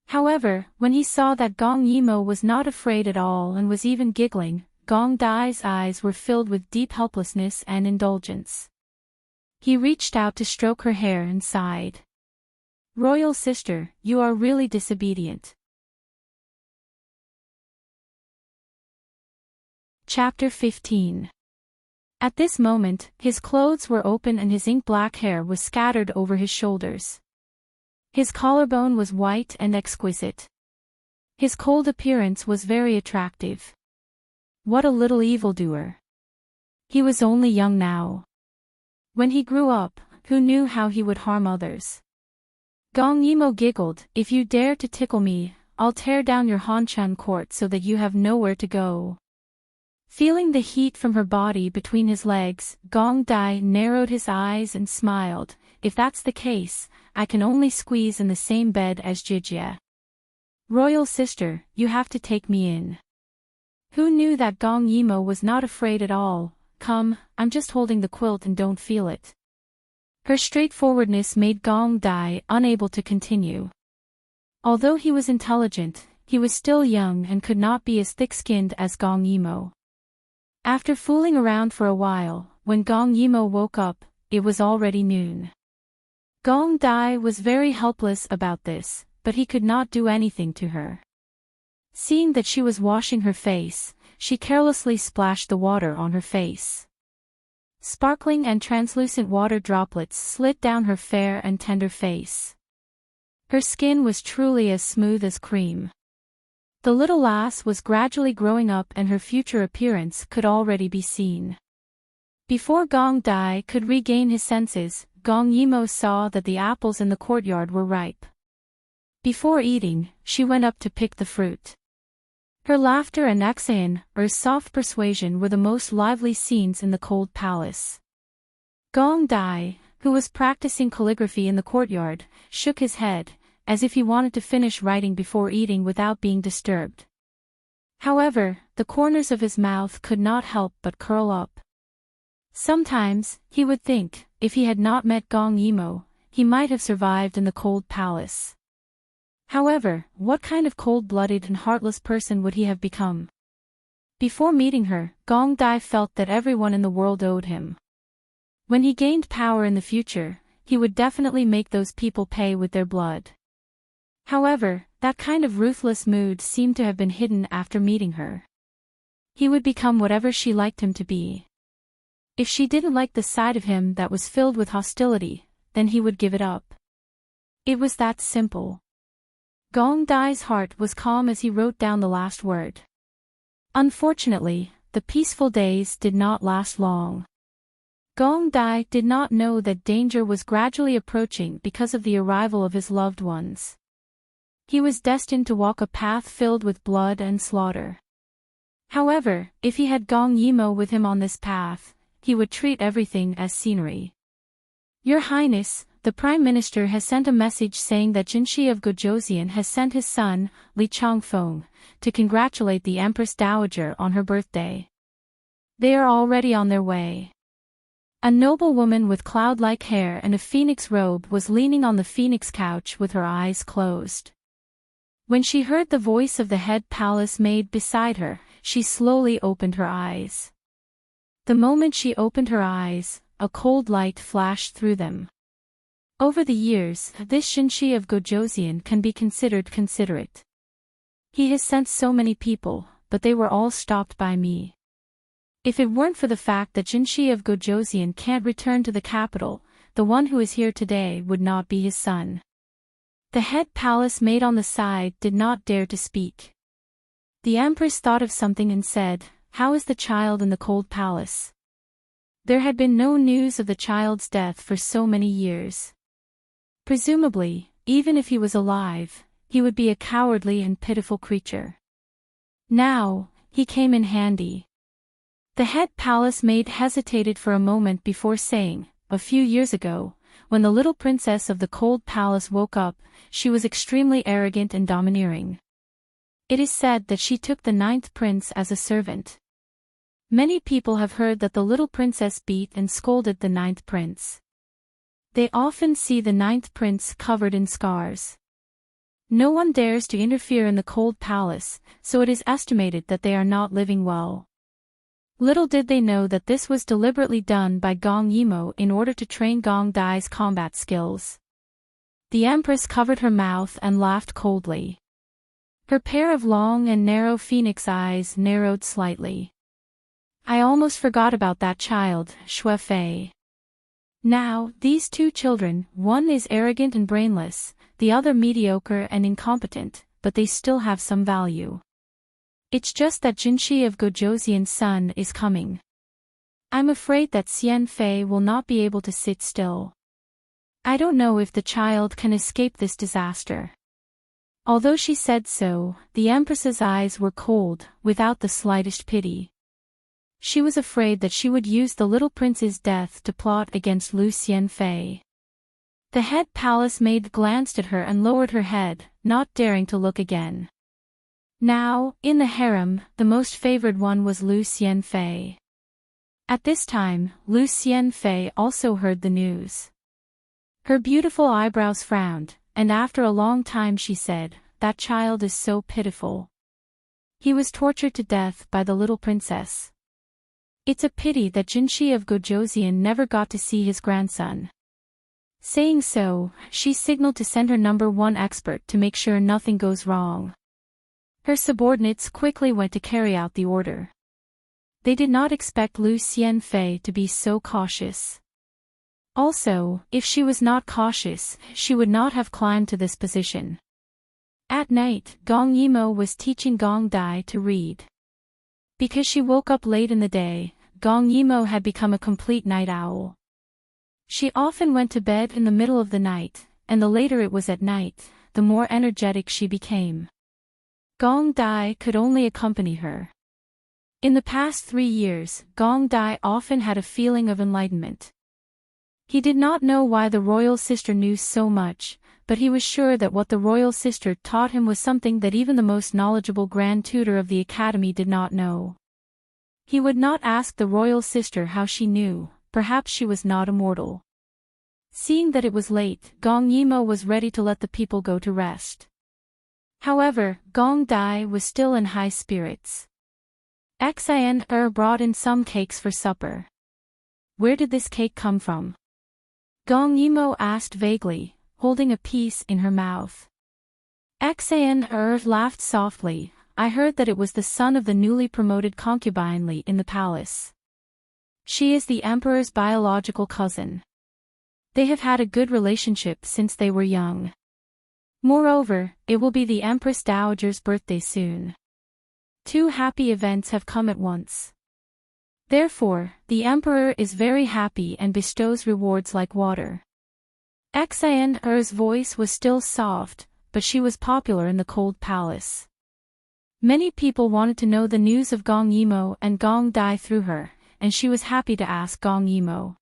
However, when he saw that Gong Yimo was not afraid at all and was even giggling, Gong Dai's eyes were filled with deep helplessness and indulgence. He reached out to stroke her hair and sighed. Royal sister, you are really disobedient. Chapter 15. At this moment, his clothes were open and his ink-black hair was scattered over his shoulders. His collarbone was white and exquisite. His cold appearance was very attractive. What a little evildoer. He was only young now. When he grew up, who knew how he would harm others? Gong Yimo giggled, if you dare to tickle me, I'll tear down your Hanchan court so that you have nowhere to go. Feeling the heat from her body between his legs, Gong Dai narrowed his eyes and smiled, if that's the case, I can only squeeze in the same bed as Jijia. Royal sister, you have to take me in. Who knew that Gong Yimo was not afraid at all? Come, I'm just holding the quilt and don't feel it. Her straightforwardness made Gong Dai unable to continue. Although he was intelligent, he was still young and could not be as thick-skinned as Gong Yimo. After fooling around for a while, when Gong Yimo woke up, it was already noon. Gong Dai was very helpless about this, but he could not do anything to her. Seeing that she was washing her face, she carelessly splashed the water on her face. Sparkling and translucent water droplets slid down her fair and tender face. Her skin was truly as smooth as cream. The little lass was gradually growing up and her future appearance could already be seen. Before Gong Dai could regain his senses, Gong Yimo saw that the apples in the courtyard were ripe. Before eating, she went up to pick the fruit. Her laughter and accent, or soft persuasion, were the most lively scenes in the cold palace. Gong Dai, who was practicing calligraphy in the courtyard, shook his head, as if he wanted to finish writing before eating without being disturbed. However, the corners of his mouth could not help but curl up. Sometimes, he would think, if he had not met Gong Yimo, he might have survived in the cold palace. However, what kind of cold-blooded and heartless person would he have become? Before meeting her, Gong Dai felt that everyone in the world owed him. When he gained power in the future, he would definitely make those people pay with their blood. However, that kind of ruthless mood seemed to have been hidden after meeting her. He would become whatever she liked him to be. If she didn't like the side of him that was filled with hostility, then he would give it up. It was that simple. Gong Dai's heart was calm as he wrote down the last word. Unfortunately, the peaceful days did not last long. Gong Dai did not know that danger was gradually approaching because of the arrival of his loved ones. He was destined to walk a path filled with blood and slaughter. However, if he had Gong Yimo with him on this path, he would treat everything as scenery. Your Highness, the Prime Minister has sent a message saying that Jinshi of Gojoseon has sent his son, Li Changfeng, to congratulate the Empress Dowager on her birthday. They are already on their way. A noble woman with cloud-like hair and a phoenix robe was leaning on the phoenix couch with her eyes closed. When she heard the voice of the head palace maid beside her, she slowly opened her eyes. The moment she opened her eyes, a cold light flashed through them. Over the years, this Jinshi of Gojoseon can be considered considerate. He has sent so many people, but they were all stopped by me. If it weren't for the fact that Jinshi of Gojoseon can't return to the capital, the one who is here today would not be his son. The head palace maid on the side did not dare to speak. The Empress thought of something and said, "How is the child in the cold palace?" There had been no news of the child's death for so many years. Presumably, even if he was alive, he would be a cowardly and pitiful creature. Now, he came in handy. The head palace maid hesitated for a moment before saying, "A few years ago, when the little princess of the cold palace woke up, she was extremely arrogant and domineering. It is said that she took the 9th prince as a servant. Many people have heard that the little princess beat and scolded the 9th prince. They often see the 9th prince covered in scars. No one dares to interfere in the cold palace, so it is estimated that they are not living well." Little did they know that this was deliberately done by Gong Yimo in order to train Gong Dai's combat skills. The Empress covered her mouth and laughed coldly. Her pair of long and narrow phoenix eyes narrowed slightly. "I almost forgot about that child, Xue Fei. Now, these two children, one is arrogant and brainless, the other mediocre and incompetent, but they still have some value. It's just that Jinshi of Gojoseon's son is coming. I'm afraid that Xian Fei will not be able to sit still. I don't know if the child can escape this disaster." Although she said so, the Empress's eyes were cold, without the slightest pity. She was afraid that she would use the little prince's death to plot against Lu Xianfei. The head palace maid glanced at her and lowered her head, not daring to look again. Now, in the harem, the most favored one was Lu Xianfei. At this time, Lu Xianfei also heard the news. Her beautiful eyebrows frowned, and after a long time she said, "That child is so pitiful. He was tortured to death by the little princess. It's a pity that Jinshi of Gojoseon never got to see his grandson." Saying so, she signaled to send her #1 expert to make sure nothing goes wrong. Her subordinates quickly went to carry out the order. They did not expect Lu Xianfei to be so cautious. Also, if she was not cautious, she would not have climbed to this position. At night, Gong Yimo was teaching Gong Dai to read. Because she woke up late in the day, Gong Yimo had become a complete night owl. She often went to bed in the middle of the night, and the later it was at night, the more energetic she became. Gong Dai could only accompany her. In the past 3 years, Gong Dai often had a feeling of enlightenment. He did not know why the royal sister knew so much, but he was sure that what the royal sister taught him was something that even the most knowledgeable grand tutor of the academy did not know. He would not ask the royal sister how she knew, perhaps she was not immortal. Seeing that it was late, Gong Yimo was ready to let the people go to rest. However, Gong Dai was still in high spirits. Xian brought in some cakes for supper. Where did this cake come from? Gong Yimo asked vaguely, holding a piece in her mouth. Xian laughed softly. "I heard that it was the son of the newly promoted concubine Li in the palace. She is the emperor's biological cousin. They have had a good relationship since they were young. Moreover, it will be the Empress Dowager's birthday soon. Two happy events have come at once. Therefore, the Emperor is very happy and bestows rewards like water. Xian's voice was still soft, but she was popular in the cold palace. Many people wanted to know the news of Gong Yimo and Gong Dai through her, and she was happy to ask Gong Yimo.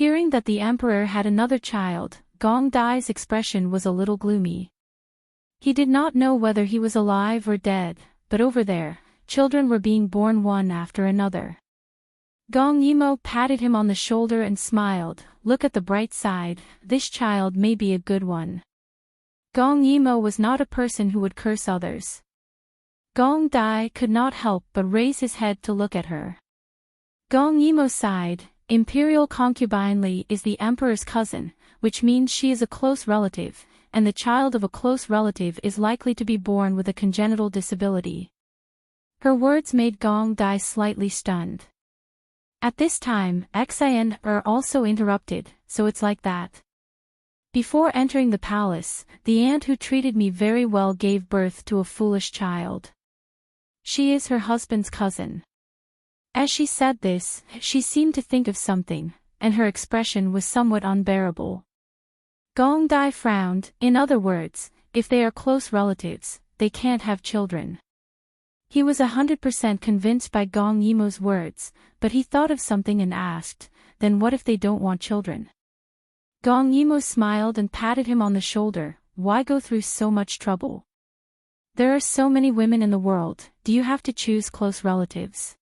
Hearing that the Emperor had another child, Gong Dai's expression was a little gloomy. He did not know whether he was alive or dead, but over there, children were being born one after another. Gong Yimo patted him on the shoulder and smiled. Look at the bright side, this child may be a good one. Gong Yimo was not a person who would curse others. Gong Dai could not help but raise his head to look at her. Gong Yimo sighed. Imperial concubine Li is the emperor's cousin, which means she is a close relative, and the child of a close relative is likely to be born with a congenital disability. Her words made Gong Dai slightly stunned. At this time, Xian also interrupted, so it's like that. Before entering the palace, the aunt who treated me very well gave birth to a foolish child. She is her husband's cousin. As she said this, she seemed to think of something, and her expression was somewhat unbearable. Gong Dai frowned. In other words, if they are close relatives, they can't have children. He was 100% convinced by Gong Yimo's words, but he thought of something and asked, then what if they don't want children? Gong Yimo smiled and patted him on the shoulder. Why go through so much trouble? There are so many women in the world, do you have to choose close relatives?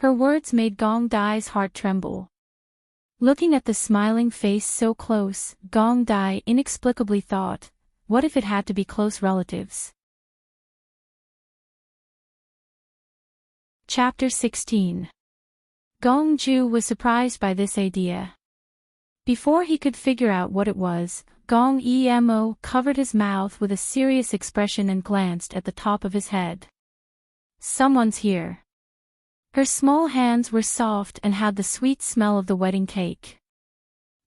Her words made Gong Dai's heart tremble. Looking at the smiling face so close, Gong Dai inexplicably thought, what if it had to be close relatives? Chapter 16. Gong Ju was surprised by this idea. Before he could figure out what it was, Gong Emo covered his mouth with a serious expression and glanced at the top of his head. Someone's here. Her small hands were soft and had the sweet smell of the wedding cake.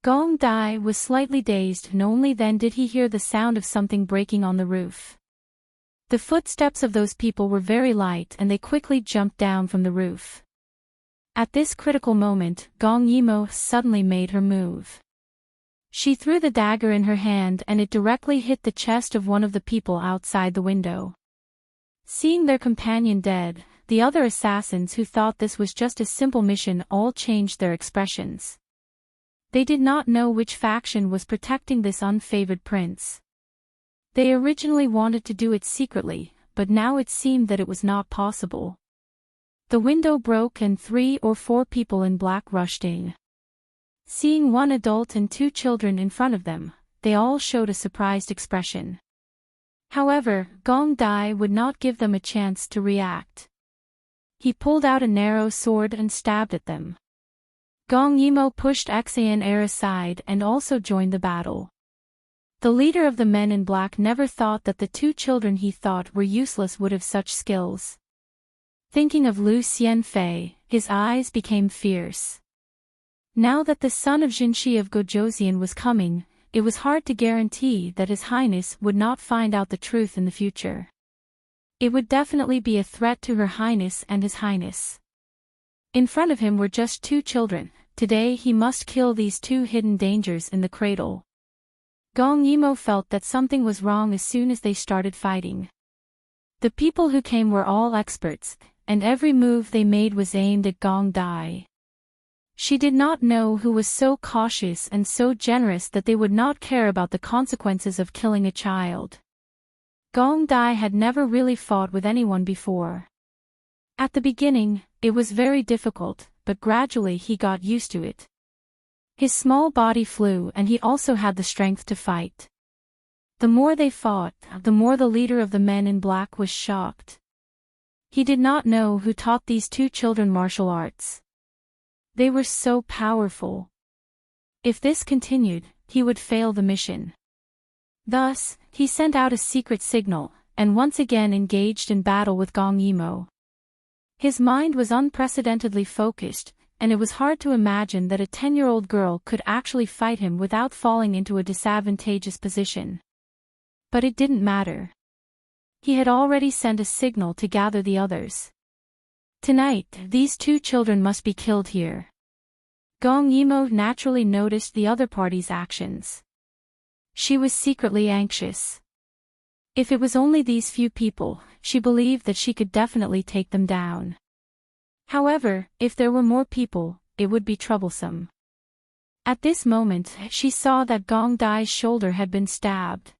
Gong Dai was slightly dazed, and only then did he hear the sound of something breaking on the roof. The footsteps of those people were very light and they quickly jumped down from the roof. At this critical moment, Gong Yimo suddenly made her move. She threw the dagger in her hand and it directly hit the chest of one of the people outside the window. Seeing their companion dead, the other assassins who thought this was just a simple mission all changed their expressions. They did not know which faction was protecting this unfavored prince. They originally wanted to do it secretly, but now it seemed that it was not possible. The window broke and 3 or 4 people in black rushed in. Seeing one adult and 2 children in front of them, they all showed a surprised expression. However, Gong Dai would not give them a chance to react. He pulled out a narrow sword and stabbed at them. Gong Yimo pushed Xian aside and also joined the battle. The leader of the men in black never thought that the 2 children he thought were useless would have such skills. Thinking of Lu Xianfei, his eyes became fierce. Now that the son of Jinshi of Gojoseon was coming, it was hard to guarantee that His Highness would not find out the truth in the future. It would definitely be a threat to Her Highness and His Highness. In front of him were just 2 children. Today he must kill these 2 hidden dangers in the cradle. Gong Yimo felt that something was wrong as soon as they started fighting. The people who came were all experts, and every move they made was aimed at Gong Dai. She did not know who was so cautious and so generous that they would not care about the consequences of killing a child. Gong Dai had never really fought with anyone before. At the beginning, it was very difficult, but gradually he got used to it. His small body flew and he also had the strength to fight. The more they fought, the more the leader of the men in black was shocked. He did not know who taught these 2 children martial arts. They were so powerful. If this continued, he would fail the mission. Thus, he sent out a secret signal, and once again engaged in battle with Gong Yimo. His mind was unprecedentedly focused, and it was hard to imagine that a 10-year-old girl could actually fight him without falling into a disadvantageous position. But it didn't matter. He had already sent a signal to gather the others. Tonight, these two children must be killed here. Gong Yimo naturally noticed the other party's actions. She was secretly anxious. If it was only these few people, she believed that she could definitely take them down. However, if there were more people, it would be troublesome. At this moment, she saw that Gong Dai's shoulder had been stabbed.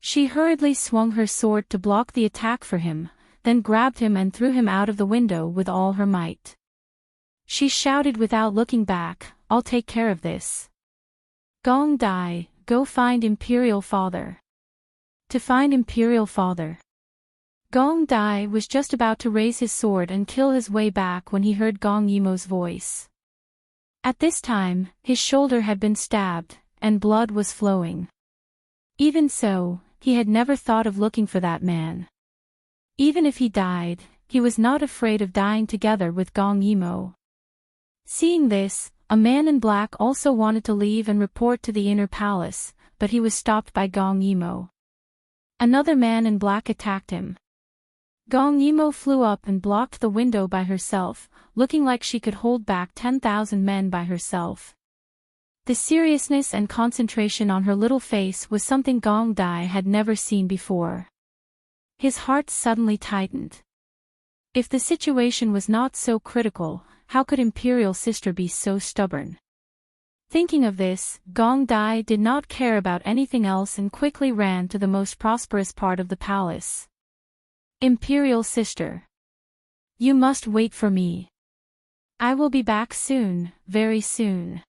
She hurriedly swung her sword to block the attack for him, then grabbed him and threw him out of the window with all her might. She shouted without looking back, "I'll take care of this. Gong Dai, go find Imperial Father." To find Imperial Father. Gong Dai was just about to raise his sword and kill his way back when he heard Gong Yimo's voice. At this time, his shoulder had been stabbed, and blood was flowing. Even so, he had never thought of looking for that man. Even if he died, he was not afraid of dying together with Gong Yimo. Seeing this, a man in black also wanted to leave and report to the inner palace, but he was stopped by Gong Yimo. Another man in black attacked him. Gong Yimo flew up and blocked the window by herself, looking like she could hold back 10,000 men by herself. The seriousness and concentration on her little face was something Gong Dai had never seen before. His heart suddenly tightened. If the situation was not so critical, how could Imperial Sister be so stubborn? Thinking of this, Gong Dai did not care about anything else and quickly ran to the most prosperous part of the palace. Imperial Sister. You must wait for me. I will be back soon, very soon.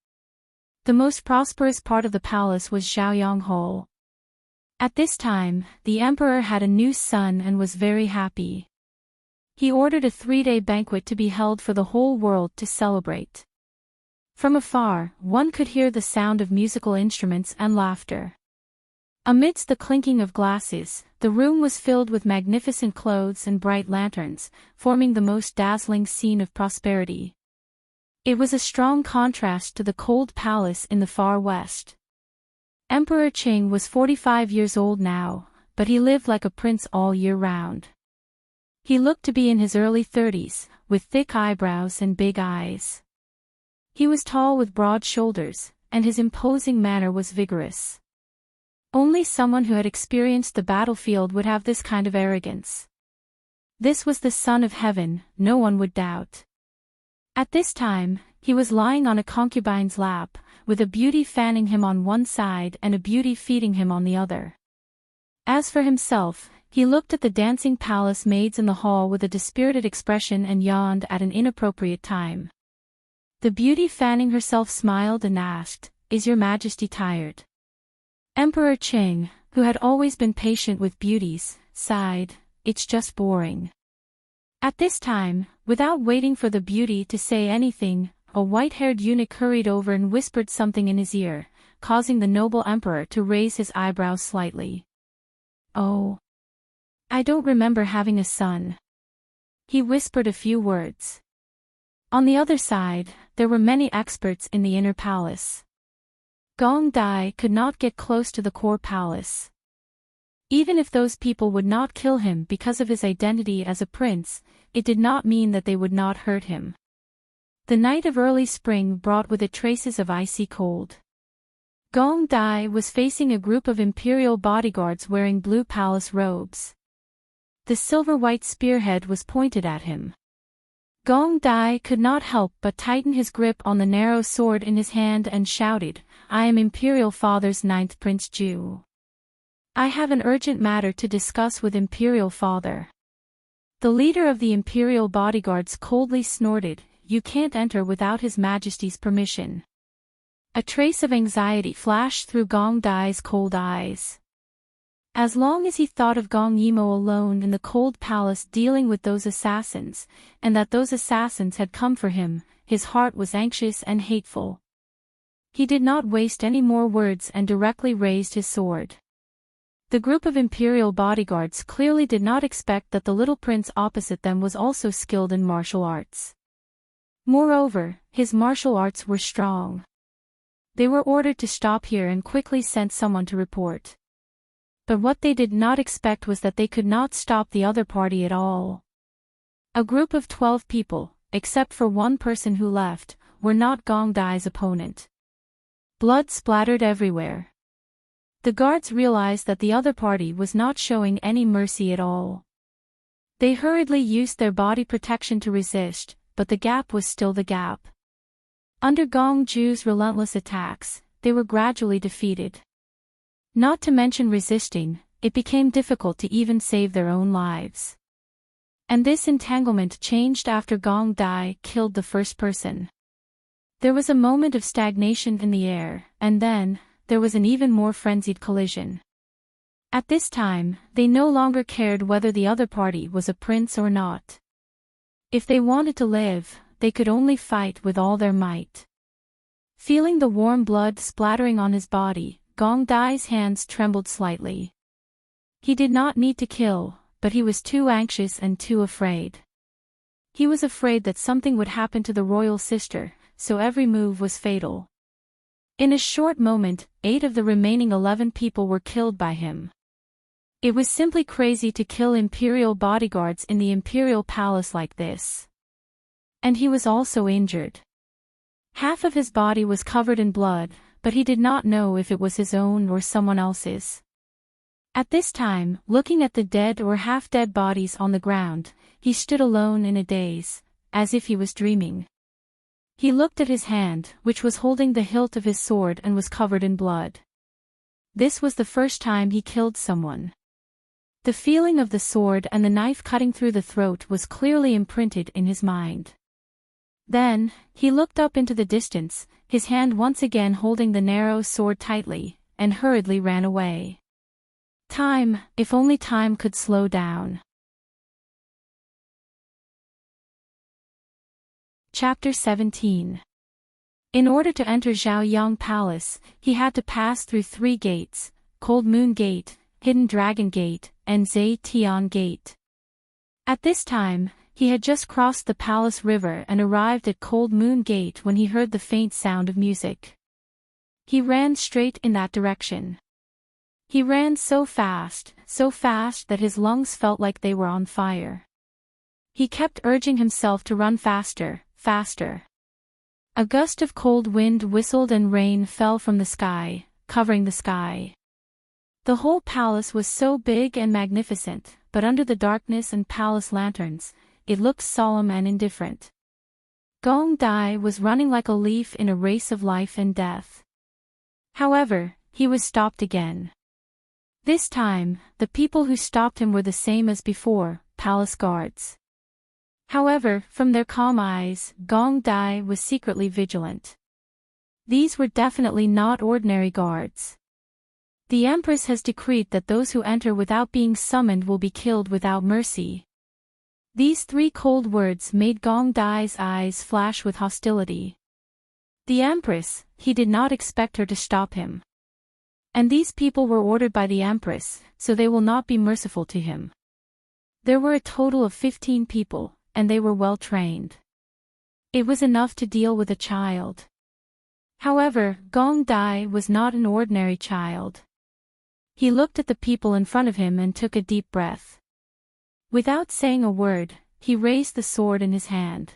The most prosperous part of the palace was Xiaoyang Hall. At this time, the emperor had a new son and was very happy. He ordered a 3-day banquet to be held for the whole world to celebrate. From afar, one could hear the sound of musical instruments and laughter. Amidst the clinking of glasses, the room was filled with magnificent clothes and bright lanterns, forming the most dazzling scene of prosperity. It was a strong contrast to the cold palace in the far west. Emperor Qing was 45 years old now, but he lived like a prince all year round. He looked to be in his early 30s, with thick eyebrows and big eyes. He was tall with broad shoulders, and his imposing manner was vigorous. Only someone who had experienced the battlefield would have this kind of arrogance. This was the Son of Heaven, no one would doubt. At this time, he was lying on a concubine's lap, with a beauty fanning him on one side and a beauty feeding him on the other. As for himself, he looked at the dancing palace maids in the hall with a dispirited expression and yawned at an inappropriate time. The beauty fanning herself smiled and asked, "Is your Majesty tired?" Emperor Qing, who had always been patient with beauties, sighed, "It's just boring." At this time, without waiting for the beauty to say anything, a white-haired eunuch hurried over and whispered something in his ear, causing the noble emperor to raise his eyebrows slightly. "Oh. I don't remember having a son." He whispered a few words. On the other side, there were many experts in the inner palace. Gong Dai could not get close to the core palace. Even if those people would not kill him because of his identity as a prince, it did not mean that they would not hurt him. The night of early spring brought with it traces of icy cold. Gong Dai was facing a group of imperial bodyguards wearing blue palace robes. The silver-white spearhead was pointed at him. Gong Dai could not help but tighten his grip on the narrow sword in his hand and shouted, "I am Imperial Father's 9th Prince Ju. I have an urgent matter to discuss with Imperial Father." The leader of the imperial bodyguards coldly snorted, "You can't enter without His Majesty's permission." A trace of anxiety flashed through Gong Dai's cold eyes. As long as he thought of Gong Yimo alone in the cold palace dealing with those assassins, and that those assassins had come for him, his heart was anxious and hateful. He did not waste any more words and directly raised his sword. The group of imperial bodyguards clearly did not expect that the little prince opposite them was also skilled in martial arts. Moreover, his martial arts were strong. They were ordered to stop here and quickly sent someone to report. But what they did not expect was that they could not stop the other party at all. A group of 12 people, except for one person who left, were not Gong Dai's opponent. Blood splattered everywhere. The guards realized that the other party was not showing any mercy at all. They hurriedly used their body protection to resist, but the gap was still the gap. Under Gong Ju's relentless attacks, they were gradually defeated. Not to mention resisting, it became difficult to even save their own lives. And this entanglement changed after Gong Dai killed the first person. There was a moment of stagnation in the air, and then, there was an even more frenzied collision. At this time, they no longer cared whether the other party was a prince or not. If they wanted to live, they could only fight with all their might. Feeling the warm blood splattering on his body, Gong Dai's hands trembled slightly. He did not need to kill, but he was too anxious and too afraid. He was afraid that something would happen to the royal sister, so every move was fatal. In a short moment, 8 of the remaining 11 people were killed by him. It was simply crazy to kill imperial bodyguards in the imperial palace like this. And he was also injured. Half of his body was covered in blood, but he did not know if it was his own or someone else's. At this time, looking at the dead or half-dead bodies on the ground, he stood alone in a daze, as if he was dreaming. He looked at his hand, which was holding the hilt of his sword and was covered in blood. This was the first time he killed someone. The feeling of the sword and the knife cutting through the throat was clearly imprinted in his mind. Then, he looked up into the distance, his hand once again holding the narrow sword tightly, and hurriedly ran away. Time, if only time could slow down. Chapter 17. In order to enter Zhaoyang Palace, he had to pass through 3 gates, Cold Moon Gate, Hidden Dragon Gate, and Zai Tian Gate. At this time, he had just crossed the palace river and arrived at Cold Moon Gate when he heard the faint sound of music. He ran straight in that direction. He ran so fast that his lungs felt like they were on fire. He kept urging himself to run faster, faster. A gust of cold wind whistled and rain fell from the sky, covering the sky. The whole palace was so big and magnificent, but under the darkness and palace lanterns, it looked solemn and indifferent. Gong Dai was running like a leaf in a race of life and death. However, he was stopped again. This time, the people who stopped him were the same as before, palace guards. However, from their calm eyes, Gong Dai was secretly vigilant. These were definitely not ordinary guards. The Empress has decreed that those who enter without being summoned will be killed without mercy. These 3 cold words made Gong Dai's eyes flash with hostility. The Empress, he did not expect her to stop him. And these people were ordered by the Empress, so they will not be merciful to him. There were a total of 15 people, and they were well trained. It was enough to deal with a child. However, Gong Dai was not an ordinary child. He looked at the people in front of him and took a deep breath. Without saying a word, he raised the sword in his hand.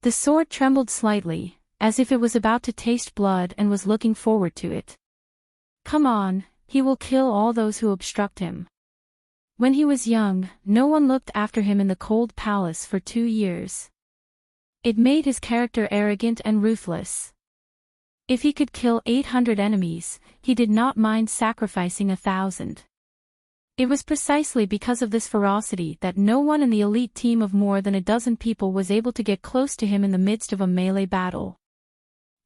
The sword trembled slightly, as if it was about to taste blood and was looking forward to it. Come on, he will kill all those who obstruct him. When he was young, no one looked after him in the cold palace for 2 years. It made his character arrogant and ruthless. If he could kill 800 enemies, he did not mind sacrificing 1,000. It was precisely because of this ferocity that no one in the elite team of more than a dozen people was able to get close to him in the midst of a melee battle.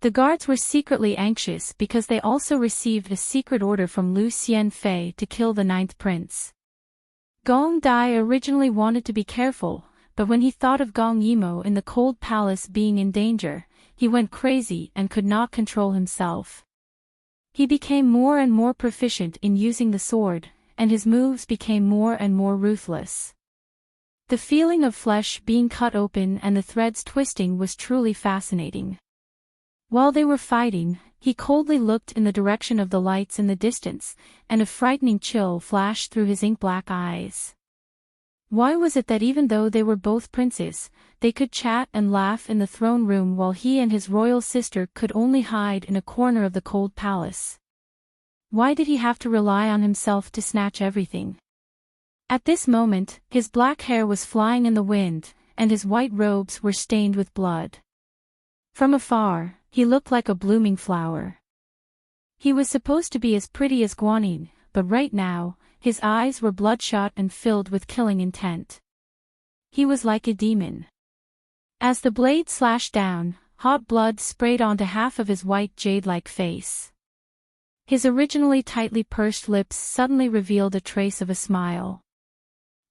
The guards were secretly anxious because they also received a secret order from Lu Xianfei to kill the 9th prince. Gong Dai originally wanted to be careful, but when he thought of Gong Yimo in the cold palace being in danger, he went crazy and could not control himself. He became more and more proficient in using the sword, and his moves became more and more ruthless. The feeling of flesh being cut open and the threads twisting was truly fascinating. While they were fighting, he coldly looked in the direction of the lights in the distance, and a frightening chill flashed through his ink-black eyes. Why was it that even though they were both princes, they could chat and laugh in the throne room while he and his royal sister could only hide in a corner of the cold palace? Why did he have to rely on himself to snatch everything? At this moment, his black hair was flying in the wind, and his white robes were stained with blood. From afar, he looked like a blooming flower. He was supposed to be as pretty as Guanyin, but right now, his eyes were bloodshot and filled with killing intent. He was like a demon. As the blade slashed down, hot blood sprayed onto half of his white jade-like face. His originally tightly pursed lips suddenly revealed a trace of a smile.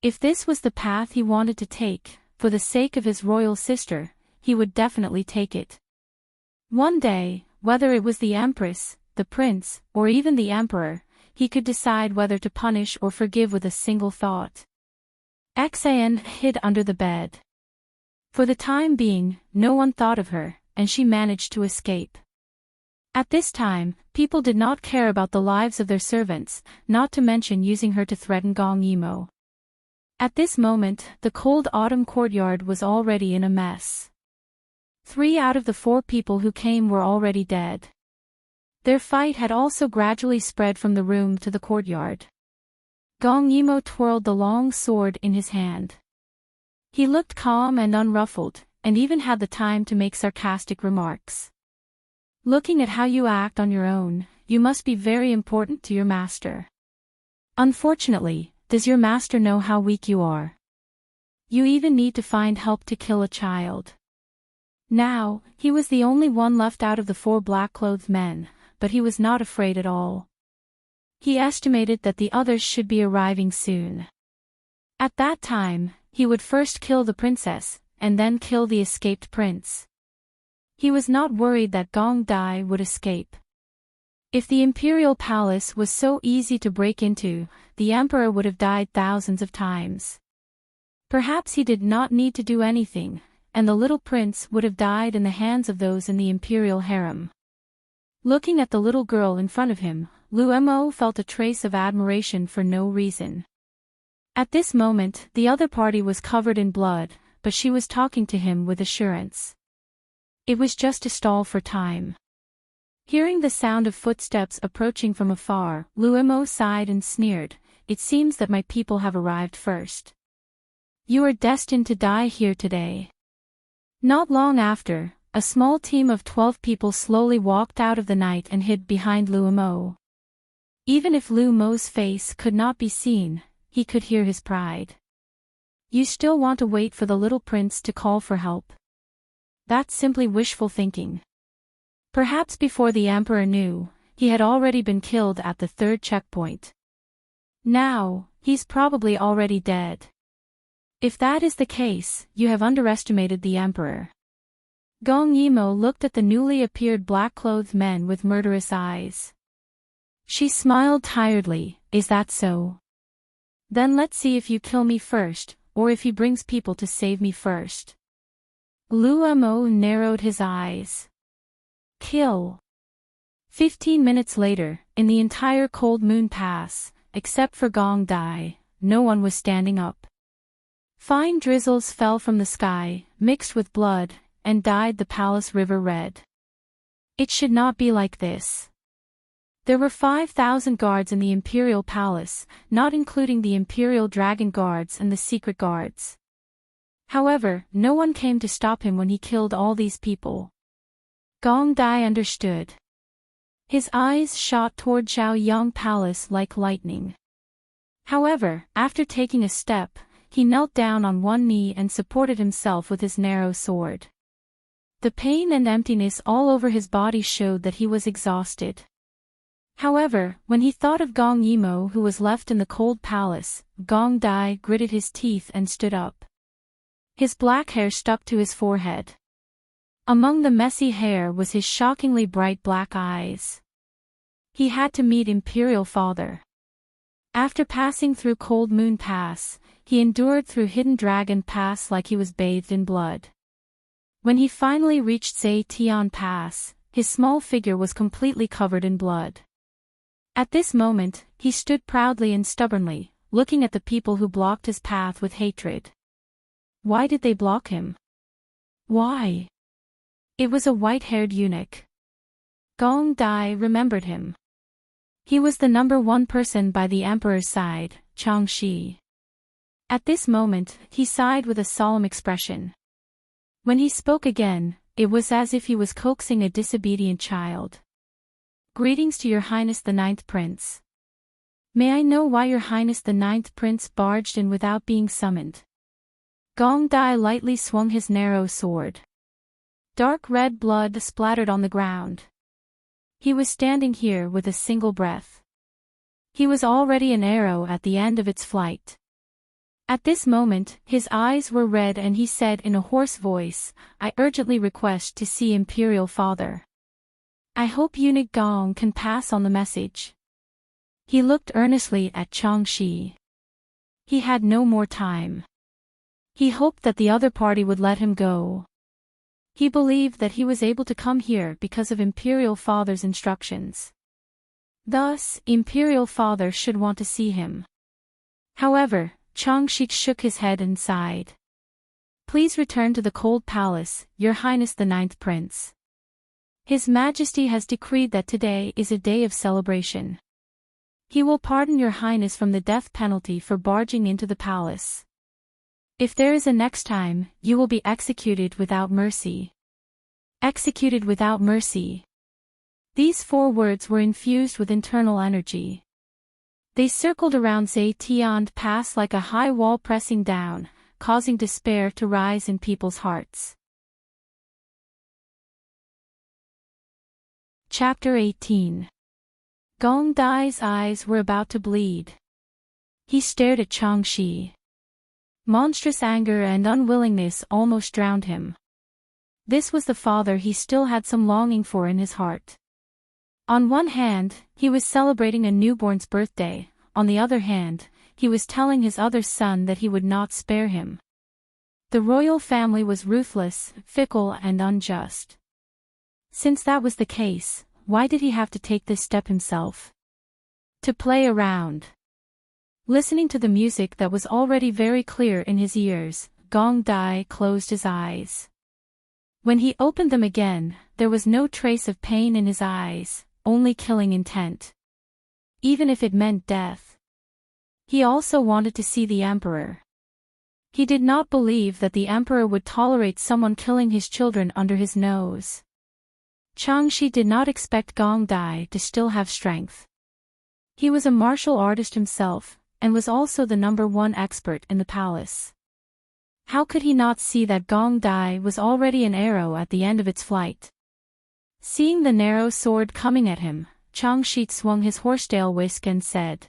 If this was the path he wanted to take, for the sake of his royal sister, he would definitely take it. One day, whether it was the Empress, the Prince, or even the Emperor, he could decide whether to punish or forgive with a single thought. Xan hid under the bed. For the time being, no one thought of her, and she managed to escape. At this time, people did not care about the lives of their servants, not to mention using her to threaten Gong Yimo. At this moment, the cold autumn courtyard was already in a mess. 3 out of the 4 people who came were already dead. Their fight had also gradually spread from the room to the courtyard. Gong Yimo twirled the long sword in his hand. He looked calm and unruffled, and even had the time to make sarcastic remarks. Looking at how you act on your own, you must be very important to your master. Unfortunately, does your master know how weak you are? You even need to find help to kill a child. Now, he was the only one left out of the 4 black-clothed men, but he was not afraid at all. He estimated that the others should be arriving soon. At that time, he would first kill the princess, and then kill the escaped prince. He was not worried that Gong Dai would escape. If the imperial palace was so easy to break into, the emperor would have died thousands of times. Perhaps he did not need to do anything, and the little prince would have died in the hands of those in the imperial harem. Looking at the little girl in front of him, Lu Mo felt a trace of admiration for no reason. At this moment, the other party was covered in blood, but she was talking to him with assurance. It was just a stall for time. Hearing the sound of footsteps approaching from afar, Lu Mo sighed and sneered, "It seems that my people have arrived first. You are destined to die here today." Not long after, a small team of 12 people slowly walked out of the night and hid behind Lu Mo. Even if Lu Mo's face could not be seen, he could hear his pride. You still want to wait for the little prince to call for help? That's simply wishful thinking. Perhaps before the emperor knew, he had already been killed at the 3rd checkpoint. Now, he's probably already dead. If that is the case, you have underestimated the emperor. Gong Yimo looked at the newly appeared black-clothed men with murderous eyes. She smiled tiredly, "Is that so? Then let's see if you kill me first, or if he brings people to save me first." Lu Mo narrowed his eyes. Kill. 15 minutes later, in the entire Cold Moon Pass, except for Gong Dai, no one was standing up. Fine drizzles fell from the sky, mixed with blood, and dyed the palace river red. It should not be like this. There were 5,000 guards in the imperial palace, not including the imperial dragon guards and the secret guards. However, no one came to stop him when he killed all these people. Gong Dai understood. His eyes shot toward Zhao Yang Palace like lightning. However, after taking a step, he knelt down on one knee and supported himself with his narrow sword. The pain and emptiness all over his body showed that he was exhausted. However, when he thought of Gong Yimo who was left in the cold palace, Gong Dai gritted his teeth and stood up. His black hair stuck to his forehead. Among the messy hair was his shockingly bright black eyes. He had to meet Imperial Father. After passing through Cold Moon Pass, he endured through Hidden Dragon Pass like he was bathed in blood. When he finally reached Zetian Pass, his small figure was completely covered in blood. At this moment, he stood proudly and stubbornly, looking at the people who blocked his path with hatred. Why did they block him? Why? It was a white-haired eunuch. Gong Dai remembered him. He was the #1 person by the emperor's side, Changshi. At this moment, he sighed with a solemn expression. When he spoke again, it was as if he was coaxing a disobedient child. Greetings to your highness the 9th prince. May I know why your highness the 9th prince barged in without being summoned? Gong Dai lightly swung his narrow sword. Dark red blood splattered on the ground. He was standing here with a single breath. He was already an arrow at the end of its flight. At this moment, his eyes were red and he said in a hoarse voice, I urgently request to see Imperial Father. I hope Eunuch Gong can pass on the message. He looked earnestly at Changshi. He had no more time. He hoped that the other party would let him go. He believed that he was able to come here because of Imperial Father's instructions. Thus, Imperial Father should want to see him. However, Changshi shook his head and sighed. Please return to the cold palace, your highness the 9th prince. His Majesty has decreed that today is a day of celebration. He will pardon your highness from the death penalty for barging into the palace. If there is a next time, you will be executed without mercy. Executed without mercy. These 4 words were infused with internal energy. They circled around Zetian Pass like a high wall pressing down, causing despair to rise in people's hearts. Chapter 18. Gong Dai's eyes were about to bleed. He stared at Changshi. Monstrous anger and unwillingness almost drowned him. This was the father he still had some longing for in his heart. On one hand, he was celebrating a newborn's birthday, on the other hand, he was telling his other son that he would not spare him. The royal family was ruthless, fickle and unjust. Since that was the case, why did he have to take this step himself? To play around. Listening to the music that was already very clear in his ears, Gong Dai closed his eyes. When he opened them again, there was no trace of pain in his eyes, only killing intent. Even if it meant death. He also wanted to see the emperor. He did not believe that the emperor would tolerate someone killing his children under his nose. Changshi did not expect Gong Dai to still have strength. He was a martial artist himself, and was also the #1 expert in the palace. How could he not see that Gong Dai was already an arrow at the end of its flight? Seeing the narrow sword coming at him, Changshi swung his horsetail whisk and said,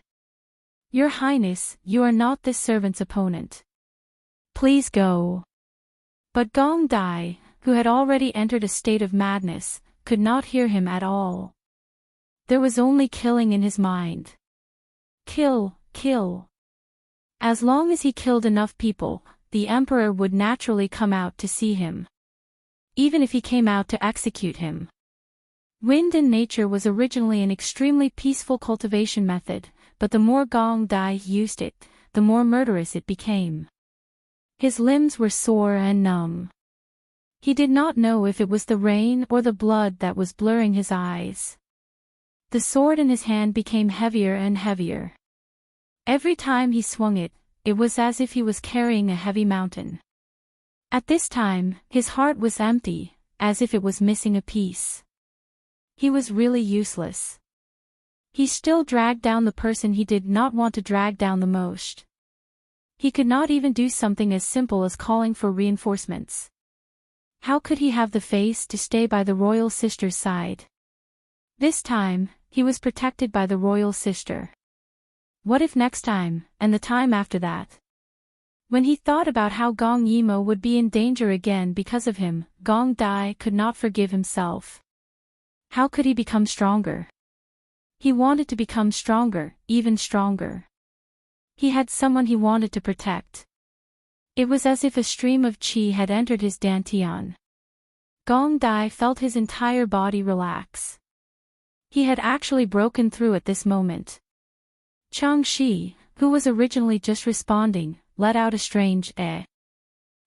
Your Highness, you are not this servant's opponent. Please go. But Gong Dai, who had already entered a state of madness, could not hear him at all. There was only killing in his mind. Kill, kill. As long as he killed enough people, the emperor would naturally come out to see him. Even if he came out to execute him. Wind in nature was originally an extremely peaceful cultivation method, but the more Gong Dai used it, the more murderous it became. His limbs were sore and numb. He did not know if it was the rain or the blood that was blurring his eyes. The sword in his hand became heavier and heavier. Every time he swung it, it was as if he was carrying a heavy mountain. At this time, his heart was empty, as if it was missing a piece. He was really useless. He still dragged down the person he did not want to drag down the most. He could not even do something as simple as calling for reinforcements. How could he have the face to stay by the royal sister's side? This time, he was protected by the royal sister. What if next time, and the time after that? When he thought about how Gong Yimo would be in danger again because of him, Gong Dai could not forgive himself. How could he become stronger? He wanted to become stronger, even stronger. He had someone he wanted to protect. It was as if a stream of qi had entered his dantian. Gong Dai felt his entire body relax. He had actually broken through at this moment. Chang Shi, who was originally just responding, let out a strange eh.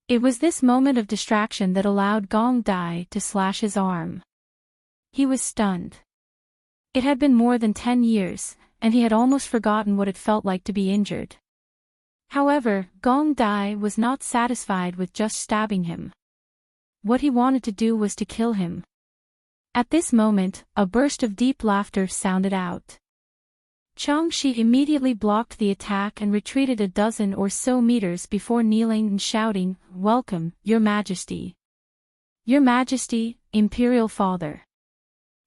It was this moment of distraction that allowed Gong Dai to slash his arm. He was stunned. It had been more than 10 years, and he had almost forgotten what it felt like to be injured. However, Gong Dai was not satisfied with just stabbing him. What he wanted to do was to kill him. At this moment, a burst of deep laughter sounded out. Chang Shi immediately blocked the attack and retreated a dozen or so meters before kneeling and shouting, "Welcome, Your Majesty. Your Majesty, Imperial Father."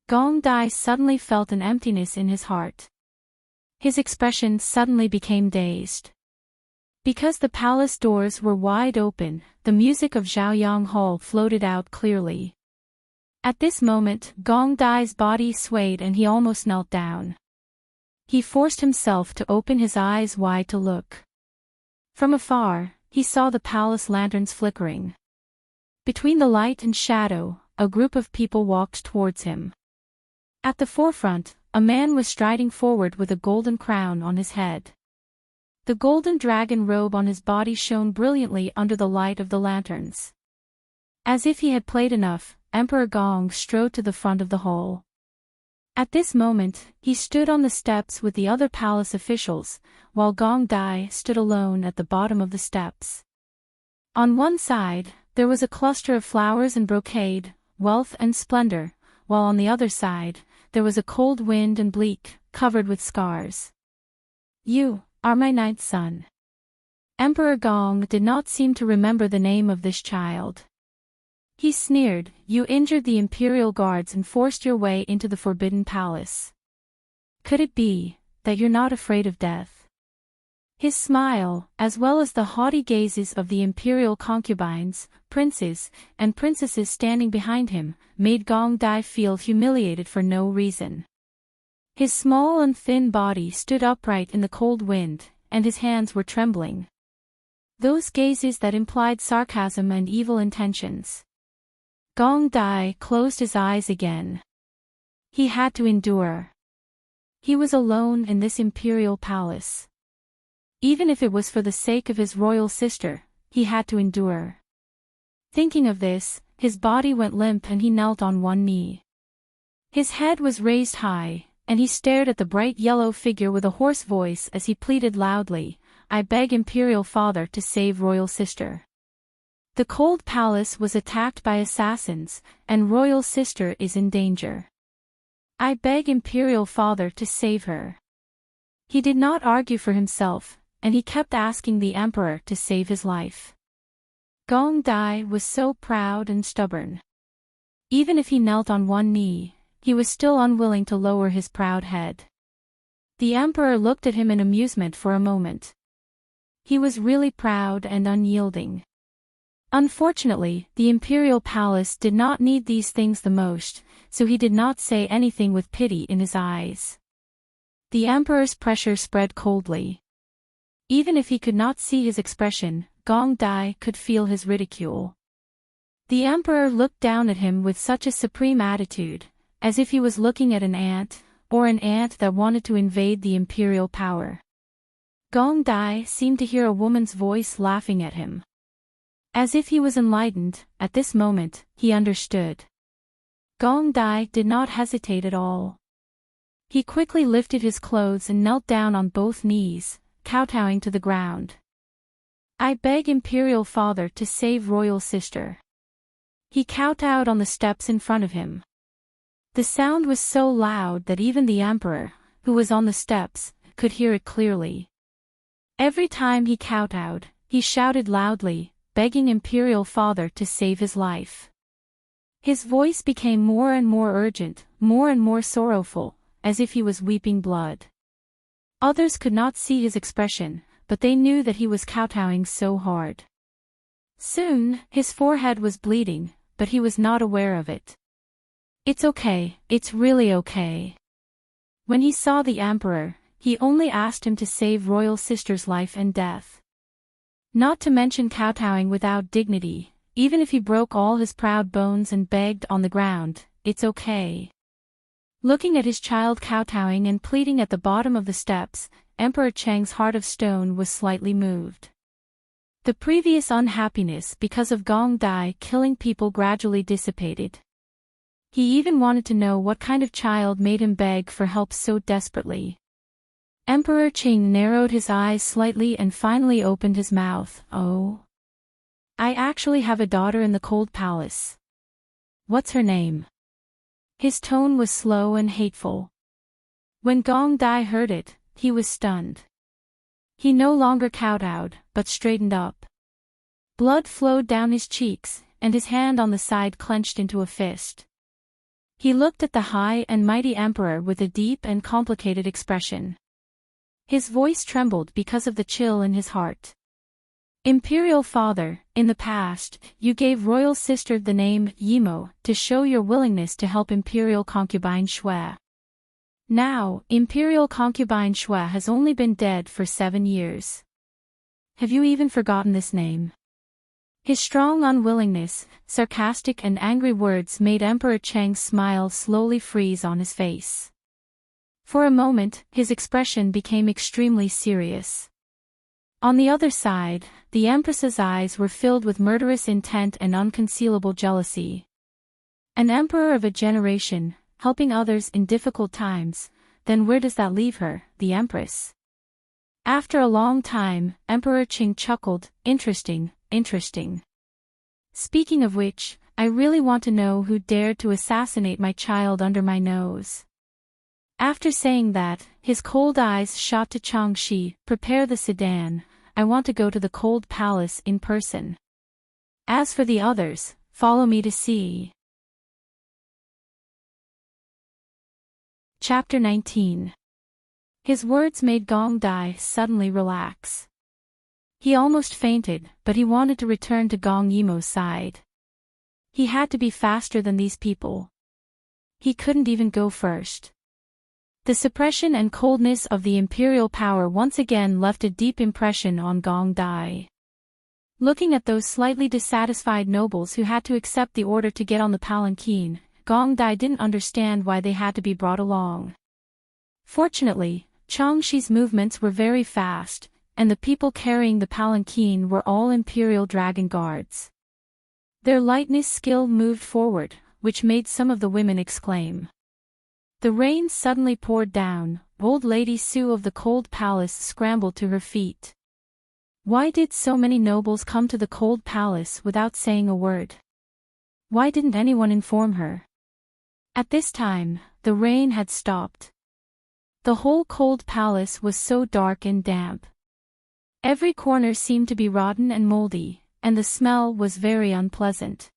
Gong Dai suddenly felt an emptiness in his heart. His expression suddenly became dazed. Because the palace doors were wide open, the music of Zhaoyang Hall floated out clearly. At this moment, Gong Dai's body swayed and he almost knelt down. He forced himself to open his eyes wide to look. From afar, he saw the palace lanterns flickering. Between the light and shadow, a group of people walked towards him. At the forefront, a man was striding forward with a golden crown on his head. The golden dragon robe on his body shone brilliantly under the light of the lanterns. As if he had played enough, Emperor Gong strode to the front of the hall. At this moment, he stood on the steps with the other palace officials, while Gong Dai stood alone at the bottom of the steps. On one side, there was a cluster of flowers and brocade, wealth and splendor, while on the other side, there was a cold wind and bleak, covered with scars. "You are my ninth son." Emperor Gong did not seem to remember the name of this child. He sneered, "You injured the imperial guards and forced your way into the forbidden palace. Could it be that you're not afraid of death?" His smile, as well as the haughty gazes of the imperial concubines, princes, and princesses standing behind him, made Gong Dai feel humiliated for no reason. His small and thin body stood upright in the cold wind, and his hands were trembling. Those gazes that implied sarcasm and evil intentions. Gong Dai closed his eyes again. He had to endure. He was alone in this imperial palace. Even if it was for the sake of his royal sister, he had to endure. Thinking of this, his body went limp and he knelt on one knee. His head was raised high, and he stared at the bright yellow figure with a hoarse voice as he pleaded loudly, "I beg Imperial Father to save royal sister. The cold palace was attacked by assassins, and royal sister is in danger. I beg Imperial Father to save her." He did not argue for himself, and he kept asking the emperor to save his life. Gong Dai was so proud and stubborn. Even if he knelt on one knee, he was still unwilling to lower his proud head. The emperor looked at him in amusement for a moment. He was really proud and unyielding. Unfortunately, the imperial palace did not need these things the most, so he did not say anything with pity in his eyes. The emperor's pressure spread coldly. Even if he could not see his expression, Gong Dai could feel his ridicule. The emperor looked down at him with such a supreme attitude, as if he was looking at an ant, or an ant that wanted to invade the imperial power. Gong Dai seemed to hear a woman's voice laughing at him. As if he was enlightened, at this moment, he understood. Gong Dai did not hesitate at all. He quickly lifted his clothes and knelt down on both knees, kowtowing to the ground. "I beg Imperial Father to save royal sister." He kowtowed on the steps in front of him. The sound was so loud that even the emperor, who was on the steps, could hear it clearly. Every time he kowtowed, he shouted loudly, begging Imperial Father to save his life. His voice became more and more urgent, more and more sorrowful, as if he was weeping blood. Others could not see his expression, but they knew that he was kowtowing so hard. Soon, his forehead was bleeding, but he was not aware of it. "It's okay, it's really okay." When he saw the emperor, he only asked him to save royal sister's life and death. Not to mention kowtowing without dignity, even if he broke all his proud bones and begged on the ground, it's okay. Looking at his child kowtowing and pleading at the bottom of the steps, Emperor Cheng's heart of stone was slightly moved. The previous unhappiness because of Gong Dai killing people gradually dissipated. He even wanted to know what kind of child made him beg for help so desperately. Emperor Qing narrowed his eyes slightly and finally opened his mouth. Oh. I actually have a daughter in the cold palace. What's her name? His tone was slow and hateful. When Gong Dai heard it, he was stunned. He no longer kowtowed, but straightened up. Blood flowed down his cheeks, and his hand on the side clenched into a fist. He looked at the high and mighty emperor with a deep and complicated expression. His voice trembled because of the chill in his heart. Imperial Father, in the past, you gave royal sister the name Yimo to show your willingness to help Imperial concubine Shui. Now, Imperial concubine Shui has only been dead for 7 years. Have you even forgotten this name? His strong unwillingness, sarcastic and angry words made Emperor Cheng's smile slowly freeze on his face. For a moment, his expression became extremely serious. On the other side, the Empress's eyes were filled with murderous intent and unconcealable jealousy. An emperor of a generation, helping others in difficult times, then where does that leave her, the Empress? After a long time, Emperor Qing chuckled, interesting. Speaking of which, I really want to know who dared to assassinate my child under my nose. After saying that, his cold eyes shot to Changxi. Prepare the sedan, I want to go to the cold palace in person. As for the others, follow me to see. Chapter 19. His words made Gong Dai suddenly relax. He almost fainted, but he wanted to return to Gong Yimo's side. He had to be faster than these people. He couldn't even go first. The suppression and coldness of the imperial power once again left a deep impression on Gong Dai. Looking at those slightly dissatisfied nobles who had to accept the order to get on the palanquin, Gong Dai didn't understand why they had to be brought along. Fortunately, Changxi's movements were very fast, and the people carrying the palanquin were all imperial dragon guards. Their lightness skill moved forward, which made some of the women exclaim. The rain suddenly poured down. Old Lady Su of the Cold Palace scrambled to her feet. Why did so many nobles come to the Cold Palace without saying a word? Why didn't anyone inform her? At this time, the rain had stopped. The whole Cold Palace was so dark and damp. Every corner seemed to be rotten and moldy, and the smell was very unpleasant.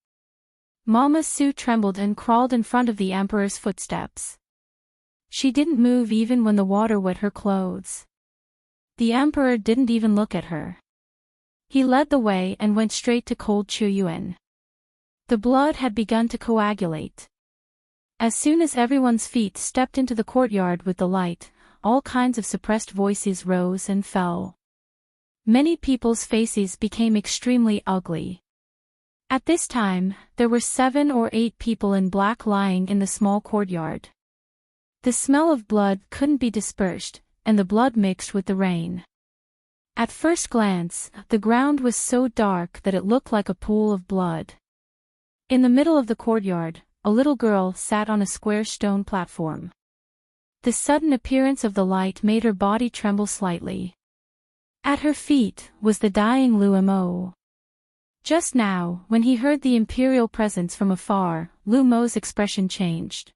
Mama Su trembled and crawled in front of the emperor's footsteps. She didn't move even when the water wet her clothes. The emperor didn't even look at her. He led the way and went straight to cold Chuyuan. The blood had begun to coagulate. As soon as everyone's feet stepped into the courtyard with the light, all kinds of suppressed voices rose and fell. Many people's faces became extremely ugly. At this time, there were 7 or 8 people in black lying in the small courtyard. The smell of blood couldn't be dispersed, and the blood mixed with the rain. At first glance, the ground was so dark that it looked like a pool of blood. In the middle of the courtyard, a little girl sat on a square stone platform. The sudden appearance of the light made her body tremble slightly. At her feet was the dying Lu Mo. Just now, when he heard the imperial presence from afar, Lu Mo's expression changed.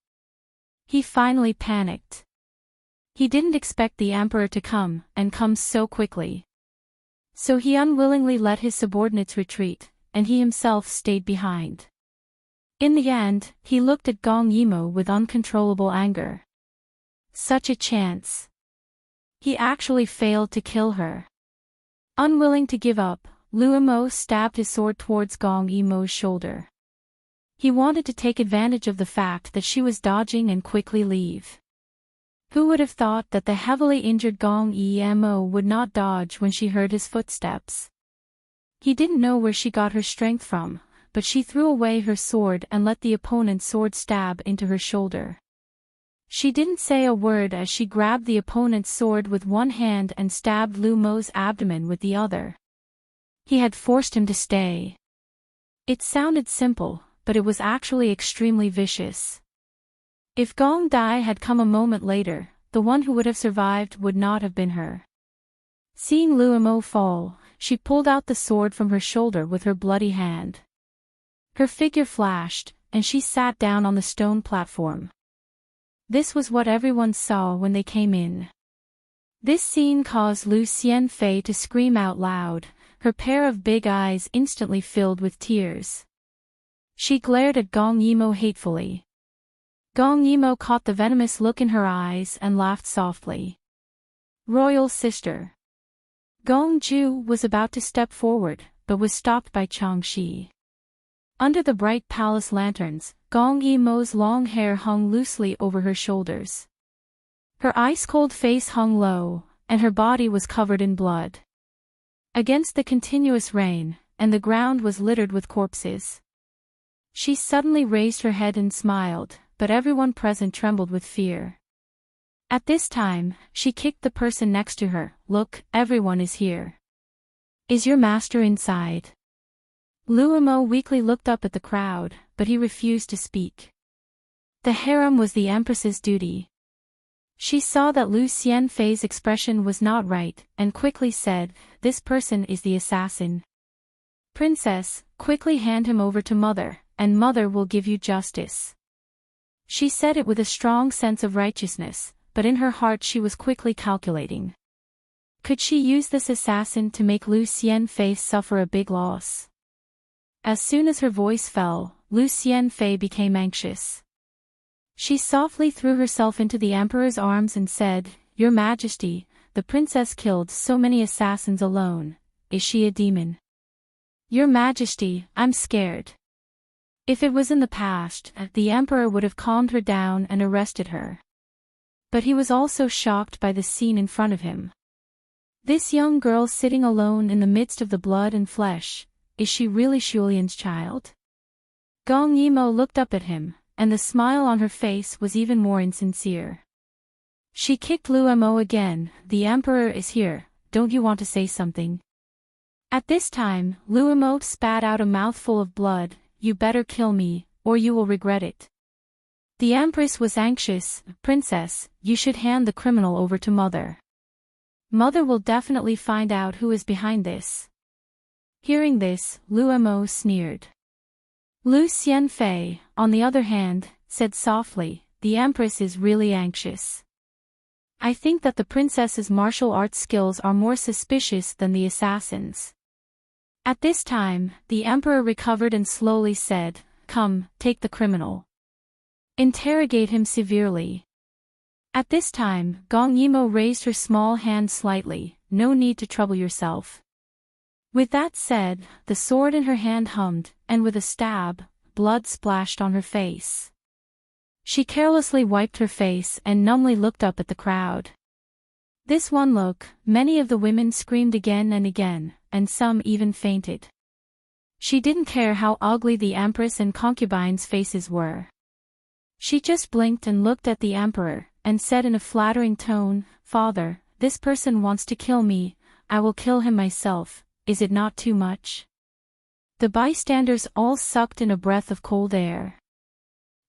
He finally panicked. He didn't expect the emperor to come, and come so quickly. So he unwillingly let his subordinates retreat, and he himself stayed behind. In the end, he looked at Gong Yimo with uncontrollable anger. Such a chance. He actually failed to kill her. Unwilling to give up, Lu Mo stabbed his sword towards Gong Yimo's shoulder. He wanted to take advantage of the fact that she was dodging and quickly leave. Who would have thought that the heavily injured Gong Emo would not dodge when she heard his footsteps? He didn't know where she got her strength from, but she threw away her sword and let the opponent's sword stab into her shoulder. She didn't say a word as she grabbed the opponent's sword with one hand and stabbed Lu Mo's abdomen with the other. He had forced him to stay. It sounded simple, but it was actually extremely vicious. If Gong Dai had come a moment later, the one who would have survived would not have been her. Seeing Lu Mo fall, she pulled out the sword from her shoulder with her bloody hand. Her figure flashed, and she sat down on the stone platform. This was what everyone saw when they came in. This scene caused Lu Xianfei to scream out loud, her pair of big eyes instantly filled with tears. She glared at Gong Yimo hatefully. Gong Yimo caught the venomous look in her eyes and laughed softly. Royal sister. Gong Ju was about to step forward, but was stopped by Chang Shi. Under the bright palace lanterns, Gong Yimo's long hair hung loosely over her shoulders. Her ice-cold face hung low, and her body was covered in blood. Against the continuous rain, and the ground was littered with corpses. She suddenly raised her head and smiled, but everyone present trembled with fear. At this time, she kicked the person next to her. Look, everyone is here. Is your master inside? Lu Mo weakly looked up at the crowd, but he refused to speak. The harem was the Empress's duty. She saw that Lu Xianfei's expression was not right, and quickly said, "This person is the assassin. Princess, quickly hand him over to Mother, and Mother will give you justice." She said it with a strong sense of righteousness, but in her heart she was quickly calculating. Could she use this assassin to make Lu Xianfei suffer a big loss? As soon as her voice fell, Lu Xianfei became anxious. She softly threw herself into the emperor's arms and said, "Your Majesty, the princess killed so many assassins alone. Is she a demon?" "Your Majesty, I'm scared." If it was in the past, the emperor would have calmed her down and arrested her. But he was also shocked by the scene in front of him. This young girl sitting alone in the midst of the blood and flesh, is she really Shulian's child? Gong Yimo looked up at him, and the smile on her face was even more insincere. She kicked Lu Mo again. "The emperor is here, don't you want to say something?" At this time, Lu Mo spat out a mouthful of blood. "You better kill me, or you will regret it." The Empress was anxious. "Princess, you should hand the criminal over to Mother. Mother will definitely find out who is behind this." Hearing this, Lu Mo sneered. Lu Xianfei, on the other hand, said softly, "The Empress is really anxious. I think that the princess's martial arts skills are more suspicious than the assassin's." At this time, the emperor recovered and slowly said, "Come, take the criminal. Interrogate him severely." At this time, Gong Yimo raised her small hand slightly. "No need to trouble yourself." With that said, the sword in her hand hummed, and with a stab, blood splashed on her face. She carelessly wiped her face and numbly looked up at the crowd. This one look, many of the women screamed again and again, and some even fainted. She didn't care how ugly the empress and concubines' faces were. She just blinked and looked at the emperor, and said in a flattering tone, "Father, this person wants to kill me, I will kill him myself. Is it not too much?" The bystanders all sucked in a breath of cold air.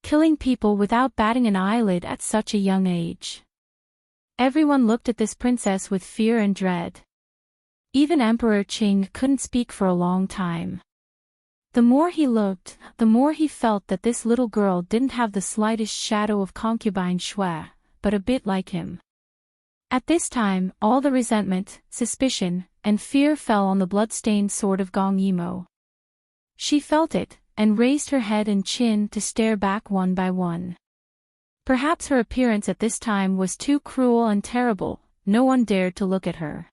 Killing people without batting an eyelid at such a young age. Everyone looked at this princess with fear and dread. Even Emperor Qing couldn't speak for a long time. The more he looked, the more he felt that this little girl didn't have the slightest shadow of concubine Shui, but a bit like him. At this time, all the resentment, suspicion, and fear fell on the blood-stained sword of Gong Yimo. She felt it, and raised her head and chin to stare back one by one. Perhaps her appearance at this time was too cruel and terrible, no one dared to look at her.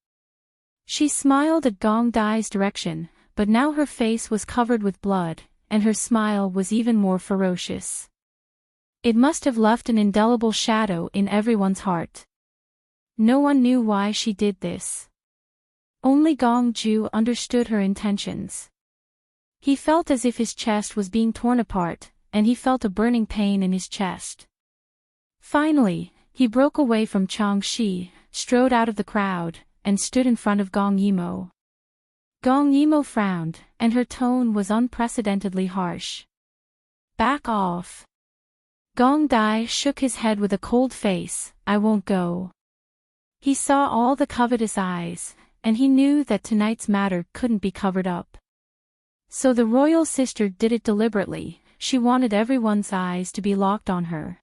She smiled at Gong Dai's direction, but now her face was covered with blood, and her smile was even more ferocious. It must have left an indelible shadow in everyone's heart. No one knew why she did this. Only Gong Ju understood her intentions. He felt as if his chest was being torn apart, and he felt a burning pain in his chest. Finally, he broke away from Chang Shi, strode out of the crowd, and stood in front of Gong Yimo. Gong Yimo frowned, and her tone was unprecedentedly harsh. "Back off." Gong Dai shook his head with a cold face. "I won't go." He saw all the covetous eyes, and he knew that tonight's matter couldn't be covered up. So the royal sister did it deliberately. She wanted everyone's eyes to be locked on her.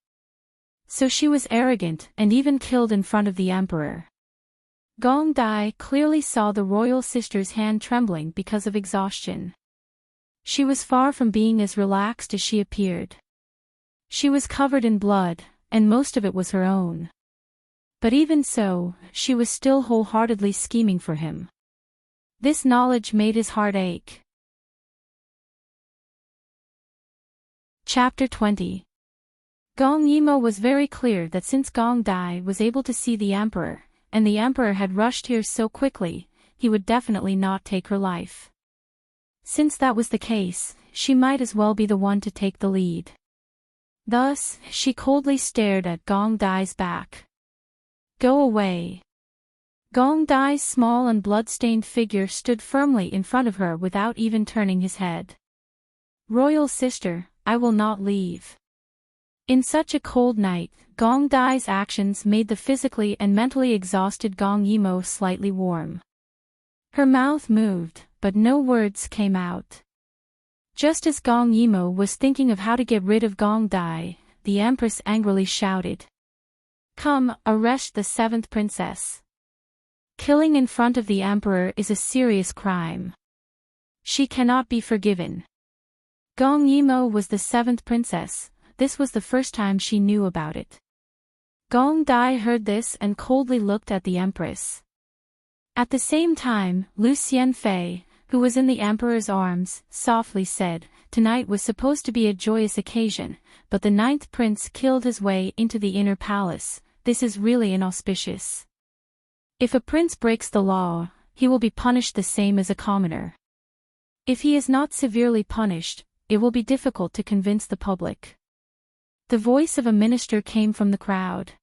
So she was arrogant and even killed in front of the emperor. Gong Dai clearly saw the royal sister's hand trembling because of exhaustion. She was far from being as relaxed as she appeared. She was covered in blood, and most of it was her own. But even so, she was still wholeheartedly scheming for him. This knowledge made his heart ache. Chapter 20. Gong Yimo was very clear that since Gong Dai was able to see the emperor, and the emperor had rushed here so quickly, he would definitely not take her life. Since that was the case, she might as well be the one to take the lead. Thus, she coldly stared at Gong Dai's back. "Go away." Gong Dai's small and blood-stained figure stood firmly in front of her without even turning his head. "Royal sister, I will not leave." In such a cold night, Gong Dai's actions made the physically and mentally exhausted Gong Yimo slightly warm. Her mouth moved, but no words came out. Just as Gong Yimo was thinking of how to get rid of Gong Dai, the Empress angrily shouted, "Come, arrest the 7th princess. Killing in front of the emperor is a serious crime. She cannot be forgiven." Gong Yimo was the 7th princess. This was the first time she knew about it. Gong Dai heard this and coldly looked at the empress. At the same time, Lu Xianfei, who was in the emperor's arms, softly said, "Tonight was supposed to be a joyous occasion, but the 9th prince killed his way into the inner palace. This is really inauspicious. If a prince breaks the law, he will be punished the same as a commoner. If he is not severely punished, it will be difficult to convince the public." The voice of a minister came from the crowd.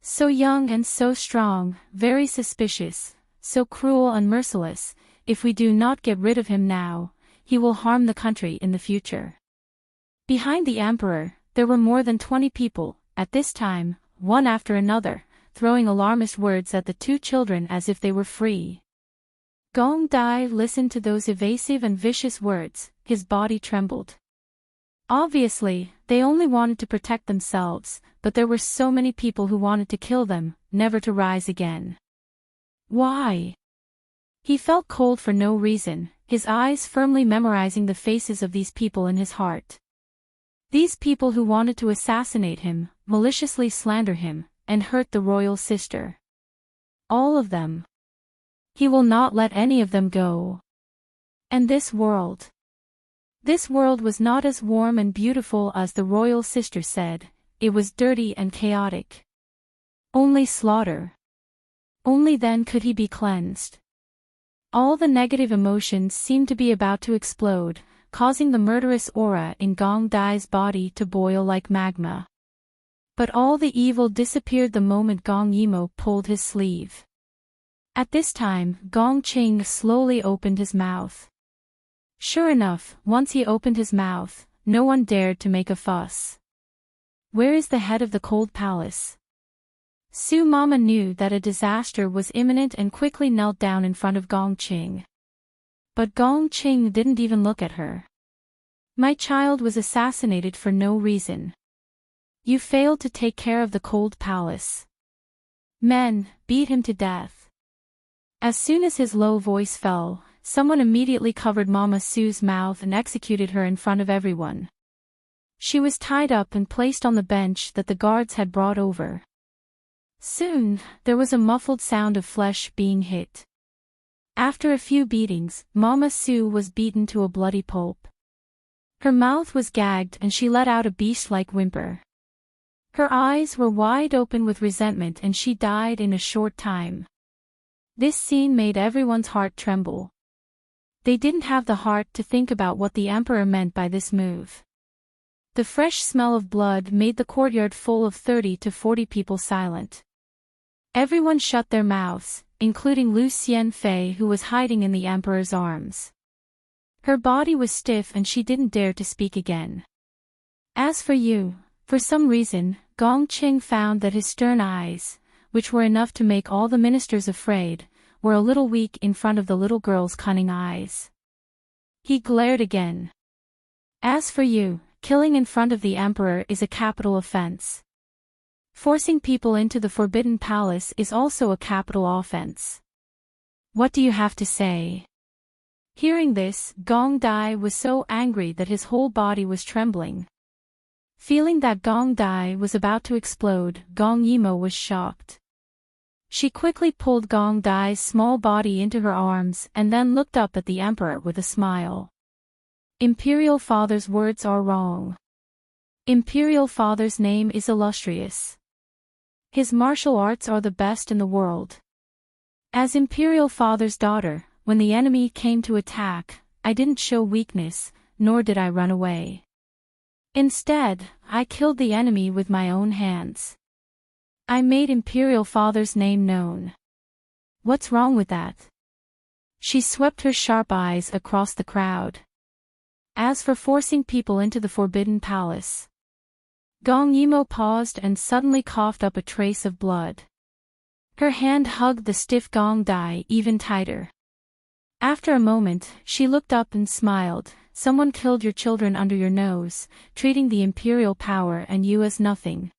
"So young and so strong, very suspicious, so cruel and merciless. If we do not get rid of him now, he will harm the country in the future." Behind the emperor, there were more than 20 people, at this time, one after another, throwing alarmist words at the two children as if they were free. Gong Dai listened to those evasive and vicious words. His body trembled. Obviously, they only wanted to protect themselves, but there were so many people who wanted to kill them, never to rise again. Why? He felt cold for no reason, his eyes firmly memorizing the faces of these people in his heart. These people who wanted to assassinate him, maliciously slander him, and hurt the royal sister. All of them. He will not let any of them go. And this world. This world was not as warm and beautiful as the royal sister said. It was dirty and chaotic. Only slaughter. Only then could he be cleansed. All the negative emotions seemed to be about to explode, causing the murderous aura in Gong Dai's body to boil like magma. But all the evil disappeared the moment Gong Yimo pulled his sleeve. At this time, Gong Qing slowly opened his mouth. Sure enough, once he opened his mouth, no one dared to make a fuss. "Where is the head of the cold palace?" Su Mama knew that a disaster was imminent and quickly knelt down in front of Gong Qing. But Gong Qing didn't even look at her. "My child was assassinated for no reason. You failed to take care of the cold palace. Men, beat him to death." As soon as his low voice fell, someone immediately covered Mama Su's mouth and executed her in front of everyone. She was tied up and placed on the bench that the guards had brought over. Soon, there was a muffled sound of flesh being hit. After a few beatings, Mama Su was beaten to a bloody pulp. Her mouth was gagged and she let out a beast-like whimper. Her eyes were wide open with resentment and she died in a short time. This scene made everyone's heart tremble. They didn't have the heart to think about what the Emperor meant by this move. The fresh smell of blood made the courtyard full of 30 to 40 people silent. Everyone shut their mouths, including Lu Xianfei, who was hiding in the Emperor's arms. Her body was stiff and she didn't dare to speak again. As for you, for some reason, Gong Qing found that his stern eyes, which were enough to make all the ministers afraid, were a little weak in front of the little girl's cunning eyes. He glared again. As for you, killing in front of the Emperor is a capital offense. Forcing people into the Forbidden Palace is also a capital offense. What do you have to say? Hearing this, Gong Dai was so angry that his whole body was trembling. Feeling that Gong Dai was about to explode, Gong Yimo was shocked. She quickly pulled Gong Dai's small body into her arms and then looked up at the Emperor with a smile. Imperial Father's words are wrong. Imperial Father's name is illustrious. His martial arts are the best in the world. As Imperial Father's daughter, when the enemy came to attack, I didn't show weakness, nor did I run away. Instead, I killed the enemy with my own hands. I made Imperial Father's name known. What's wrong with that? She swept her sharp eyes across the crowd. As for forcing people into the Forbidden Palace. Gong Yimo paused and suddenly coughed up a trace of blood. Her hand hugged the stiff Gong Dai even tighter. After a moment, she looked up and smiled. Someone killed your children under your nose, treating the imperial power and you as nothing.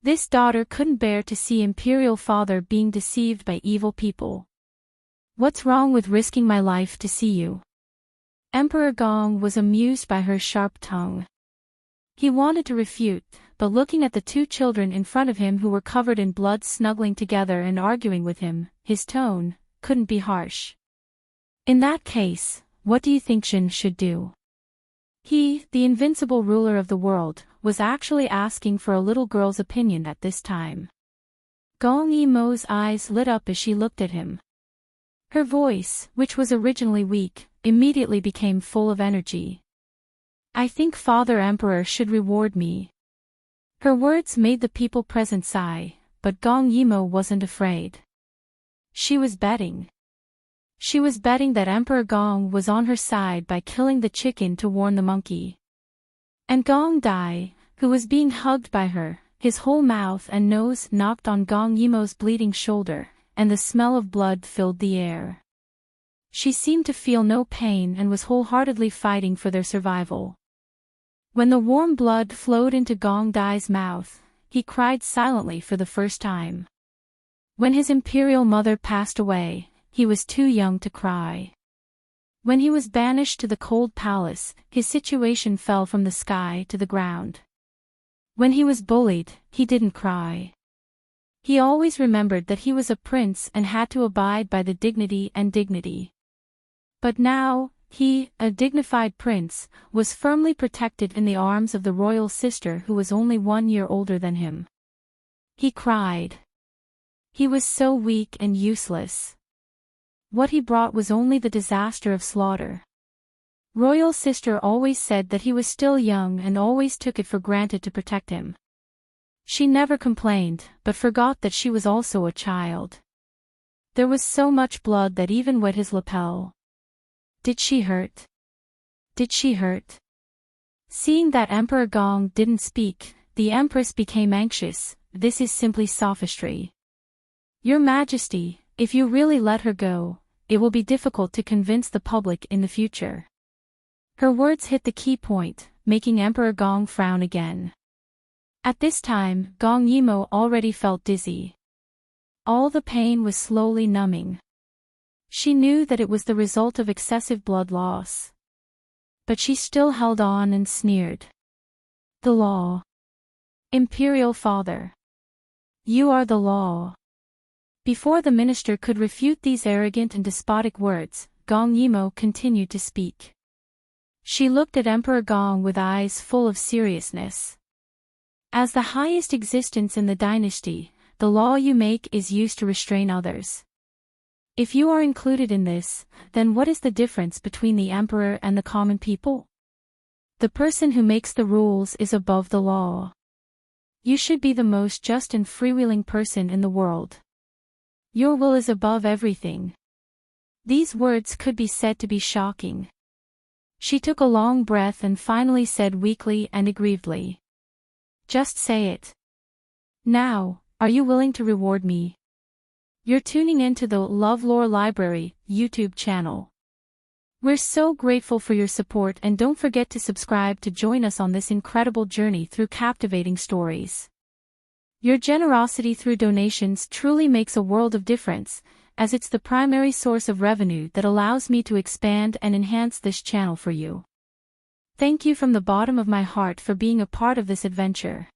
This daughter couldn't bear to see Imperial Father being deceived by evil people. What's wrong with risking my life to see you? Emperor Gong was amused by her sharp tongue. He wanted to refute, but looking at the two children in front of him who were covered in blood snuggling together and arguing with him, his tone couldn't be harsh. In that case, what do you think Jin should do? He, the invincible ruler of the world, was actually asking for a little girl's opinion at this time. Gong Yimo's eyes lit up as she looked at him. Her voice, which was originally weak, immediately became full of energy. I think Father Emperor should reward me. Her words made the people present sigh, but Gong Yimo wasn't afraid. She was betting. She was betting that Emperor Gong was on her side by killing the chicken to warn the monkey. And Gong Dai, who was being hugged by her, his whole mouth and nose knocked on Gong Yimo's bleeding shoulder, and the smell of blood filled the air. She seemed to feel no pain and was wholeheartedly fighting for their survival. When the warm blood flowed into Gong Dai's mouth, he cried silently for the first time. When his imperial mother passed away, he was too young to cry. When he was banished to the cold palace, his situation fell from the sky to the ground. When he was bullied, he didn't cry. He always remembered that he was a prince and had to abide by the dignity. But now, he, a dignified prince, was firmly protected in the arms of the royal sister who was only 1 year older than him. He cried. He was so weak and useless. What he brought was only the disaster of slaughter. Royal sister always said that he was still young and always took it for granted to protect him. She never complained, but forgot that she was also a child. There was so much blood that even wet his lapel. Did she hurt? Did she hurt? Seeing that Emperor Gong didn't speak, the Empress became anxious. This is simply sophistry. Your Majesty, if you really let her go, it will be difficult to convince the public in the future. Her words hit the key point, making Emperor Gong frown again. At this time, Gong Yimo already felt dizzy. All the pain was slowly numbing. She knew that it was the result of excessive blood loss. But she still held on and sneered. The law. Imperial Father. You are the law. Before the minister could refute these arrogant and despotic words, Gong Yimo continued to speak. She looked at Emperor Gong with eyes full of seriousness. As the highest existence in the dynasty, the law you make is used to restrain others. If you are included in this, then what is the difference between the emperor and the common people? The person who makes the rules is above the law. You should be the most just and freewheeling person in the world. Your will is above everything. These words could be said to be shocking. She took a long breath and finally said weakly and aggrievedly. Just say it. Now, are you willing to reward me? You're tuning into the LoveLore Library YouTube channel. We're so grateful for your support, and don't forget to subscribe to join us on this incredible journey through captivating stories. Your generosity through donations truly makes a world of difference, as it's the primary source of revenue that allows me to expand and enhance this channel for you. Thank you from the bottom of my heart for being a part of this adventure.